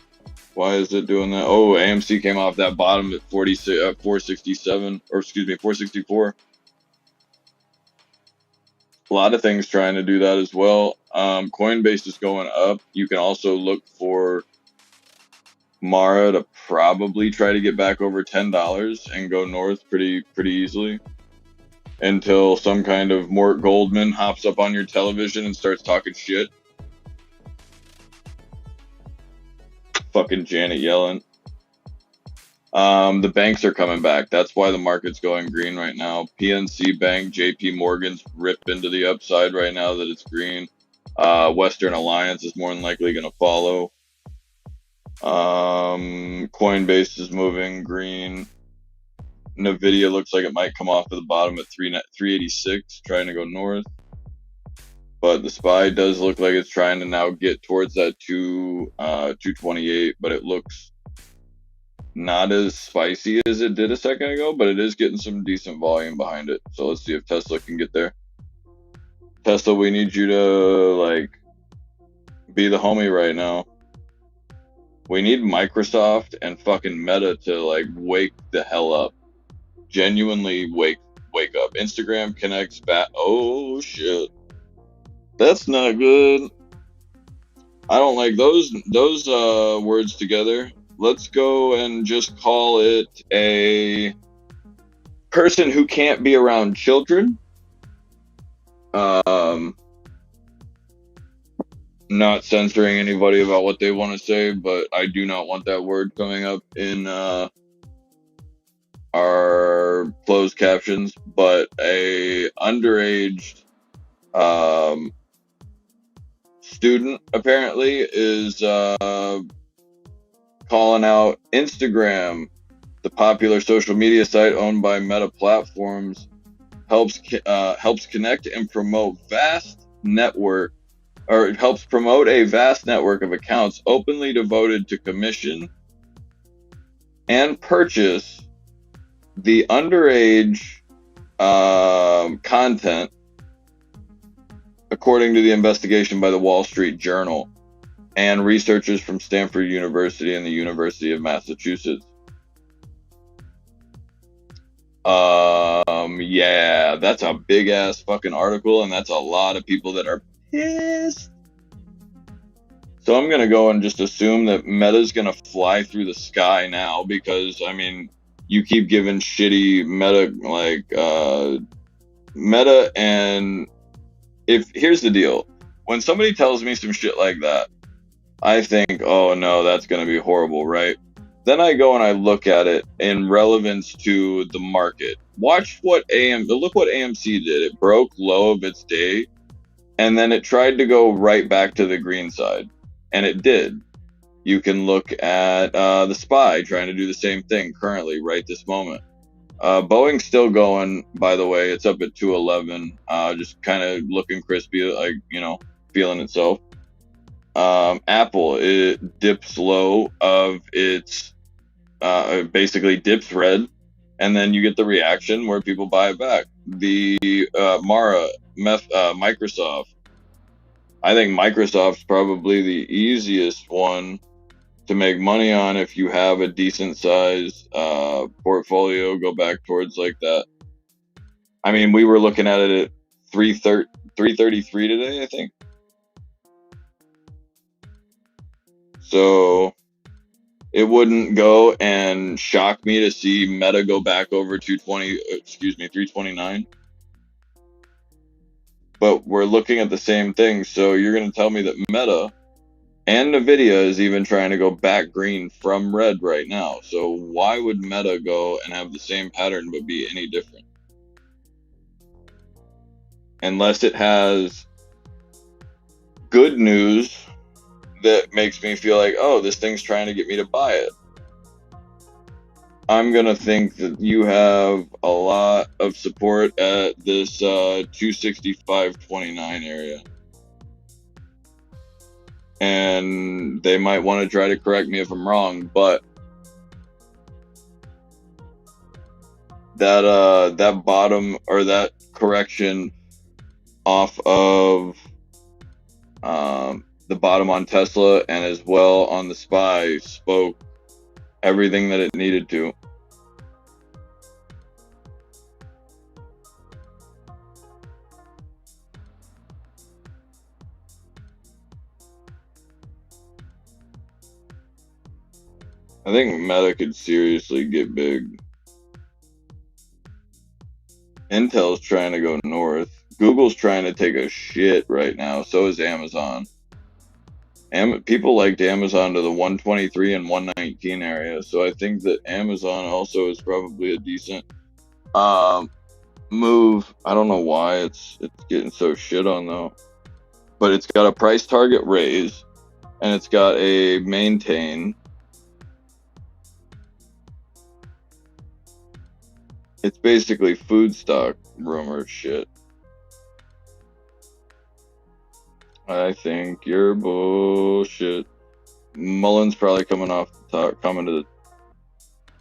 Why is it doing that? Oh, AMC came off that bottom at 467, or excuse me, 464. A lot of things trying to do that as well. Coinbase is going up. You can also look for Mara to probably try to get back over $10 and go north pretty easily until some kind of Mort Goldman hops up on your television and starts talking shit. Fucking Janet Yellen. The banks are coming back. That's why the market's going green right now. PNC Bank, JP Morgan's ripped into the upside right now that it's green. Western Alliance is more than likely going to follow. Coinbase is moving green. Nvidia looks like it might come off of the bottom at 386, trying to go north. But the SPY does look like it's trying to now get towards that 228, but it looks not as spicy as it did a second ago, but it is getting some decent volume behind it. So let's see if Tesla can get there. Tesla, we need you to like be the homie right now. We need Microsoft and fucking Meta to like wake the hell up. Genuinely wake up. Instagram connects back. Oh shit. That's not good. I don't like those words together. Let's go and just call it a person who can't be around children. Not censoring anybody about what they want to say, but I do not want that word coming up in our closed captions. But a underage student apparently is calling out Instagram, the popular social media site owned by Meta Platforms, helps connect and promote helps promote a vast network of accounts openly devoted to commission and purchase the underage content, according to the investigation by the Wall Street Journal and researchers from Stanford University and the University of Massachusetts. Yeah, that's a big ass fucking article, and that's a lot of people that are pissed. So I'm gonna go and just assume that Meta's gonna fly through the sky now, because I mean, you keep giving shitty Meta, and here's the deal. When somebody tells me some shit like that, I think, oh no, that's gonna be horrible, right? Then I go and I look at it in relevance to the market. Look what AMC did. It broke low of its day, and then it tried to go right back to the green side, and it did. You can look at the SPY trying to do the same thing currently, right this moment. Boeing's still going, by the way. It's up at 211, just kind of looking crispy, like, feeling itself. Apple, it dips low of its, basically dips red, and then you get the reaction where people buy it back. The Microsoft, I think Microsoft's probably the easiest one to make money on if you have a decent size portfolio. Go back towards like that. I mean, we were looking at it at 333 today, I think. So it wouldn't go and shock me to see Meta go back over 329. But we're looking at the same thing. So you're going to tell me that Meta and Nvidia is even trying to go back green from red right now. So why would Meta go and have the same pattern but be any different? Unless it has good news that makes me feel like, oh, this thing's trying to get me to buy it. I'm going to think that you have a lot of support at this 265.29 area. And they might want to try to correct me if I'm wrong, but that bottom, or that correction off of the bottom on Tesla and as well on the SPY spoke everything that it needed to. I think Meta could seriously get big. Intel's trying to go north. Google's trying to take a shit right now. So is Amazon. People liked Amazon to the 123 and 119 area. So I think that Amazon also is probably a decent move. I don't know why it's getting so shit on though. But it's got a price target raise and it's got a maintain. It's basically food stock rumor shit. I think you're bullshit. Mullen's probably coming off the top,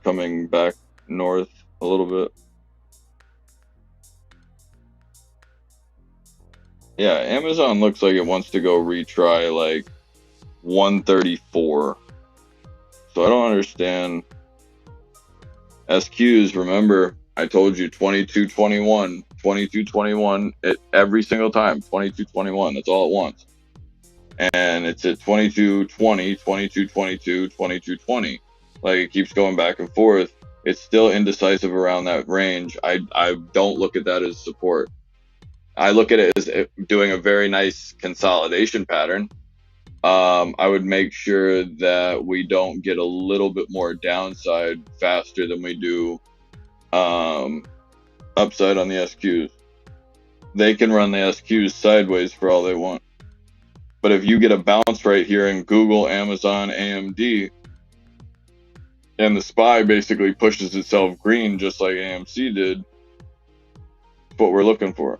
coming back north a little bit. Yeah, Amazon looks like it wants to go retry like 134. So I don't understand. SQs, remember, I told you 2221, 2221 every single time, 2221, that's all it wants. And it's at 2220, 2222, 2220. Like it keeps going back and forth. It's still indecisive around that range. I don't look at that as support. I look at it as doing a very nice consolidation pattern. I would make sure that we don't get a little bit more downside faster than we do upside on the SQs. They can run the SQs sideways for all they want. But if you get a bounce right here in Google, Amazon, AMD, and the SPY basically pushes itself green just like AMC did, that's what we're looking for.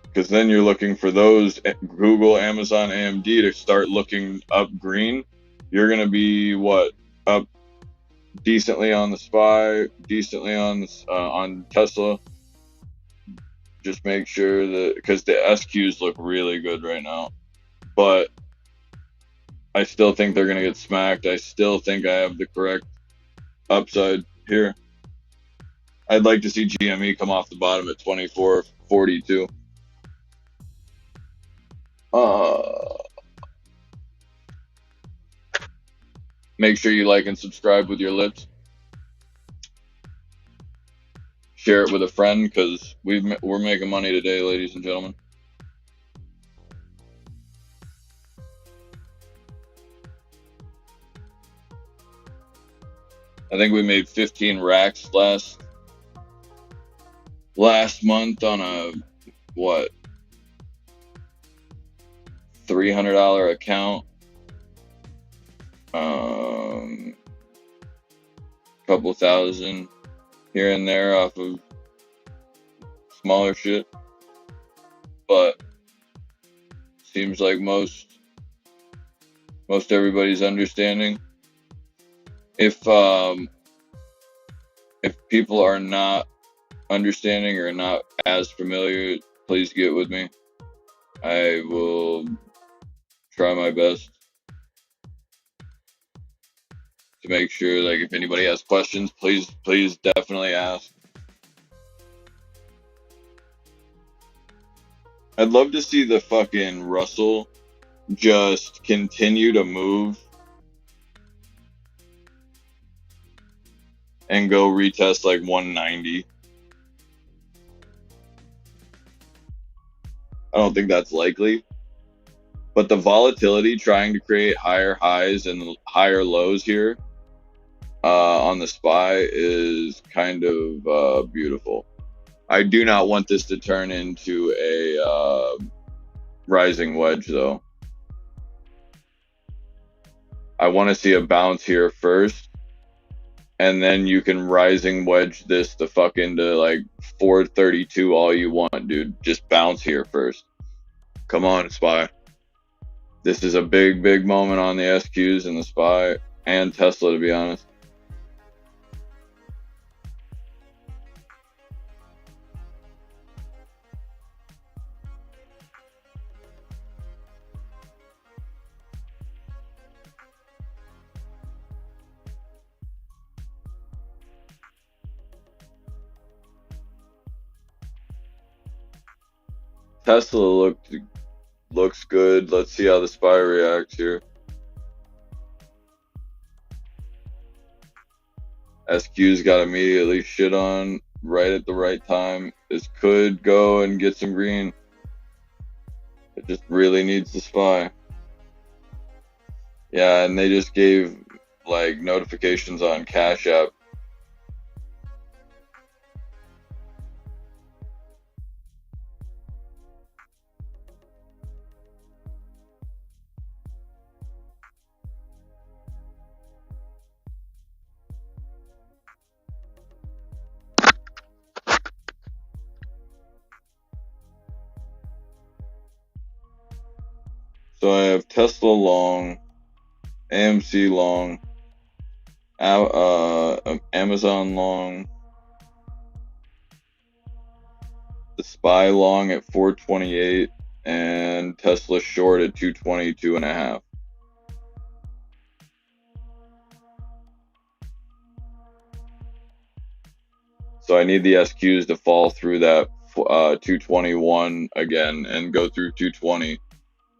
Because then you're looking for those Google, Amazon, AMD to start looking up green. You're going to be up decently on the SPY, decently on Tesla. Just make sure that, because the SQs look really good right now, but I still think they're going to get smacked. I still think I have the correct upside here. I'd like to see GME come off the bottom at 24.42. Make sure you like and subscribe with your lips. Share it with a friend because we're making money today, ladies and gentlemen. I think we made 15 racks last month on a $300 account. Couple thousand here and there off of smaller shit, but seems like most everybody's understanding. If people are not understanding or not as familiar, please get with me. I will try my best to make sure, like, if anybody has questions, please definitely ask. I'd love to see the fucking Russell just continue to move and go retest like 190. I don't think that's likely, but the volatility trying to create higher highs and higher lows here on the SPY is kind of beautiful. I do not want this to turn into a rising wedge though. I want to see a bounce here first, and then you can rising wedge this to fuck into like 432 all you want, dude. Just bounce here first. Come on, SPY. This is a big moment on the SQs and the SPY and Tesla, to be honest. Tesla looks good. Let's see how the SPY reacts here. SQ's got immediately shit on right at the right time. This could go and get some green. It just really needs the SPY. Yeah, and they just gave like notifications on Cash App. So I have Tesla long, AMC long, Amazon long, the SPY long at 428, and Tesla short at 222.5. So I need the SQs to fall through that 221 again and go through 220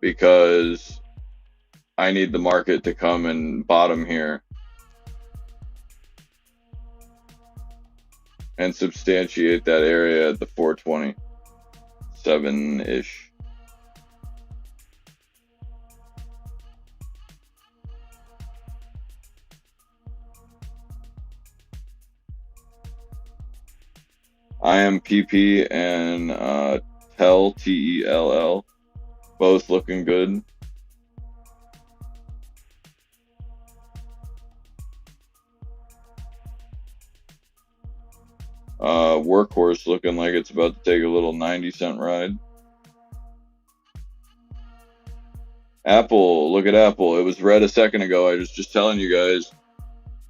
because I need the market to come and bottom here and substantiate that area at the 427-ish. IMPP and TELL, both looking good. Workhorse looking like it's about to take a little 90-cent ride. Apple, look at Apple. It was red a second ago. I was just telling you guys,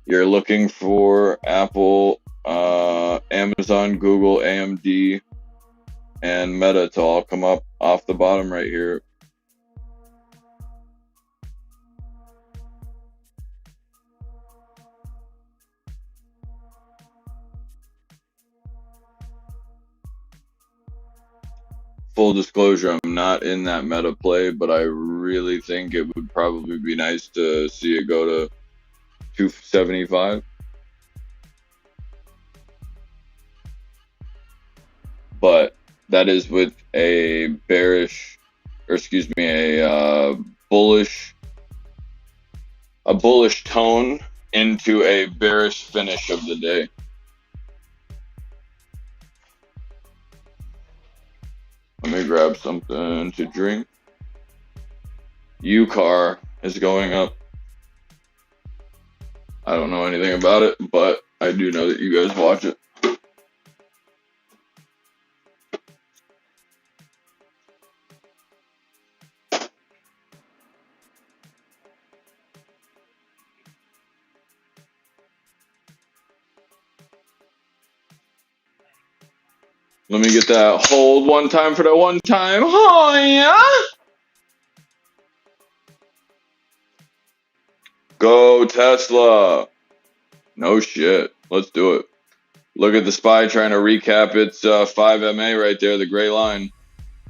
you're looking for Apple, Amazon, Google, AMD, and Meta to all come up off the bottom right here. Full disclosure, I'm not in that Meta play, but I really think it would probably be nice to see it go to 275. But that is with a bullish tone into a bearish finish of the day. Let me grab something to drink. UCAR is going up. I don't know anything about it, but I do know that you guys watch it. Let me get that hold one time for the one time. Oh, yeah. Go Tesla. No shit. Let's do it. Look at the SPY trying to recap its 5MA right there, the gray line.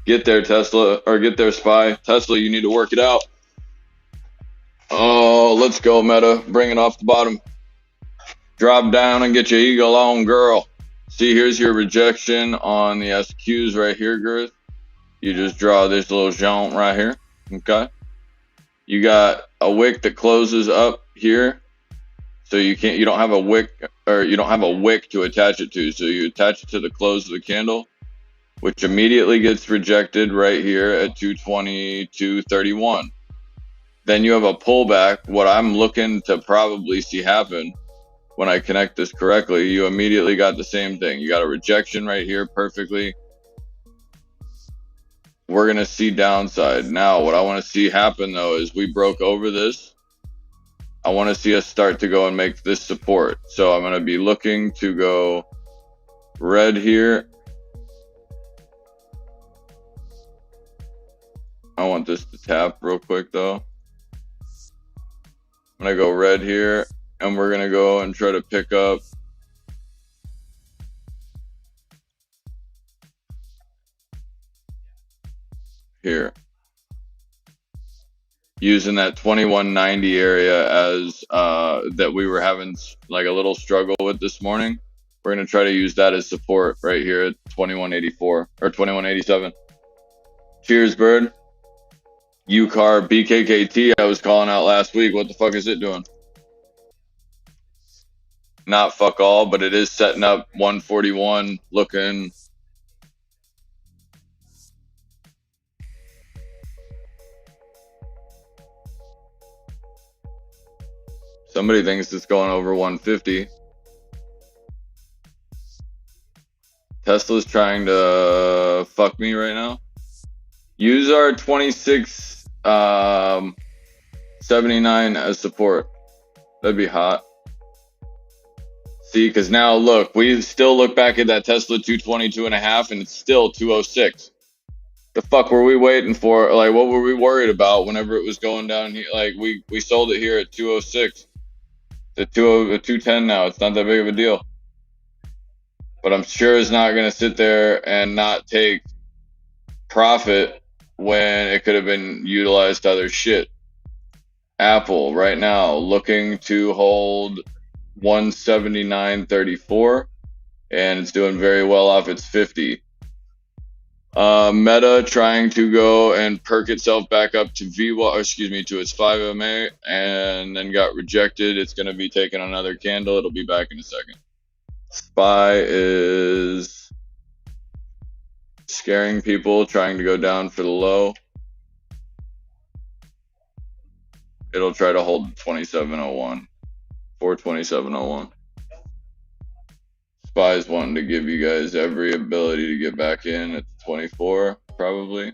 Get there, Tesla, or get there, SPY. Tesla, you need to work it out. Oh, let's go, Meta. Bring it off the bottom. Drop down and get your eagle on, girl. See, here's your rejection on the SQs right here, Girth. You just draw this little jaunt right here, okay? You got a wick that closes up here, so you don't have a wick, or you don't have a wick to attach it to, so you attach it to the close of the candle, which immediately gets rejected right here at 222.31. Then you have a pullback. What I'm looking to probably see happen when I connect this correctly, you immediately got the same thing. You got a rejection right here perfectly. We're going to see downside. Now, what I want to see happen, though, is we broke over this. I want to see us start to go and make this support. So I'm going to be looking to go red here. I want this to tap real quick, though. I'm going to go red here, and we're going to go and try to pick up here, using that 2190 area as that we were having like a little struggle with this morning. We're going to try to use that as support right here at 2184 or 2187. Cheers, Bird. UCAR BKKT I was calling out last week. What the fuck is it doing? Not fuck all, but it is setting up 141 looking. Somebody thinks it's going over 150. Tesla's trying to fuck me right now. Use our 2679 as support. That'd be hot. See, because now look, we still look back at that Tesla 222.5 and it's still 206. The fuck were we waiting for? Like, what were we worried about whenever it was going down here? Like, we sold it here at 206. It's at 210 now. It's not that big of a deal. But I'm sure it's not going to sit there and not take profit when it could have been utilized to other shit. Apple right now looking to hold 179.34 and it's doing very well off its 50. Meta trying to go and perk itself back up to to its 5 MA and then got rejected. It's going to be taking another candle. It'll be back in a second. SPY is scaring people, trying to go down for the low. It'll try to hold 2701, 42701. SPY's wanting to give you guys every ability to get back in at 24, probably.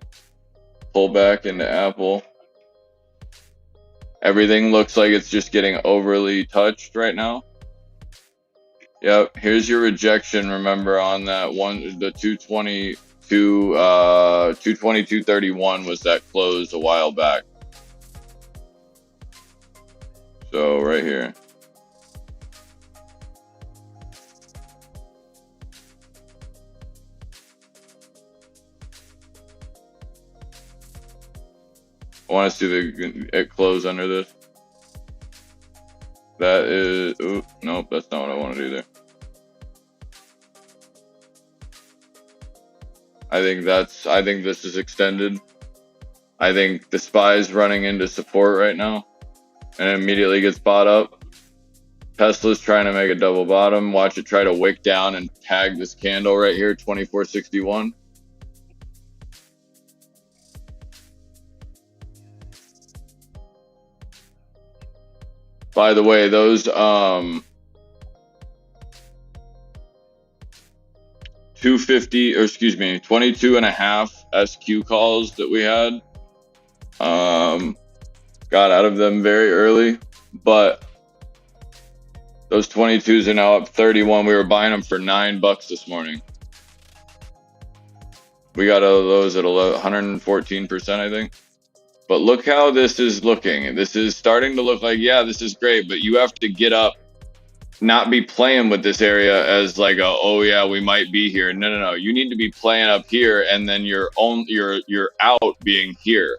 Pull back into Apple. Everything looks like it's just getting overly touched right now. Yep, here's your rejection, remember, on that one, the 222.31 was that close a while back. So right here. I want to see it close under this. That is, ooh, nope, that's not what I want to do there. I think this is extended. I think the SPY's running into support right now and it immediately gets bought up. Tesla's trying to make a double bottom. Watch it try to wick down and tag this candle right here, 2461. By the way, those 250, or excuse me, 22.5 SQ calls that we had, got out of them very early, but those 22s are now up 31. We were buying them for $9 this morning. We got out of those at 114%, I think. But look how this is looking. This is starting to look like, yeah, this is great, but you have to get up, not be playing with this area as like oh yeah, we might be here. No. You need to be playing up here and then your out being here.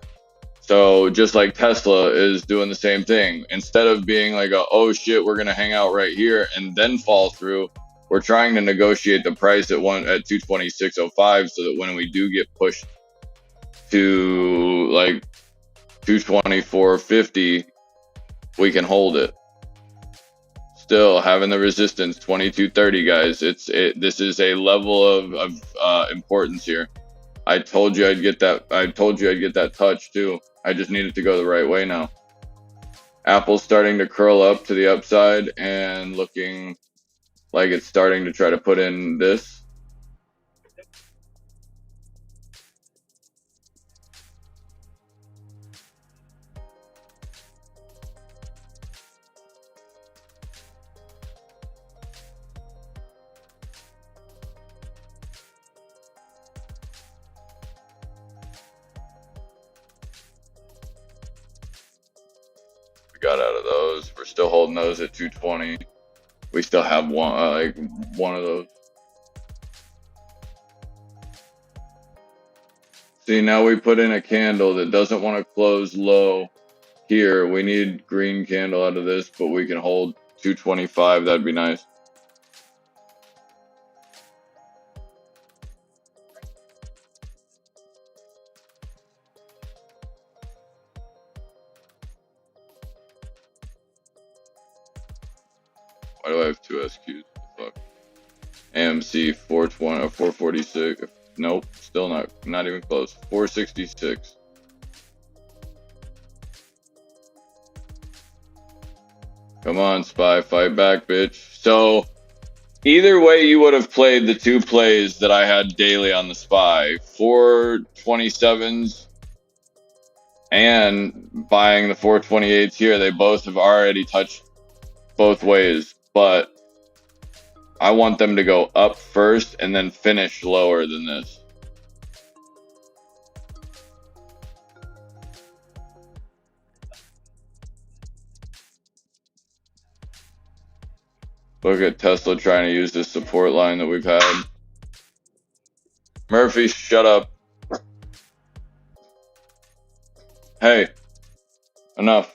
So just like Tesla is doing the same thing. Instead of being like oh shit, we're going to hang out right here and then fall through, we're trying to negotiate the price at 226.05 so that when we do get pushed to like 224.50, we can hold it. Still having the resistance 22.30, guys. This is a level of importance here. I told you I'd get that. I told you I'd get that touch too. I just need it to go the right way now. Apple's starting to curl up to the upside and looking like it's starting to try to put in this. Got out of those. We're still holding those at 220. We still have one of those. See, now we put in a candle that doesn't want to close low here. We need green candle out of this, but we can hold 225. That'd be nice. Why do I have two SQs? Fuck. AMC 420 or 446. Nope, still not even close. 466. Come on, Spy, fight back, bitch. So either way, you would have played the two plays that I had daily on the Spy. 427s and buying the 428s here. They both have already touched both ways, but I want them to go up first and then finish lower than this. Look at Tesla trying to use this support line that we've had. Murphy, shut up. Hey, enough.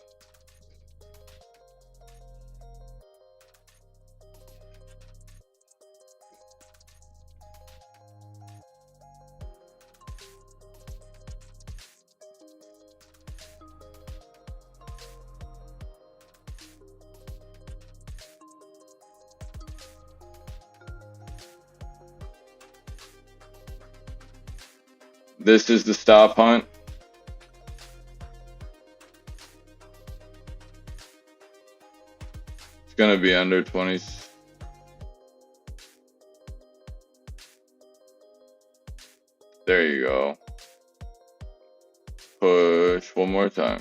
This is the stop hunt. It's going to be under 20. There you go. Push one more time.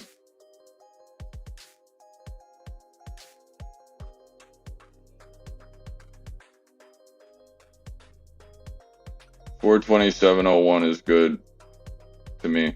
$427.01 is good to me.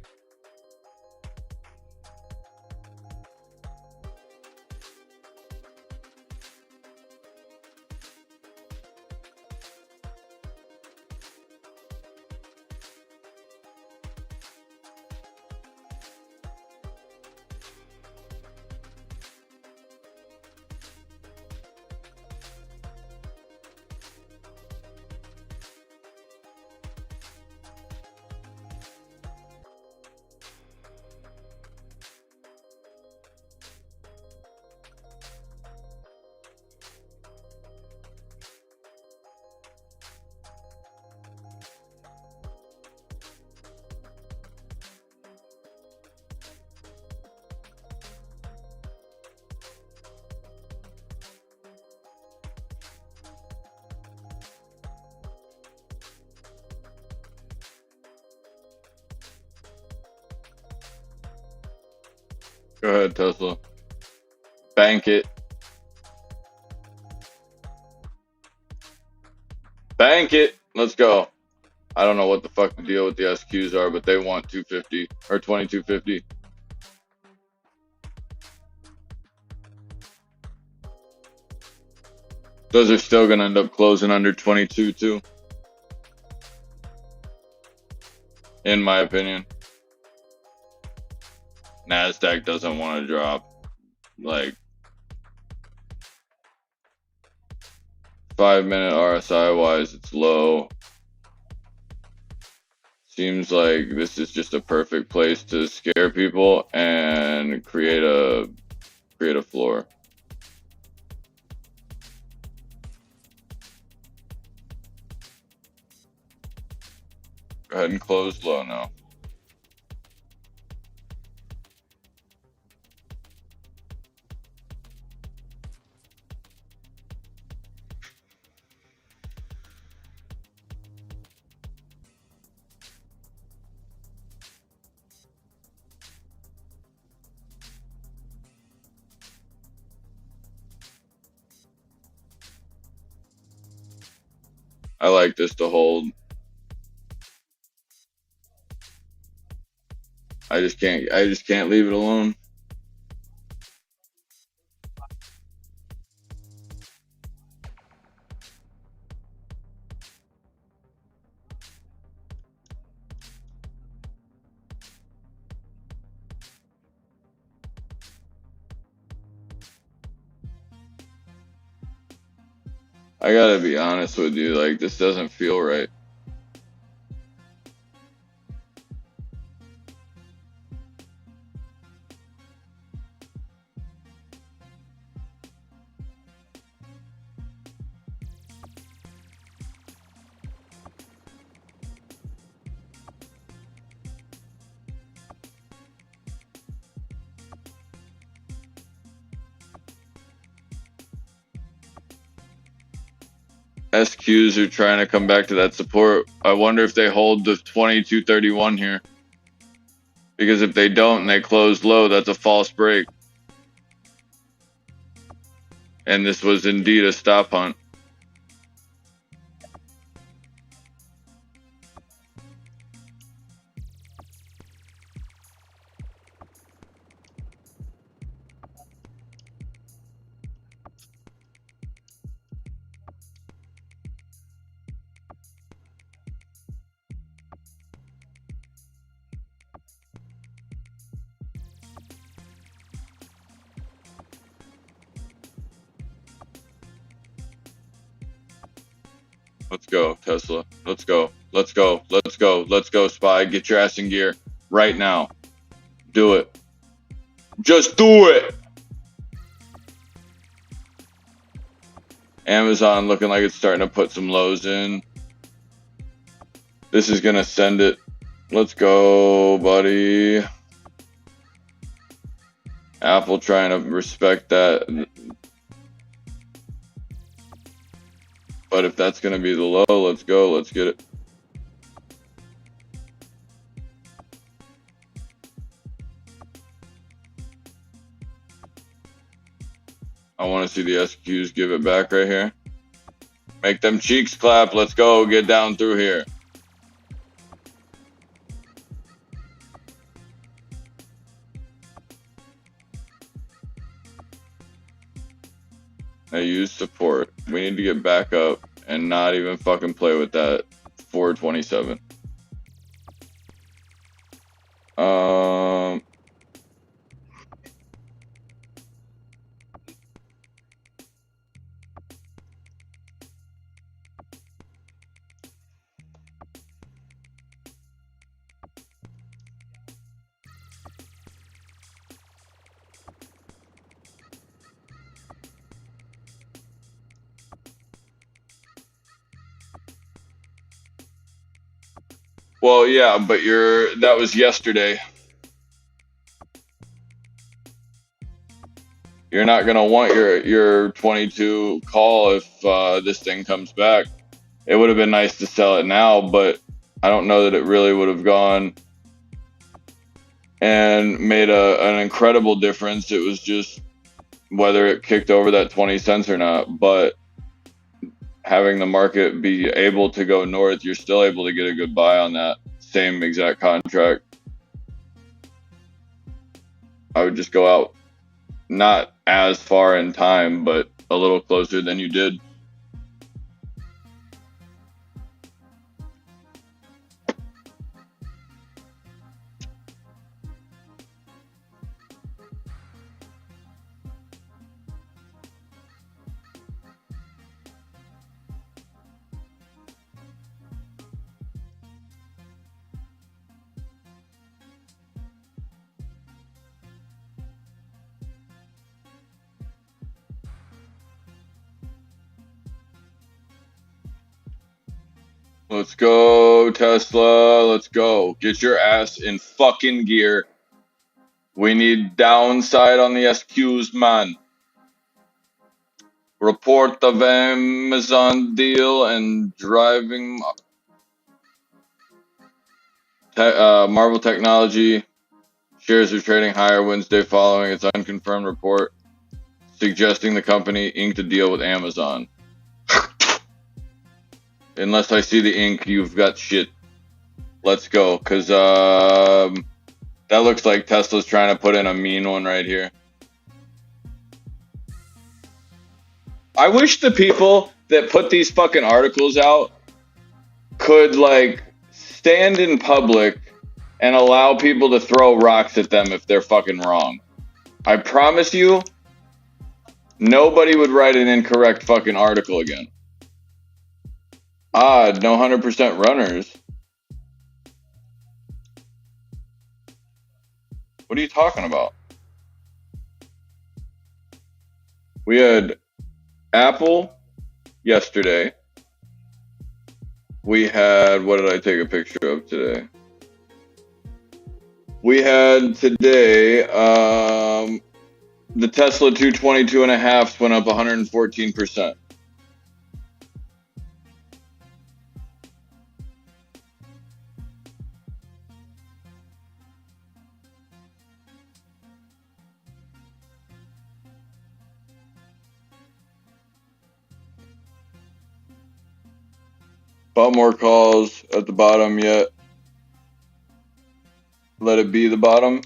Go ahead, Tesla. Bank it. Bank it. Let's go. I don't know what the fuck the deal with the SQs are, but they want 250 or 2250. Those are still going to end up closing under 22 too, in my opinion. NASDAQ doesn't want to drop. Like 5-minute RSI wise, it's low. Seems like this is just a perfect place to scare people and create a floor. Go ahead and close low now. I like this to hold. I just can't leave it alone. I gotta be honest with you, like, this doesn't feel right. SQs are trying to come back to that support. I wonder if they hold the 2231 here. Because if they don't and they close low, that's a false break. And this was indeed a stop hunt. Let's go, Tesla. Let's go. Let's go. Let's go. Let's go, SPY. Get your ass in gear right now. Do it. Just do it. Amazon looking like it's starting to put some lows in. This is going to send it. Let's go, buddy. Apple trying to respect that. But if that's going to be the low, let's go. Let's get it. I want to see the SQs give it back right here. Make them cheeks clap. Let's go. Get down through here. I use support. We need to get back up and not even fucking play with that 427. Well, yeah, but that was yesterday. You're not gonna want your 22 call if this thing comes back. It would have been nice to sell it now, but I don't know that it really would have gone and made an incredible difference. It was just whether it kicked over that 20 cents or not. But having the market be able to go north, you're still able to get a good buy on that same exact contract. I would just go out not as far in time, but a little closer than you did. Let's go, Tesla. Let's go. Get your ass in fucking gear. We need downside on the SQs, man. Report of Amazon deal and driving Marvel Technology shares are trading higher Wednesday following its unconfirmed report suggesting the company inked a deal with Amazon. Unless I see the ink, you've got shit. Let's go, because that looks like Tesla's trying to put in a mean one right here. I wish the people that put these fucking articles out could, like, stand in public and allow people to throw rocks at them if they're fucking wrong. I promise you, nobody would write an incorrect fucking article again. Odd, no 100% runners. What are you talking about? We had Apple yesterday. We had, what did I take a picture of today? We had today, the Tesla 222.5 went up 114%. About more calls at the bottom yet. Let it be the bottom.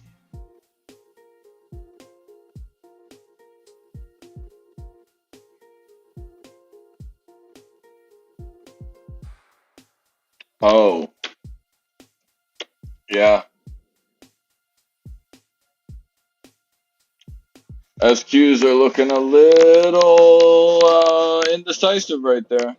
Oh, yeah. SQs are looking a little indecisive right there.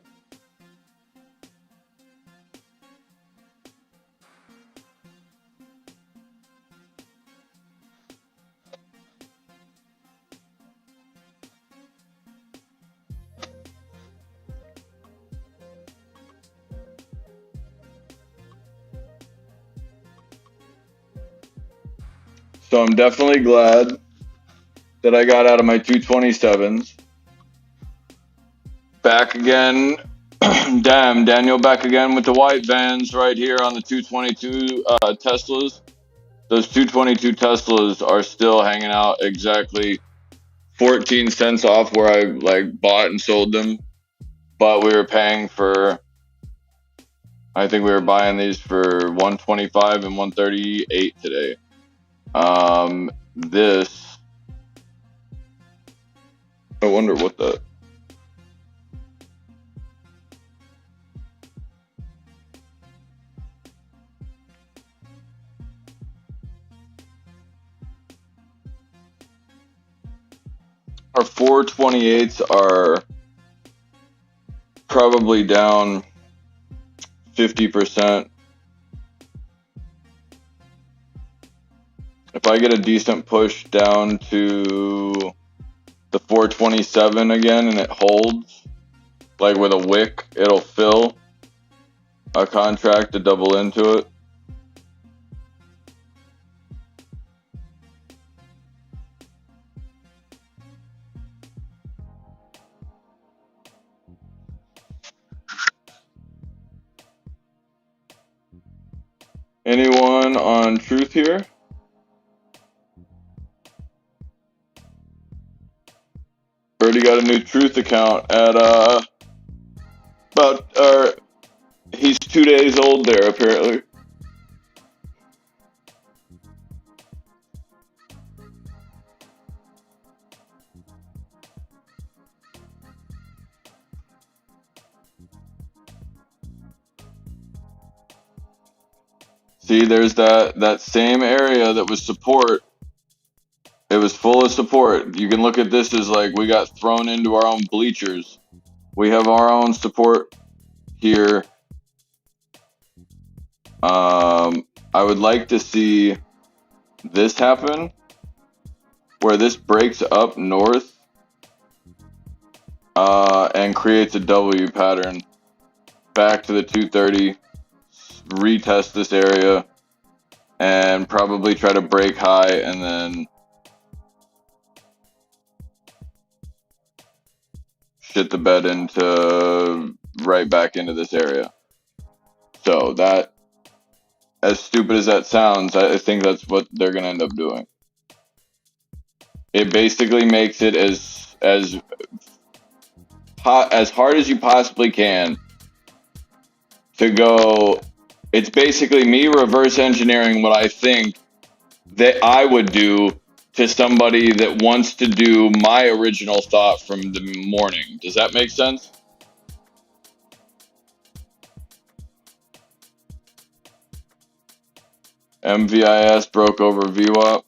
So I'm definitely glad that I got out of my 227s. Back again. Damn, Daniel, back again with the white vans right here on the 222 Teslas. Those 222 Teslas are still hanging out exactly 14 cents off where I like bought and sold them. But we were paying for, I think we were buying these for 125 and 138 today. This, I wonder what the, our 428s are probably down 50%. If I get a decent push down to the 427 again and it holds, like with a wick, it'll fill a contract to double into it. Anyone on truth here? Already got a new truth account at he's 2 days old there apparently. See, there's that same area that was support. It was full of support. You can look at this as like we got thrown into our own bleachers. We have our own support here. I would like to see this happen, where this breaks up north and creates a W pattern back to the 230, retest this area, and probably try to break high and then shit the bed into right back into this area. So that, as stupid as that sounds, I think that's what they're gonna end up doing. It basically makes it as hard as you possibly can to go. It's basically me reverse engineering what I think that I would do to somebody that wants to do my original thought from the morning. Does that make sense? MVIS broke over VWAP.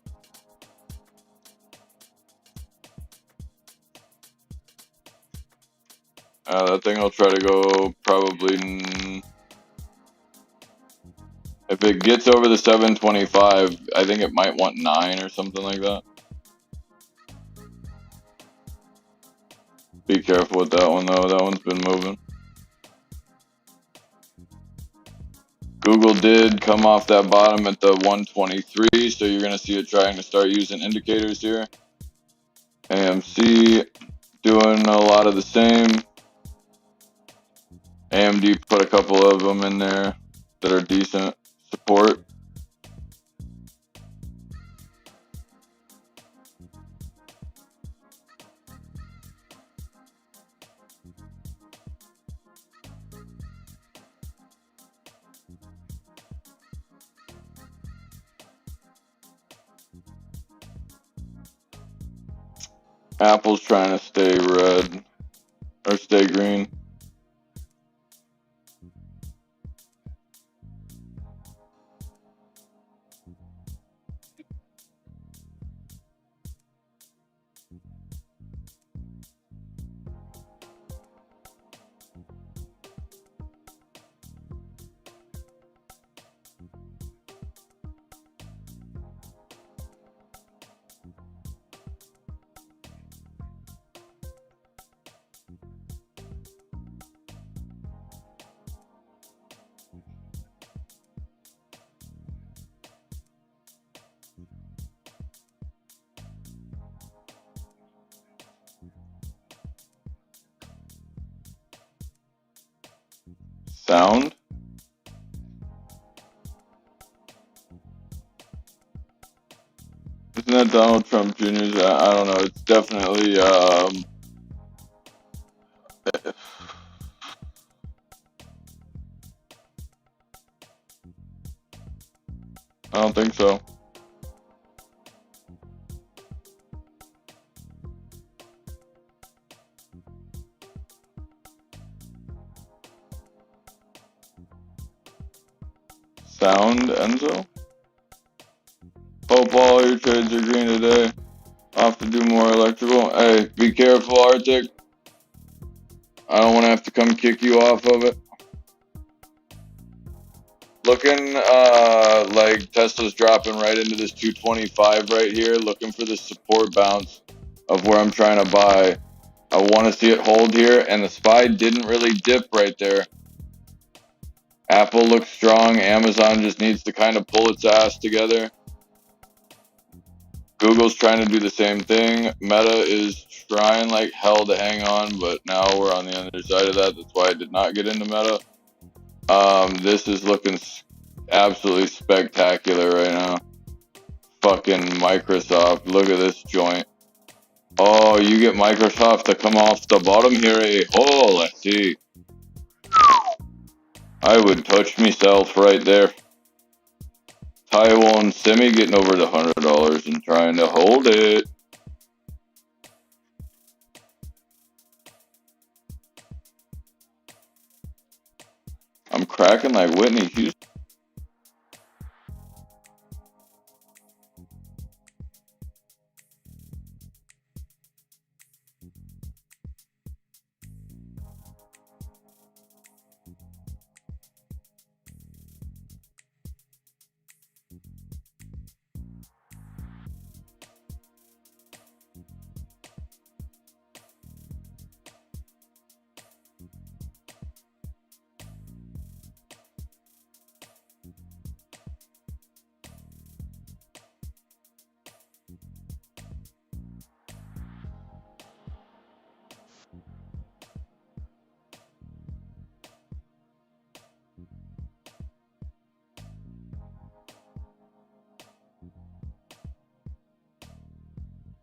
That thing will try to go probably. If it gets over the 725, I think it might want 9 or something like that. Be careful with that one though. That one's been moving. Google did come off that bottom at the 123, so you're going to see it trying to start using indicators here. AMC doing a lot of the same. AMD put a couple of them in there that are decent support. Apple's trying to stay red or stay green. Sound. Isn't that Donald Trump Jr.'s? I don't know. It's definitely. I don't think so. Sound, Enzo? Hope all your trades are green today. Off to do more electrical. Hey, be careful, Arctic. I don't want to have to come kick you off of it. Looking like Tesla's dropping right into this 225 right here, looking for the support bounce of where I'm trying to buy. I want to see it hold here, and the SPY didn't really dip right there. Apple looks strong. Amazon just needs to kind of pull its ass together. Google's trying to do the same thing. Meta is trying like hell to hang on, but now we're on the other side of that. That's why I did not get into Meta. This is looking absolutely spectacular right now. Fucking Microsoft. Look at this joint. Oh, you get Microsoft to come off the bottom here. Oh, let's see. I would touch myself right there. Taiwan Semi getting over the $100 and trying to hold it. I'm cracking like Whitney Houston.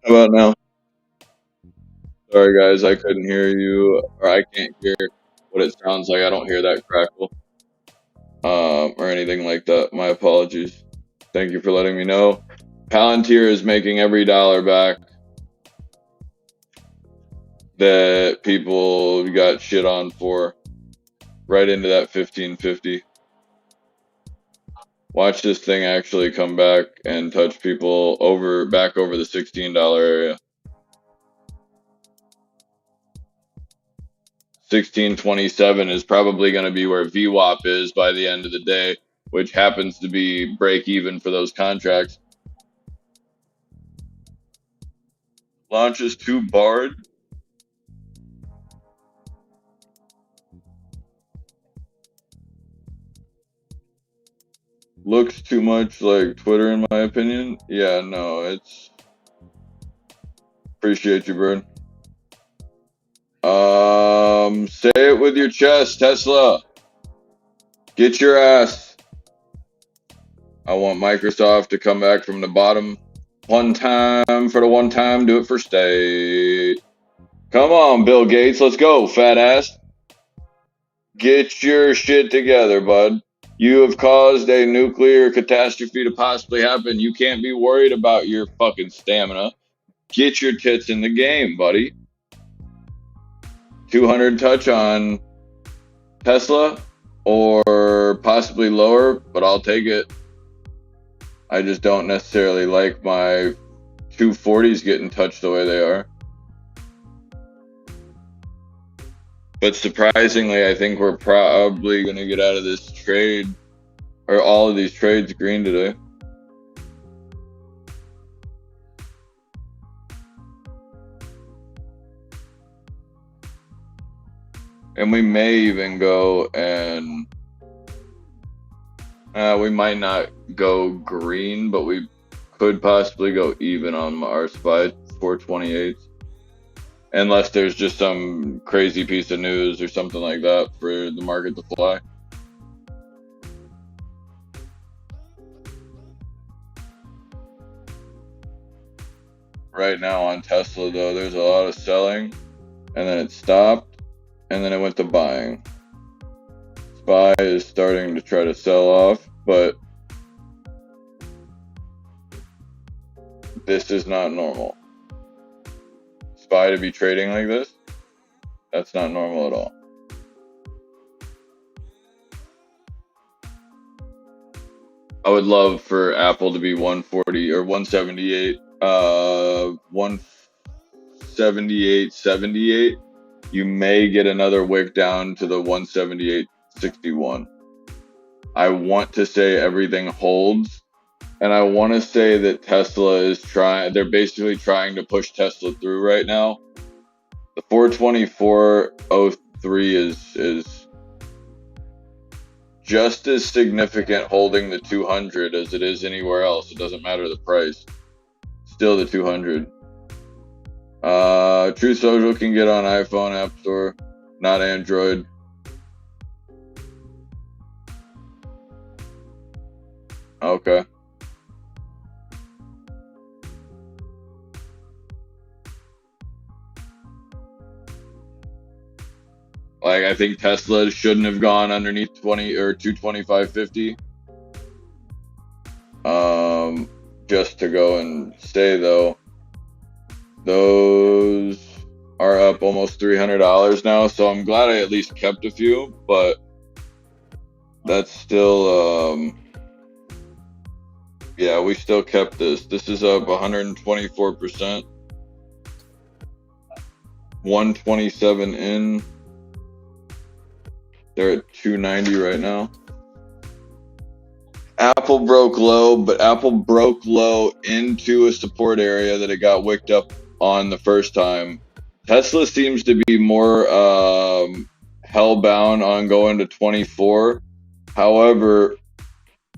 How about now? Sorry guys, I couldn't hear you, or I can't hear what it sounds like. I don't hear that crackle, or anything like that. My apologies. Thank you for letting me know. Palantir is making every dollar back that people got shit on for, right into that 1550. Watch this thing actually come back and touch people back over the $16 area. 1627 is probably going to be where VWAP is by the end of the day, which happens to be break even for those contracts. Launches 2 barred. Looks too much like Twitter in my opinion. Yeah, no, it's... Appreciate you, Bird. Say it with your chest, Tesla. Get your ass. I want Microsoft to come back from the bottom. One time for the one time, do it for state. Come on, Bill Gates, let's go, fat ass. Get your shit together, bud. You have caused a nuclear catastrophe to possibly happen. You can't be worried about your fucking stamina. Get your tits in the game, buddy. 200 touch on Tesla, or possibly lower, but I'll take it. I just don't necessarily like my 240s getting touched the way they are. But surprisingly, I think we're probably going to get out of this trade, or all of these trades, green today. And we may even go and... we might not go green, but we could possibly go even on our SPY 428s. Unless there's just some crazy piece of news or something like that for the market to fly. Right now on Tesla, though, there's a lot of selling, and then it stopped, and then it went to buying. SPY is starting to try to sell off, but this is not normal. SPY to be trading like this, that's not normal at all. I would love for Apple to be 140 or 178, 178.78. You may get another wick down to the 178.61. I want to say everything holds, and I want to say that Tesla is they're basically trying to push Tesla through right now. The 424.03 is just as significant holding the 200 as it is anywhere else. It doesn't matter the price. Still the 200. True Social can get on iPhone App Store, not Android. Okay. Like, I think Tesla shouldn't have gone underneath 20 or 225.50. Just to go and stay though. Those are up almost $300 now, so I'm glad I at least kept a few, but that's still yeah, we still kept this. This is up 124%. 127 in. They're at 290 right now. Apple broke low, but Apple broke low into a support area that it got wicked up on the first time. Tesla seems to be more hellbound on going to 24. However,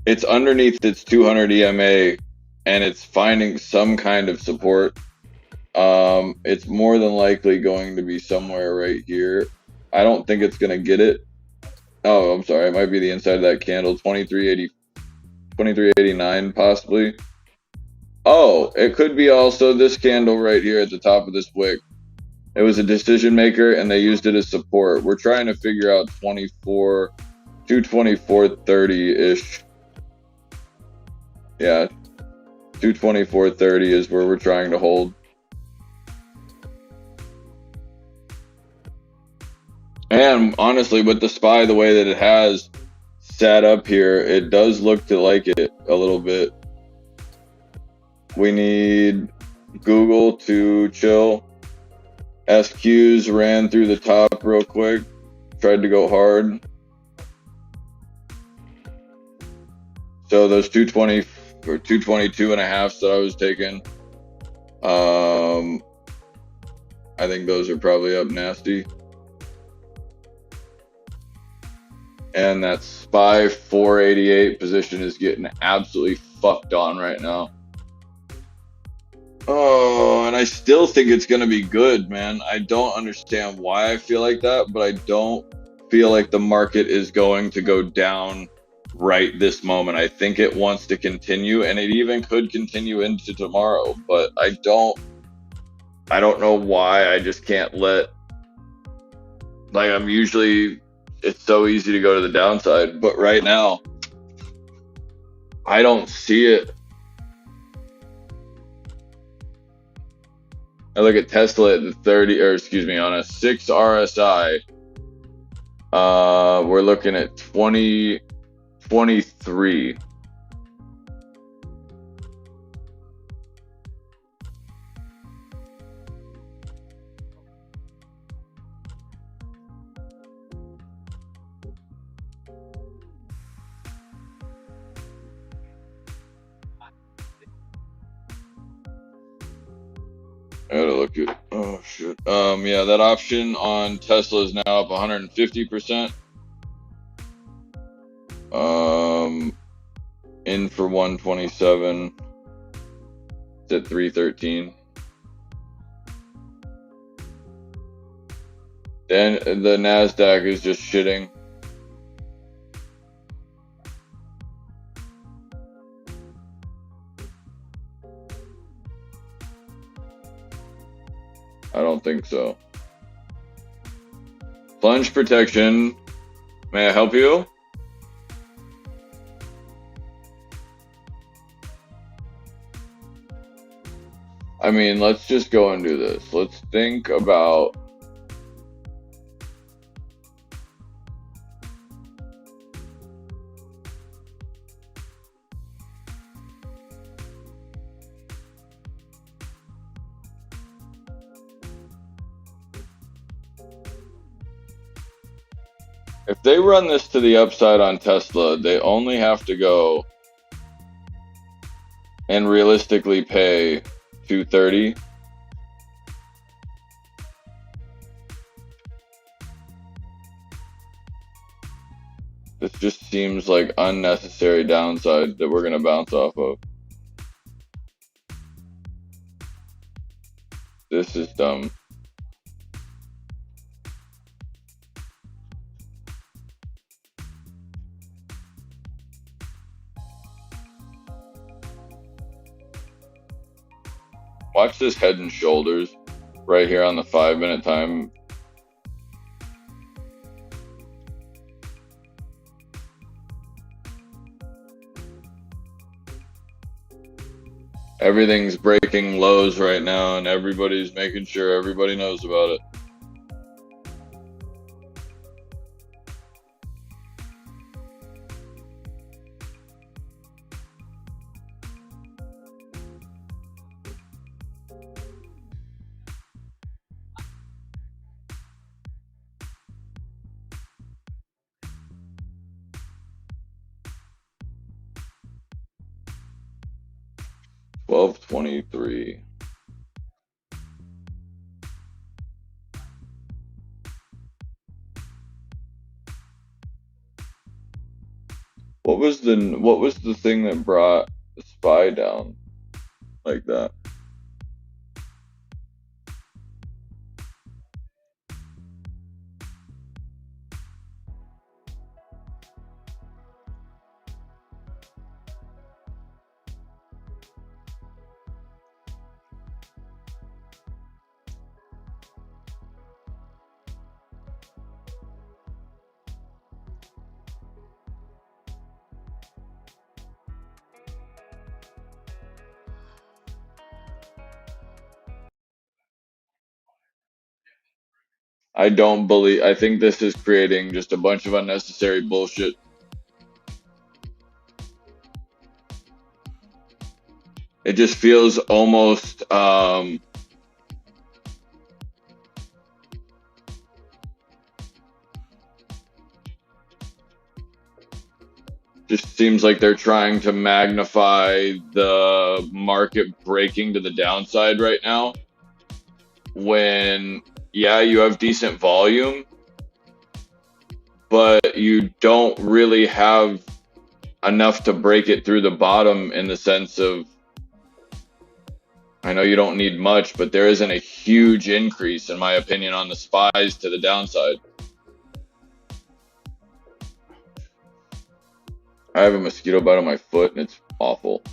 it's underneath its 200 EMA, and it's finding some kind of support. It's more than likely going to be somewhere right here. I don't think it's going to get it. Oh, I'm sorry. It might be the inside of that candle, 2389 possibly. Oh, it could be also this candle right here at the top of this wick. It was a decision maker, and they used it as support. We're trying to figure out 224.30-ish. Yeah, 224.30 is where we're trying to hold. And honestly, with the SPY the way that it has sat up here, it does look to like it a little bit. We need Google to chill. SQs ran through the top real quick, tried to go hard. So those 220 or 222 and a half that I was taking, I think those are probably up nasty. And that SPY 488 position is getting absolutely fucked on right now. Oh, and I still think it's going to be good, man. I don't understand why I feel like that, but I don't feel like the market is going to go down right this moment. I think it wants to continue, and it even could continue into tomorrow, but I don't know why. I just can't let, like, it's so easy to go to the downside, but right now I don't see it. I look at Tesla at the 30, or excuse me, on a 6 RSI. We're looking at 2023. I gotta look at, oh shit. Yeah, that option on Tesla is now up 150%. In for 127. It's at 313. Then the NASDAQ is just shitting. I don't think so. Plunge protection. May I help you? I mean, let's just go and do this. Let's think about, if they run this to the upside on Tesla, they only have to go and realistically pay 230. This just seems like unnecessary downside that we're going to bounce off of. This is dumb. Watch this head and shoulders right here on the 5-minute time. Everything's breaking lows right now, and everybody's making sure everybody knows about it. $12.23. What was the thing that brought the SPY down like that? I think this is creating just a bunch of unnecessary bullshit. It just feels almost Just seems like they're trying to magnify the market breaking to the downside right now. When, yeah, you have decent volume, but you don't really have enough to break it through the bottom, in the sense of, I know you don't need much, but there isn't a huge increase, in my opinion, on the SPYs to the downside. I have a mosquito bite on my foot, and it's awful.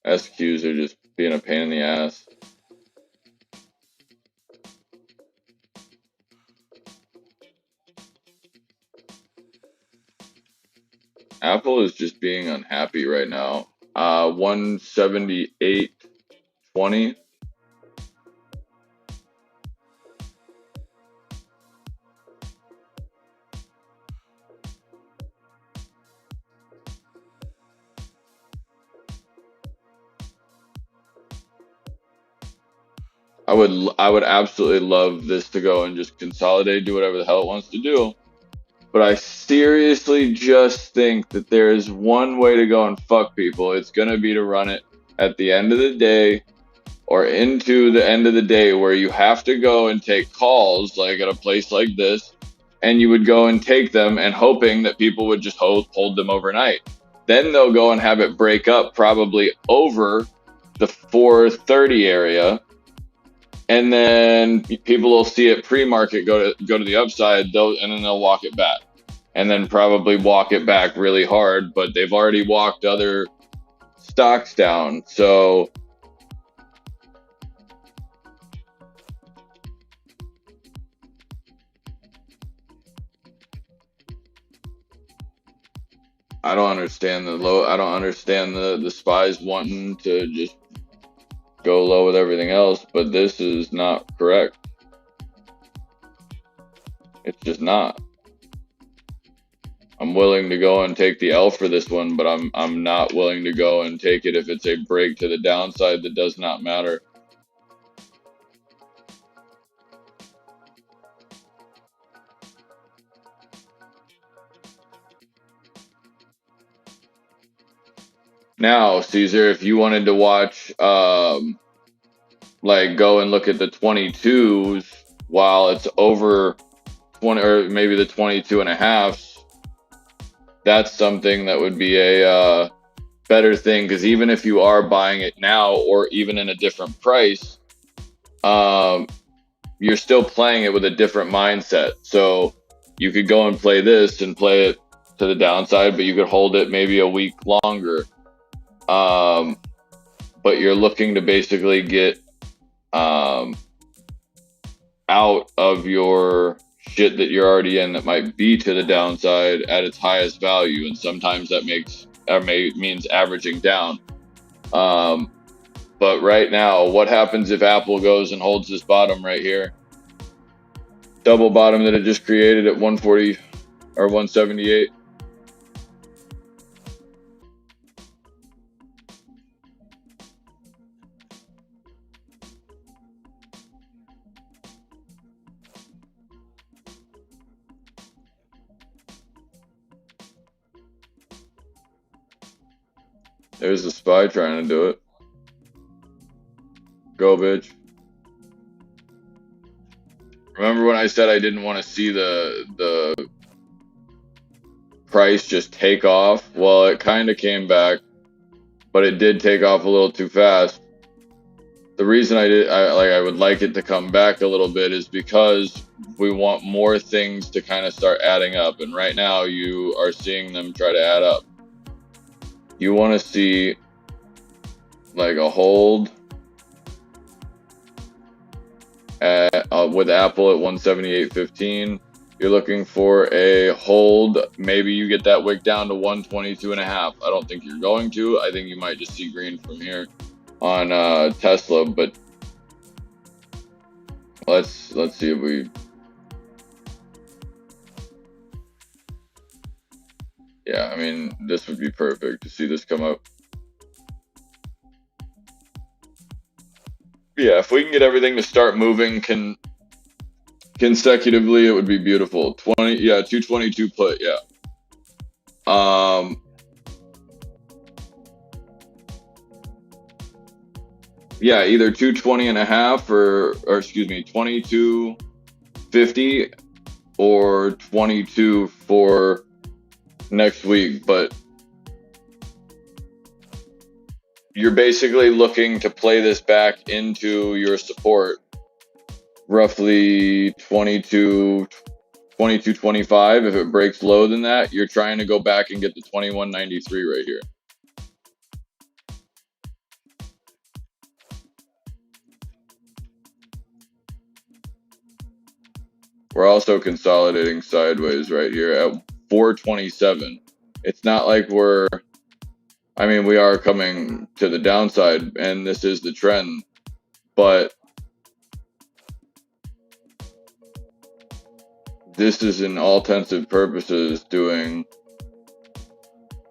SQs are just being a pain in the ass. Apple is just being unhappy right now. 178.20. I would absolutely love this to go and just consolidate, do whatever the hell it wants to do. But I seriously just think that there is one way to go and fuck people. It's going to be to run it at the end of the day, or into the end of the day, where you have to go and take calls, like at a place like this, and you would go and take them and hoping that people would just hold them overnight. Then they'll go and have it break up probably over the 430 area, and then people will see it pre-market go to the upside, and then they'll walk it back, and then probably walk it back really hard. But they've already walked other stocks down, so I don't understand the SPYs wanting to just go low with everything else, but this is not correct. It's just not. I'm willing to go and take the L for this one, but I'm not willing to go and take it if it's a break to the downside that does not matter. Now, Caesar, if you wanted to watch, like, go and look at the 22s while it's over 20, or maybe the 22 and a half, that's something that would be a better thing, because even if you are buying it now, or even in a different price, you're still playing it with a different mindset. So you could go and play this and play it to the downside, but you could hold it maybe a week longer. But you're looking to basically get out of your shit that you're already in that might be to the downside at its highest value, and sometimes that means averaging down. But right now, what happens if Apple goes and holds this bottom right here? Double bottom that it just created at 140 or 178. There's the SPY trying to do it. Go, bitch. Remember when I said I didn't want to see the price just take off? Well, it kind of came back, but it did take off a little too fast. The reason I would like it to come back a little bit is because we want more things to kind of start adding up, and right now you are seeing them try to add up. You want to see like a hold with Apple at 178.15. You're looking for a hold. Maybe you get that wick down to 122.5. I don't think you're going to. I think you might just see green from here on Tesla. But let's see if we. Yeah, I mean, this would be perfect to see this come up. Yeah, if we can get everything to start moving consecutively, it would be beautiful. 222 put, yeah. Um, yeah, either 220.5 or excuse me, 22.50 or 22 for next week. But you're basically looking to play this back into your support, roughly 22.25. If it breaks lower than that, you're trying to go back and get the 21.93 right here. We're also consolidating sideways right here at 427. It's not like I mean, we are coming to the downside, and this is the trend, but this is in all intents and purposes doing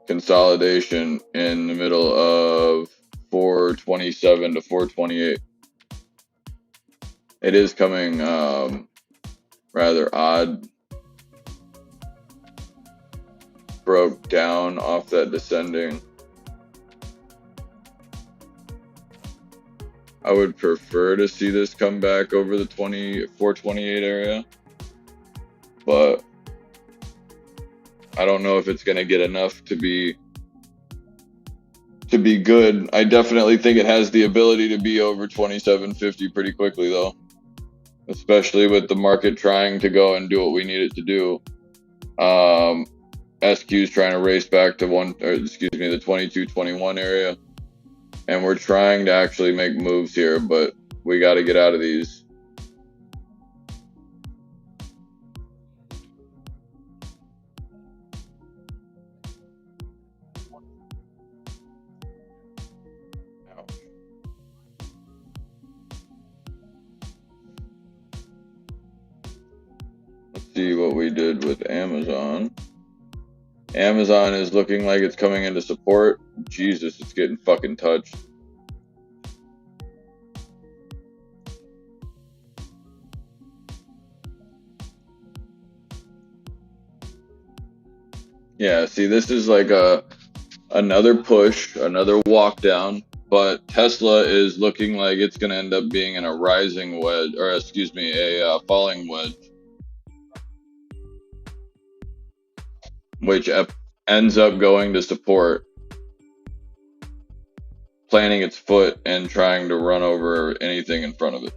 consolidation in the middle of 427 to 428. It is coming rather odd. Broke down off that descending. I would prefer to see this come back over the 428 area, but I don't know if it's going to get enough to be good. I definitely think it has the ability to be over 2750 pretty quickly though, especially with the market trying to go and do what we need it to do. SQ's trying to race back to the 2221 area, and we're trying to actually make moves here, but we got to get out of these. Let's see what we did with Amazon. Amazon is looking like it's coming into support. Jesus, it's getting fucking touched. Yeah, see, this is like another push, another walk down, but Tesla is looking like it's going to end up being in a rising wedge, or excuse me, a falling wedge, which ends up going to support, planting its foot and trying to run over anything in front of it.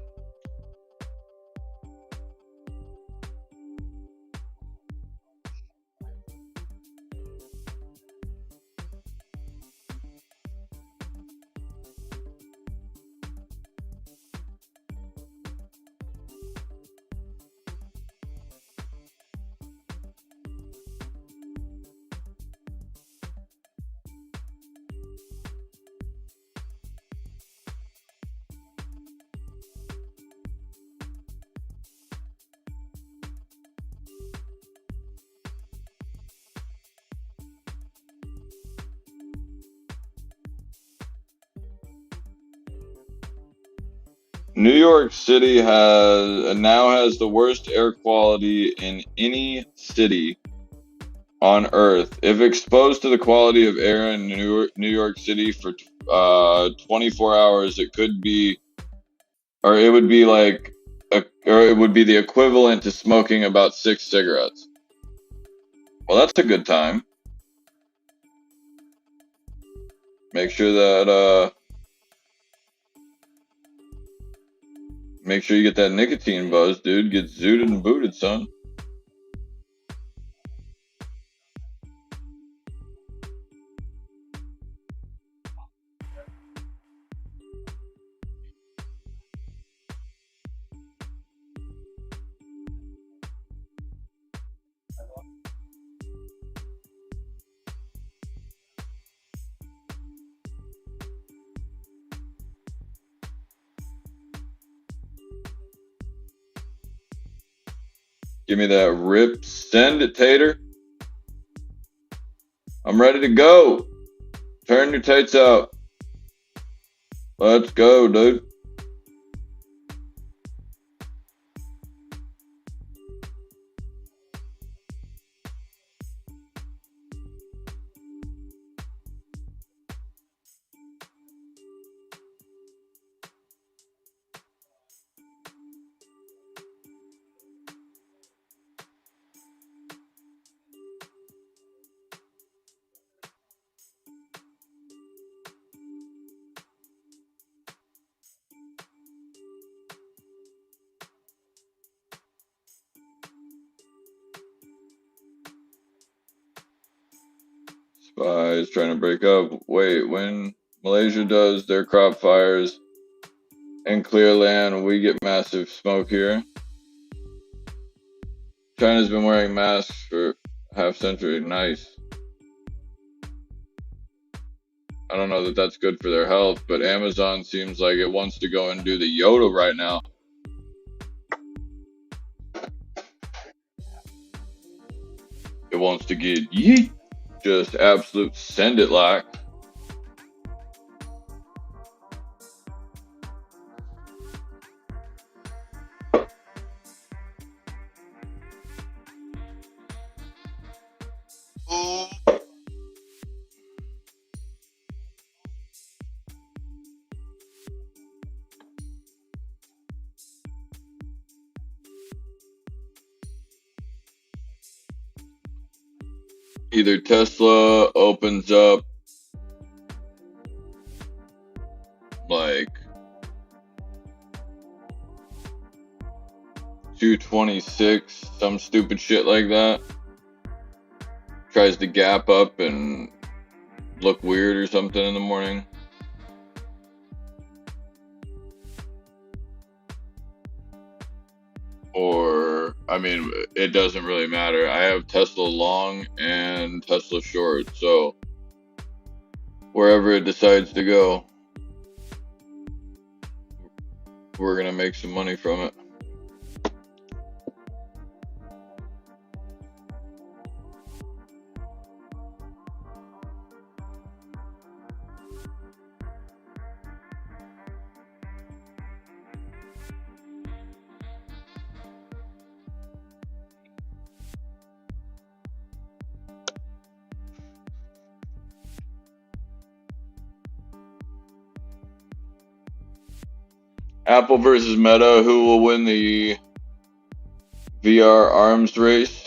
New York City now has the worst air quality in any city on Earth. If exposed to the quality of air in New York City for 24 hours, it would be the equivalent to smoking about 6 cigarettes. Well, that's a good time. Make sure you get that nicotine buzz, dude. Get zooted and booted, son. Give me that rip. Send it, Tater. I'm ready to go. Turn your tights out. Let's go, dude. SPY is trying to break up. Wait, when Malaysia does their crop fires and clear land, we get massive smoke here. China's been wearing masks for half century. Nice. I don't know that that's good for their health, but Amazon seems like it wants to go and do the Yoda right now. It wants to get yeet, just absolute send it like. Either Tesla opens up like 226, some stupid shit like that, tries to gap up and look weird or something in the morning. Or, I mean, it doesn't really matter. I have Tesla long and Tesla short, so wherever it decides to go, we're gonna make some money from it. Apple versus Meta, who will win the VR arms race?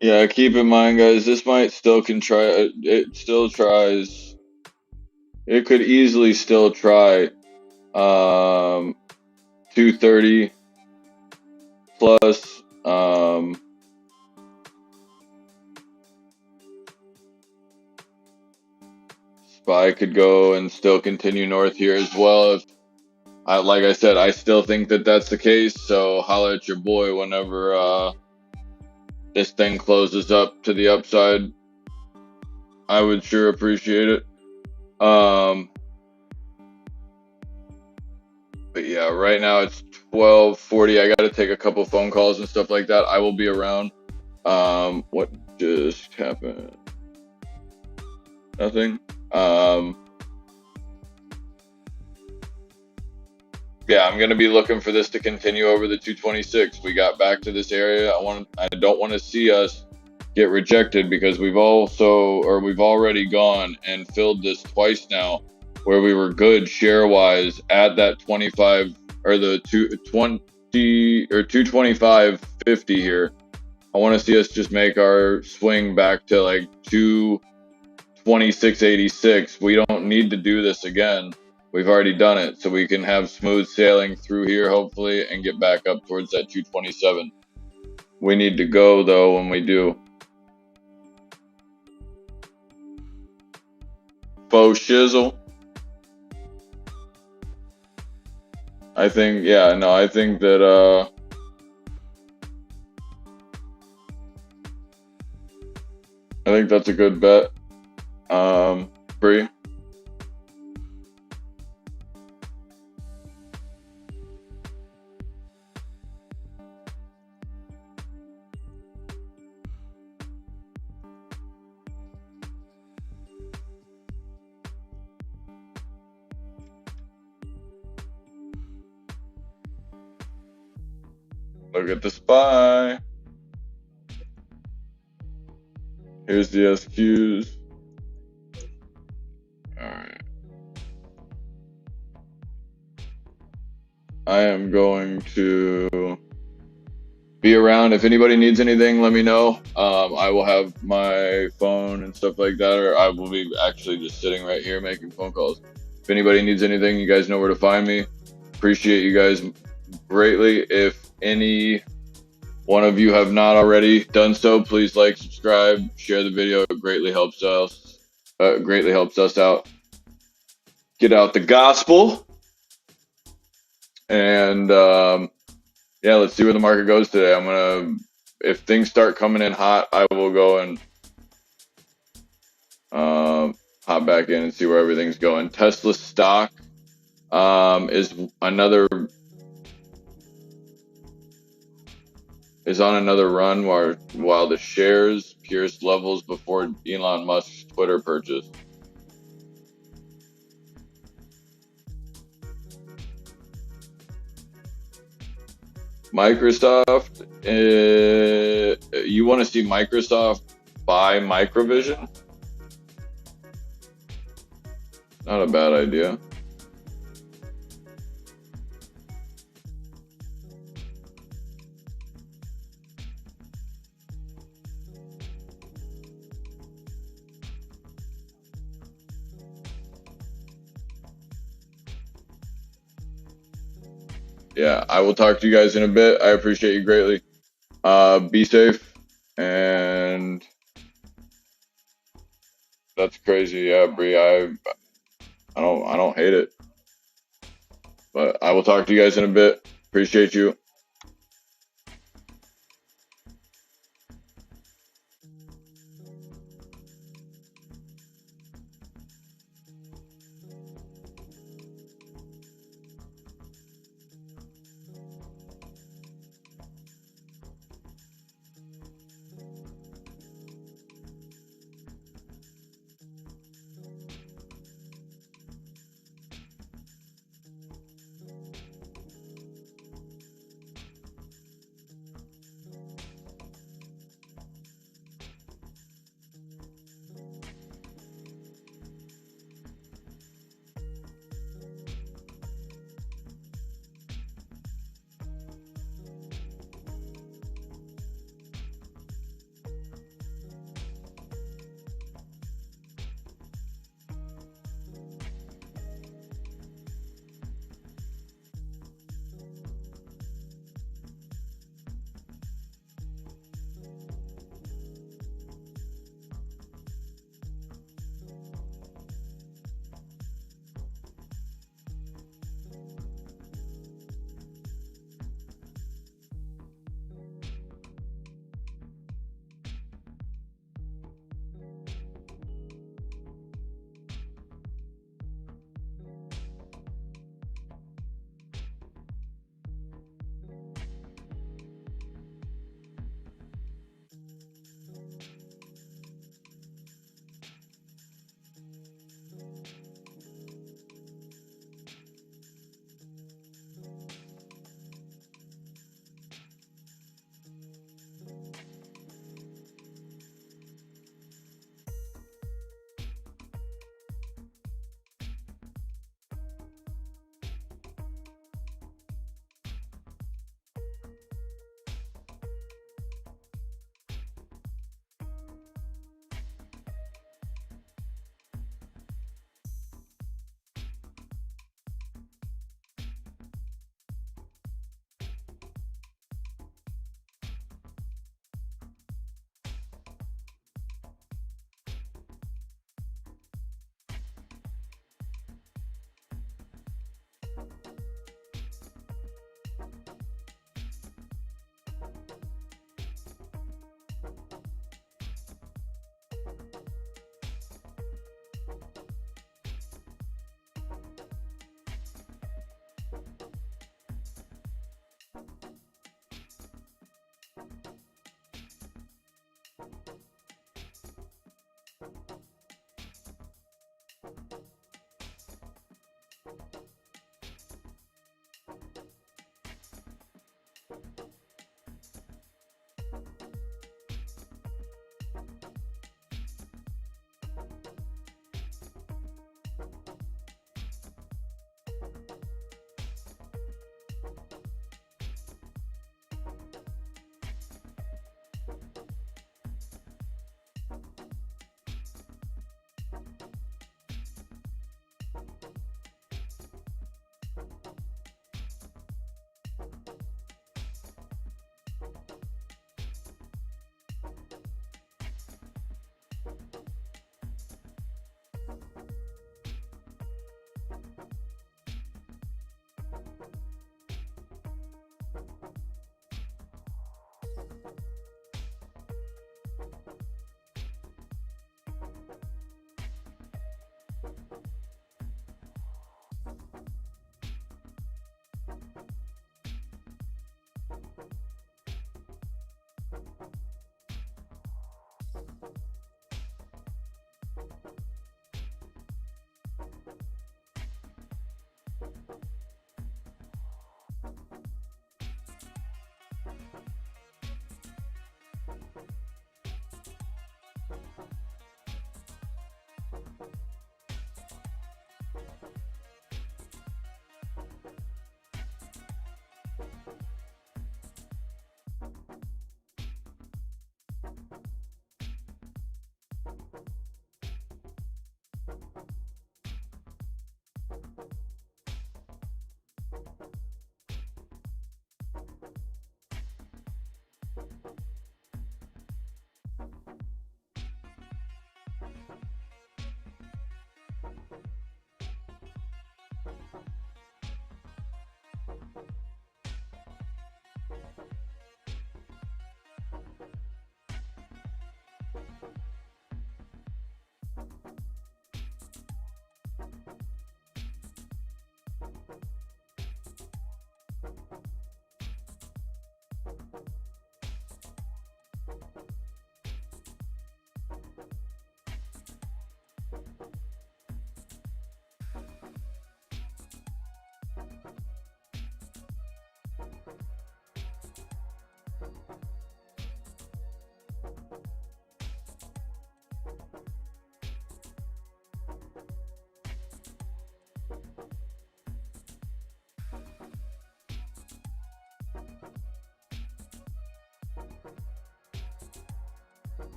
Yeah, keep in mind, guys, this might still it still tries, it could easily still try 230 plus SPY could go and still continue north here as well. If like I said, I still think that that's the case, so holla at your boy whenever this thing closes up to the upside. I would sure appreciate it. But yeah, right now it's 12:40. I gotta take a couple phone calls and stuff like that. I will be around. What just happened? Nothing. Yeah, I'm gonna be looking for this to continue over the 226. We got back to this area. I don't want to see us get rejected because we've already gone and filled this twice now, where we were good share wise at that 25 or the 220 or 225.50 here. I want to see us just make our swing back to like 226.86. We don't need to do this again. We've already done it, so we can have smooth sailing through here, hopefully, and get back up towards that 227. We need to go, though, when we do. Faux shizzle. I think, yeah, no, I think that, I think that's a good bet. Bree. Look at the SPY. Here's the SQs. Alright. I am going to be around. If anybody needs anything, let me know. I will have my phone and stuff like that, or I will be actually just sitting right here making phone calls. If anybody needs anything, you guys know where to find me. Appreciate you guys greatly. If any one of you have not already done so, please like, subscribe, share the video. It greatly helps us. Greatly helps us out. Get out the gospel. And yeah, let's see where the market goes today. If things start coming in hot, I will go and hop back in and see where everything's going. Tesla stock is on another run while the shares pierced levels before Elon Musk's Twitter purchase. Microsoft, you want to see Microsoft buy Microvision? Not a bad idea. Yeah, I will talk to you guys in a bit. I appreciate you greatly. Be safe, and that's crazy. Yeah, Bree, I don't hate it, but I will talk to you guys in a bit. Appreciate you.